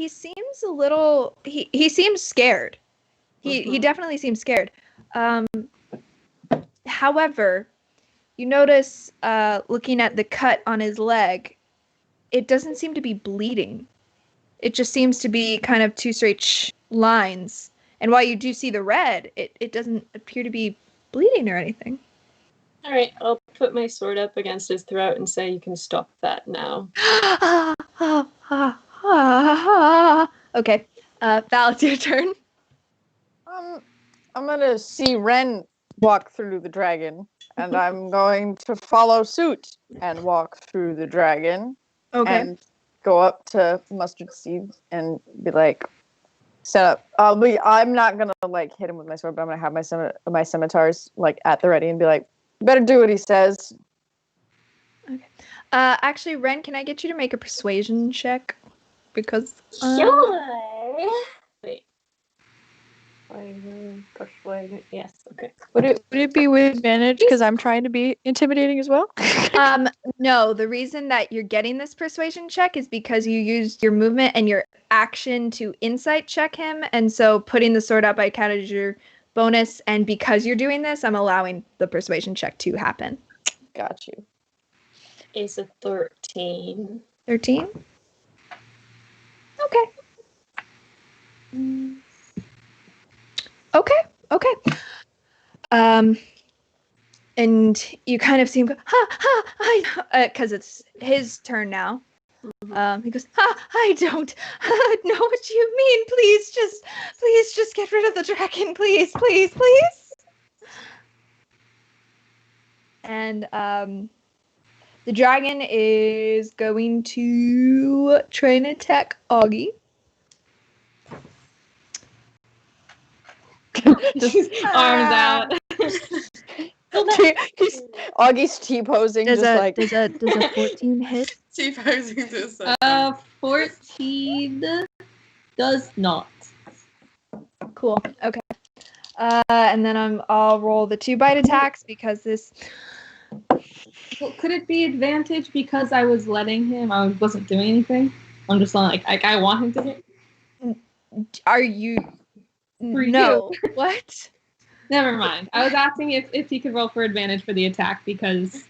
seems a little... He seems scared. He definitely seems scared. However, you notice, looking at the cut on his leg, it doesn't seem to be bleeding. It just seems to be kind of 2 straight lines. And while you do see the red, it doesn't appear to be bleeding or anything. All right, I'll put my sword up against his throat and say, "You can stop that now." Okay, Val, it's your turn. I'm gonna see Ren walk through the dragon, and I'm going to follow suit and walk through the dragon. Okay. And go up to Mustard Seed and be like, set up. I'm not gonna like hit him with my sword, but I'm gonna have my scimitars like at the ready and be like, better do what he says. Okay. Actually, Ren, can I get you to make a persuasion check? Because Sure. Wait. Persuasion. Yes. Okay. Would it be with advantage because I'm trying to be intimidating as well? No, the reason that you're getting this persuasion check is because you used your movement and your action to insight check him, and so putting the sword up I counted as your bonus, and because you're doing this, I'm allowing the persuasion check to happen. Got you. It's a 13. 13? Okay. Okay. And you kind of see him go, because it's his turn now. He goes, I don't know what you mean. Please just get rid of the dragon, please. And the dragon is going to try and attack Augie. Just arms out. Augie's T-posing Does just a 14 hit? T-posing this. 14 does not. Cool. Okay. And then I'll roll the 2 bite attacks because this. Well, could it be advantage because I was letting him? I wasn't doing anything. I'm just like I want him to hit. Are you? For No. What? Never mind. I was asking if he could roll for advantage for the attack because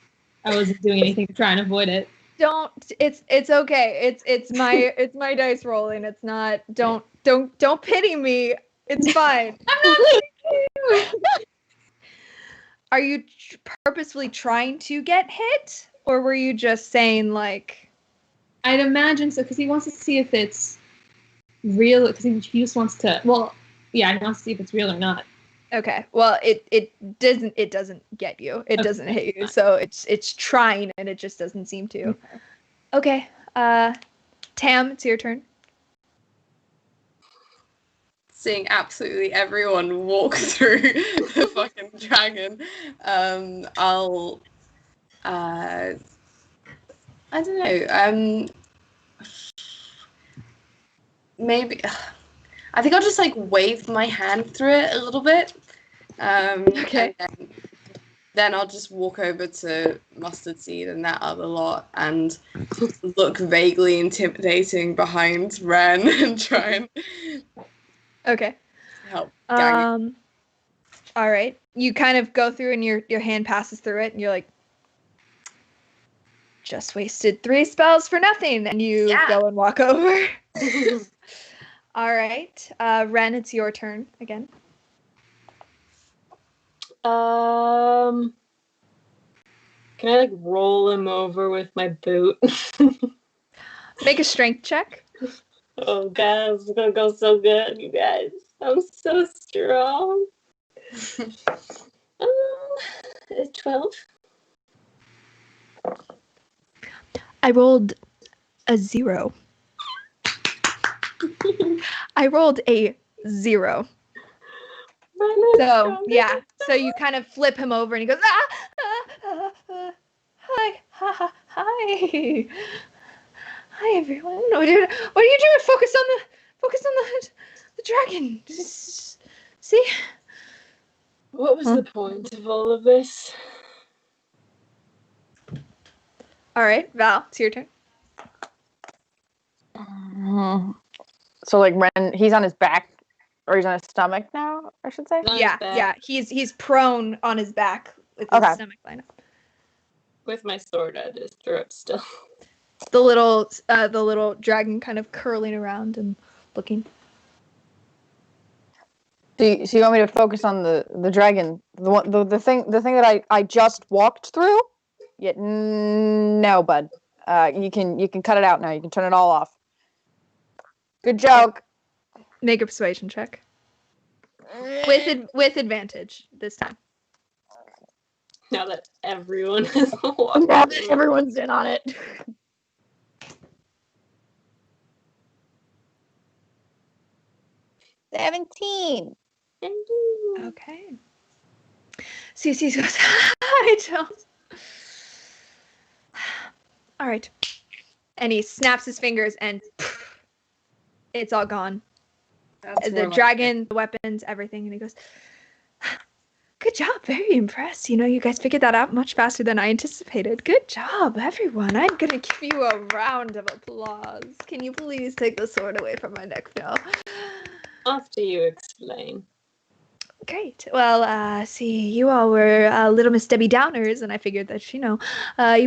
I wasn't doing anything to try and avoid it. Don't. It's okay. It's my dice rolling. It's not. Don't pity me. It's fine. Are you purposefully trying to get hit, or were you just saying like? I'd imagine so because he wants to see if it's real. Because he just wants to. Well, yeah, he wants to see if it's real or not. Okay. Well, it doesn't get you. It doesn't hit you. So it's trying and it just doesn't seem to. Okay. Tam, it's your turn. Seeing absolutely everyone walk through the fucking dragon, I'll I don't know. Maybe I think I'll just like wave my hand through it a little bit. Okay. And then I'll just walk over to Mustard Seed and that other lot and look vaguely intimidating behind Ren and try and Okay. help gang it. All right. You kind of go through and your hand passes through it and you're like, just wasted 3 spells for nothing, and you go and walk over. All right. Ren, it's your turn again. Can I like roll him over with my boot? Make a strength check. Oh god, it's gonna go so good, you guys. I'm so strong. 12. I rolled a 0. I rolled a 0. So yeah, so you kind of flip him over, and he goes, hi, everyone. What are you doing? Focus on the dragon. See? What was the point of all of this? All right, Val, it's your turn. So like Ren, he's on his back, or he's on his stomach now, I should say. Yeah. He's prone on his back with his stomach line up. With my sword at his throat still. The little dragon kind of curling around and looking. So you want me to focus on the dragon, the thing that I just walked through? Yeah, no, bud. You can cut it out now. You can turn it all off. Good joke. Make a persuasion check. With advantage this time. Now that everyone has Now that everyone's in on it. 17. Okay. CC goes, hi, Jules. All right. And he snaps his fingers and it's all gone. That's The more like dragon, the weapons, everything. And he goes, good job. Very impressed. You know, you guys figured that out much faster than I anticipated. Good job, everyone. I'm going to give you a round of applause. Can you please take the sword away from my neck, Phil? After you explain. Great. Well, see, you all were little Miss Debbie Downers, and I figured that, you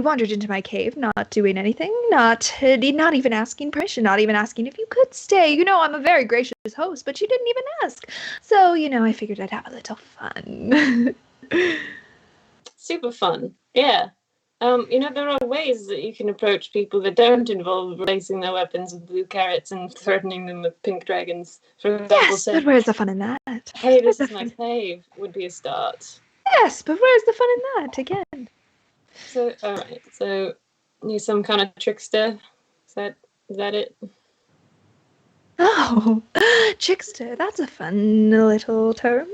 wandered into my cave, not doing anything, not even asking permission, not even asking if you could stay. You know, I'm a very gracious host, but you didn't even ask. So, I figured I'd have a little fun. Super fun. Yeah. There are ways that you can approach people that don't involve replacing their weapons with blue carrots and threatening them with pink dragons. For example, Yes, but where's the fun in that? hey, this is my cave, would be a start. Yes, but where's the fun in that, again? So, alright, so you're some kind of trickster? Is that it? Oh, trickster, that's a fun little term.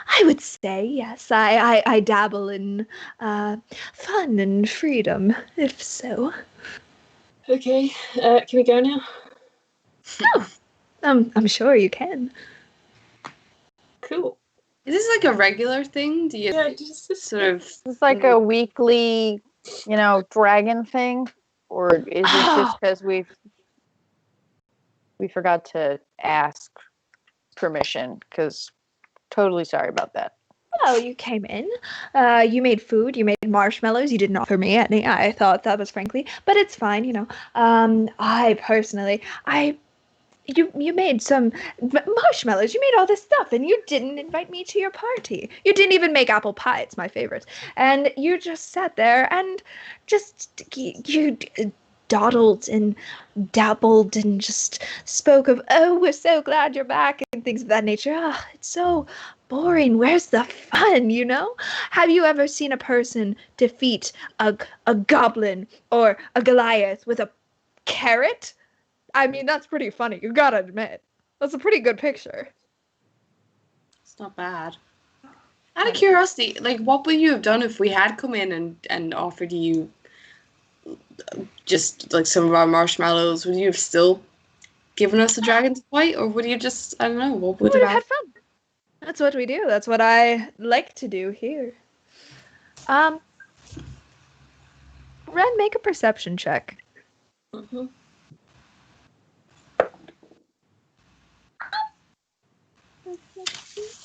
I would say, yes, I dabble in fun and freedom, if so. Okay, can we go now? Oh, I'm sure you can. Cool. Is this like a regular thing? Do you just sort of... It's like a weekly, dragon thing? Or is it just because we forgot to ask permission? Because totally sorry about that. Well, you came in, you made food, you made marshmallows, you didn't offer me any, I thought that was frankly, but it's fine, I personally, you made some marshmallows, you made all this stuff, and you didn't invite me to your party. You didn't even make apple pie, it's my favorite, and you just sat there and just, you dawdled and dabbled and just spoke of, oh, we're so glad you're back, and things of that nature. Ah, it's so boring. Where's the fun, Have you ever seen a person defeat a goblin or a Goliath with a carrot? I mean, that's pretty funny, you gotta admit. That's a pretty good picture. It's not bad. Out of curiosity, what would you have done if we had come in and offered you just, some of our marshmallows? Would you have still given us a dragon to fight? Or would you just, I don't know, what would We would have have had fun. That's what we do. That's what I like to do here. Ren, make a perception check. Mm-hmm.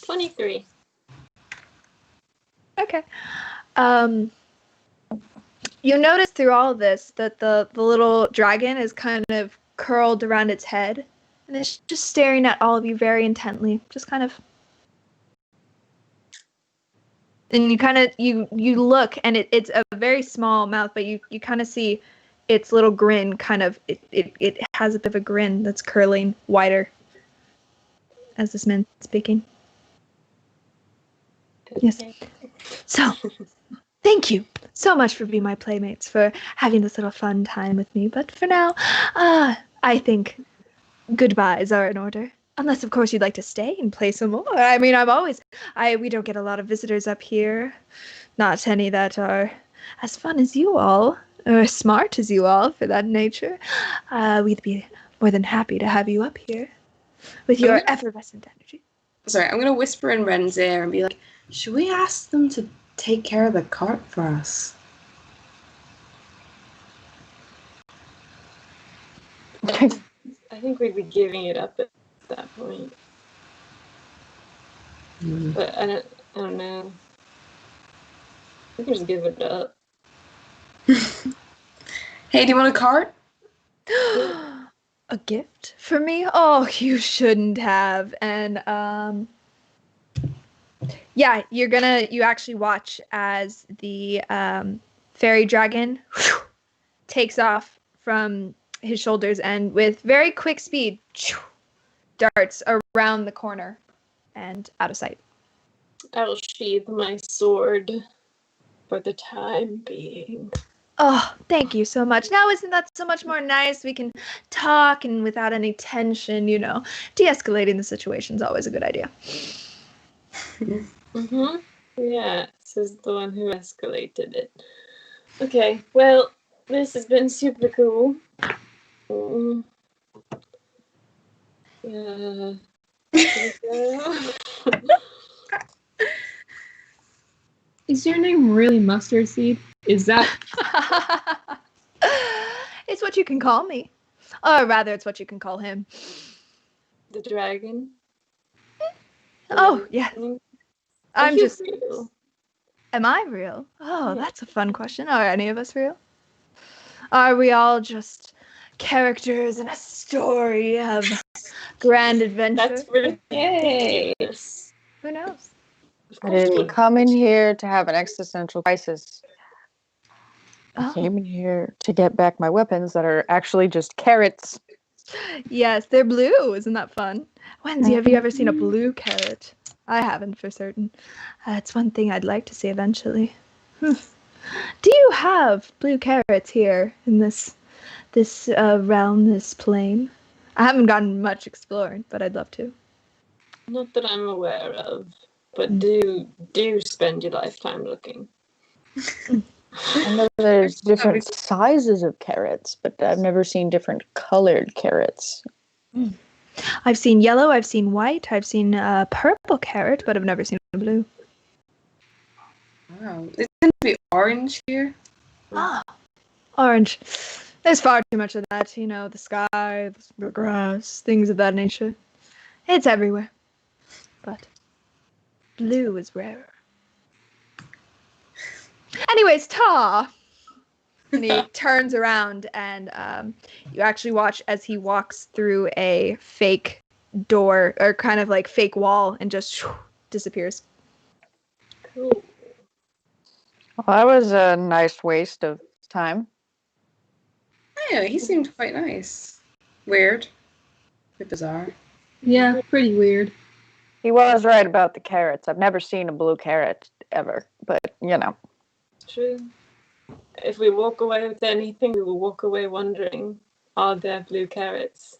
23. Okay. You notice through all of this that the little dragon is kind of curled around its head, and it's just staring at all of you very intently, just kind of. And you kind of you look, and it's a very small mouth, but you kind of see its little grin. Kind of it has a bit of a grin that's curling wider as this man's speaking. Yes. So, thank you so much for being my playmates, for having this little fun time with me. But for now, I think goodbyes are in order. Unless, of course, you'd like to stay and play some more. I mean, we don't get a lot of visitors up here. Not any that are as fun as you all, or as smart as you all, for that nature. We'd be more than happy to have you up here with your effervescent energy. Sorry, I'm going to whisper in Ren's ear and be like, should we ask them to take care of the cart for us? I think we'd be giving it up at that point. But I don't know. We can just give it up. Hey, do you want a cart? A gift for me? Oh, you shouldn't have. And yeah, you actually watch as the fairy dragon takes off from his shoulders and with very quick speed darts around the corner and out of sight. I will sheathe my sword for the time being. Oh, thank you so much. Now, isn't that so much more nice? We can talk and without any tension, De-escalating the situation is always a good idea. Mm-hmm. Yeah, this is the one who escalated it. Okay, well, this has been super cool. Yeah. Is your name really Mustard Seed? Is that? It's what you can call me. Or rather, it's what you can call him. The dragon? Oh, yeah. I'm you just... real? Am I real? Oh, Yeah. that's a fun question. Are any of us real? Are we all just characters in a story of grand adventure? That's ridiculous. Who knows? I didn't come in here to have an existential crisis. I Oh. came in here to get back my weapons that are actually just carrots. Yes, they're blue. Isn't that fun? Wendy, have you ever seen a blue carrot? I haven't for certain. It's one thing I'd like to see eventually. Do you have blue carrots here in this realm, this plane? I haven't gotten much exploring, but I'd love to. Not that I'm aware of, but do spend your lifetime looking. I know there's different sizes of carrots, but I've never seen different colored carrots. I've seen yellow, I've seen white, I've seen purple carrot, but I've never seen blue. Wow. It's going to be orange here. Ah, orange. There's far too much of that, the sky, the grass, things of that nature. It's everywhere. But blue is rarer. Anyways, Ta! And he turns around and you actually watch as he walks through a fake door or kind of like fake wall and just disappears. Cool. Well, that was a nice waste of time. Yeah, he seemed quite nice. Weird. A bit bizarre. Yeah, pretty weird. He was right about the carrots. I've never seen a blue carrot ever, but True. If we walk away with anything, we will walk away wondering, are there blue carrots?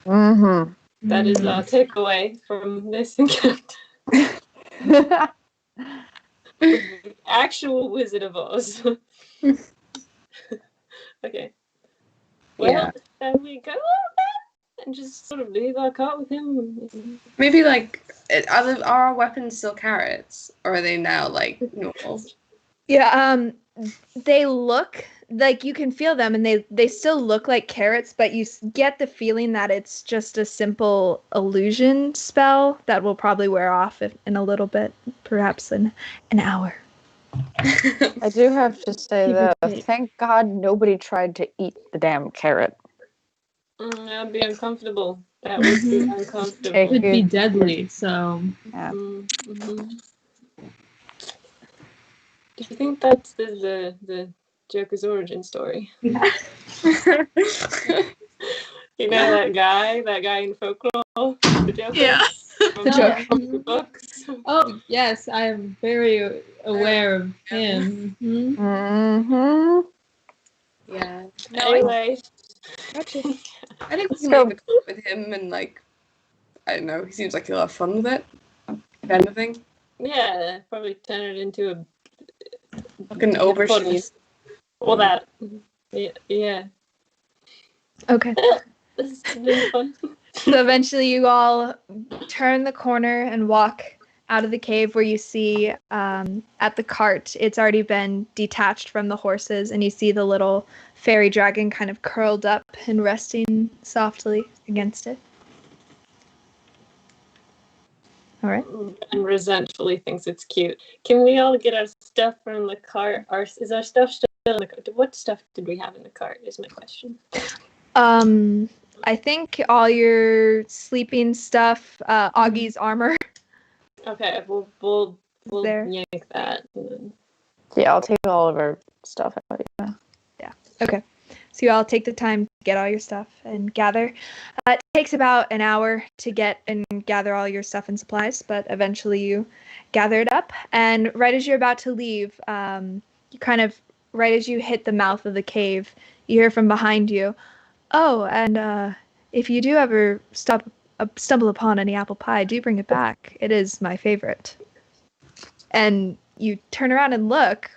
Mm-hmm. That is our takeaway from this encounter. The actual Wizard of Oz. Okay. Well, shall we go and just sort of leave our cart with him? Maybe are our weapons still carrots, or are they now normal? Yeah, they look like you can feel them and they still look like carrots, but you get the feeling that it's just a simple illusion spell that will probably wear off in a little bit, perhaps in an hour. I do have to say that thank God nobody tried to eat the damn carrot. That would be uncomfortable. That would be uncomfortable. It would be deadly, so... Yeah. Mm-hmm. Do you think that's the Joker's origin story? Yeah. That guy in folklore, the Joker? Yeah. From The Joker. the books. Oh, yes, I am very aware of him. Mm-hmm. Mm-hmm. Yeah. Anyway. I think we can make a call with him and I don't know, he seems like he'll have fun with it. If anything. Yeah, probably turn it into a Fucking overshoot. All that. Yeah. Okay. This has been fun. So eventually you all turn the corner and walk out of the cave where you see at the cart, it's already been detached from the horses, and you see the little fairy dragon kind of curled up and resting softly against it. All right. And resentfully thinks it's cute. Can we all get our stuff from the cart? Is our stuff still in the cart? What stuff did we have in the cart is my question. I think all your sleeping stuff, Augie's armor. Okay, we'll There. yank that. Yeah, I'll take all of our stuff out. Yeah. Okay. So you all take the time to get all your stuff and gather. It takes about an hour to get and gather all your stuff and supplies, but eventually you gather it up. And right as you're about to leave, you kind of right as you hit the mouth of the cave, you hear from behind you, "Oh, and if you do ever stumble upon any apple pie, do bring it back. It is my favorite." And you turn around and look,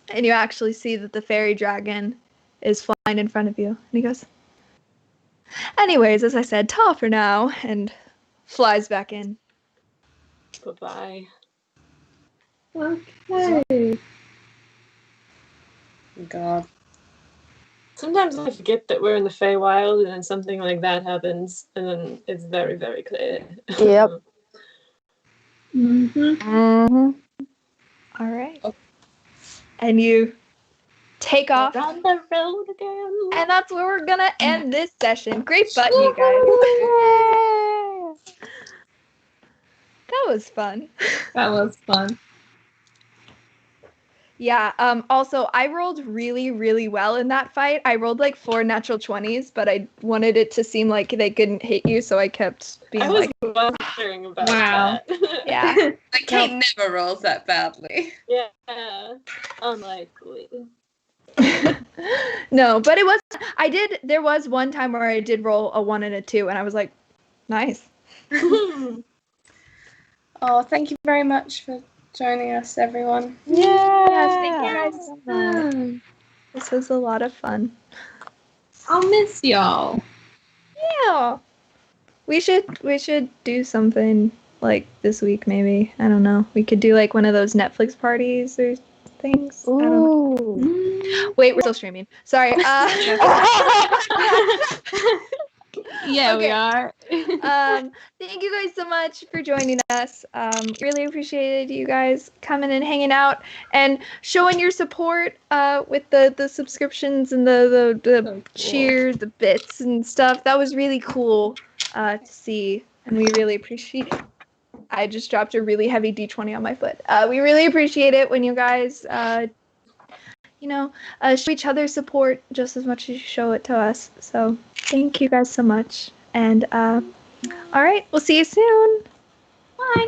and you actually see that the fairy dragon is flying in front of you. And he goes, "Anyways, as I said, ta for now," and flies back in. Bye-bye. Okay. God. Sometimes I forget that we're in the Feywild, and then something like that happens, and then it's very, very clear. Yep. Mm-hmm. All right. And you take off. On the road again. And that's where we're going to end this session. Great button, you guys. That was fun. That was fun. Yeah, also, I rolled really, really well in that fight. I rolled like 4 natural 20s, but I wanted it to seem like they couldn't hit you, so I kept being I was like, wondering about Wow. that. yeah. Like Kate never rolls that badly. Yeah. Unlikely. No, but it was, there was one time where I did roll a 1 and a 2, and I was like, nice. Oh, thank you very much for joining us, everyone. Yes, thank you guys so much. This was a lot of fun. I'll miss y'all. Yeah. We should do something like this week, maybe. I don't know. We could do like one of those Netflix parties or things. I don't know. Ooh. Wait, we're still streaming. Sorry. Yeah, Okay. we are. Thank you guys so much for joining us. Really appreciated you guys coming and hanging out and showing your support with the subscriptions and the So cool. cheers, the bits and stuff. That was really cool to see, and we really appreciate it. I just dropped a really heavy D20 on my foot. We really appreciate it when you guys show each other support just as much as you show it to us. So thank you guys so much. And all right, we'll see you soon. Bye, guys.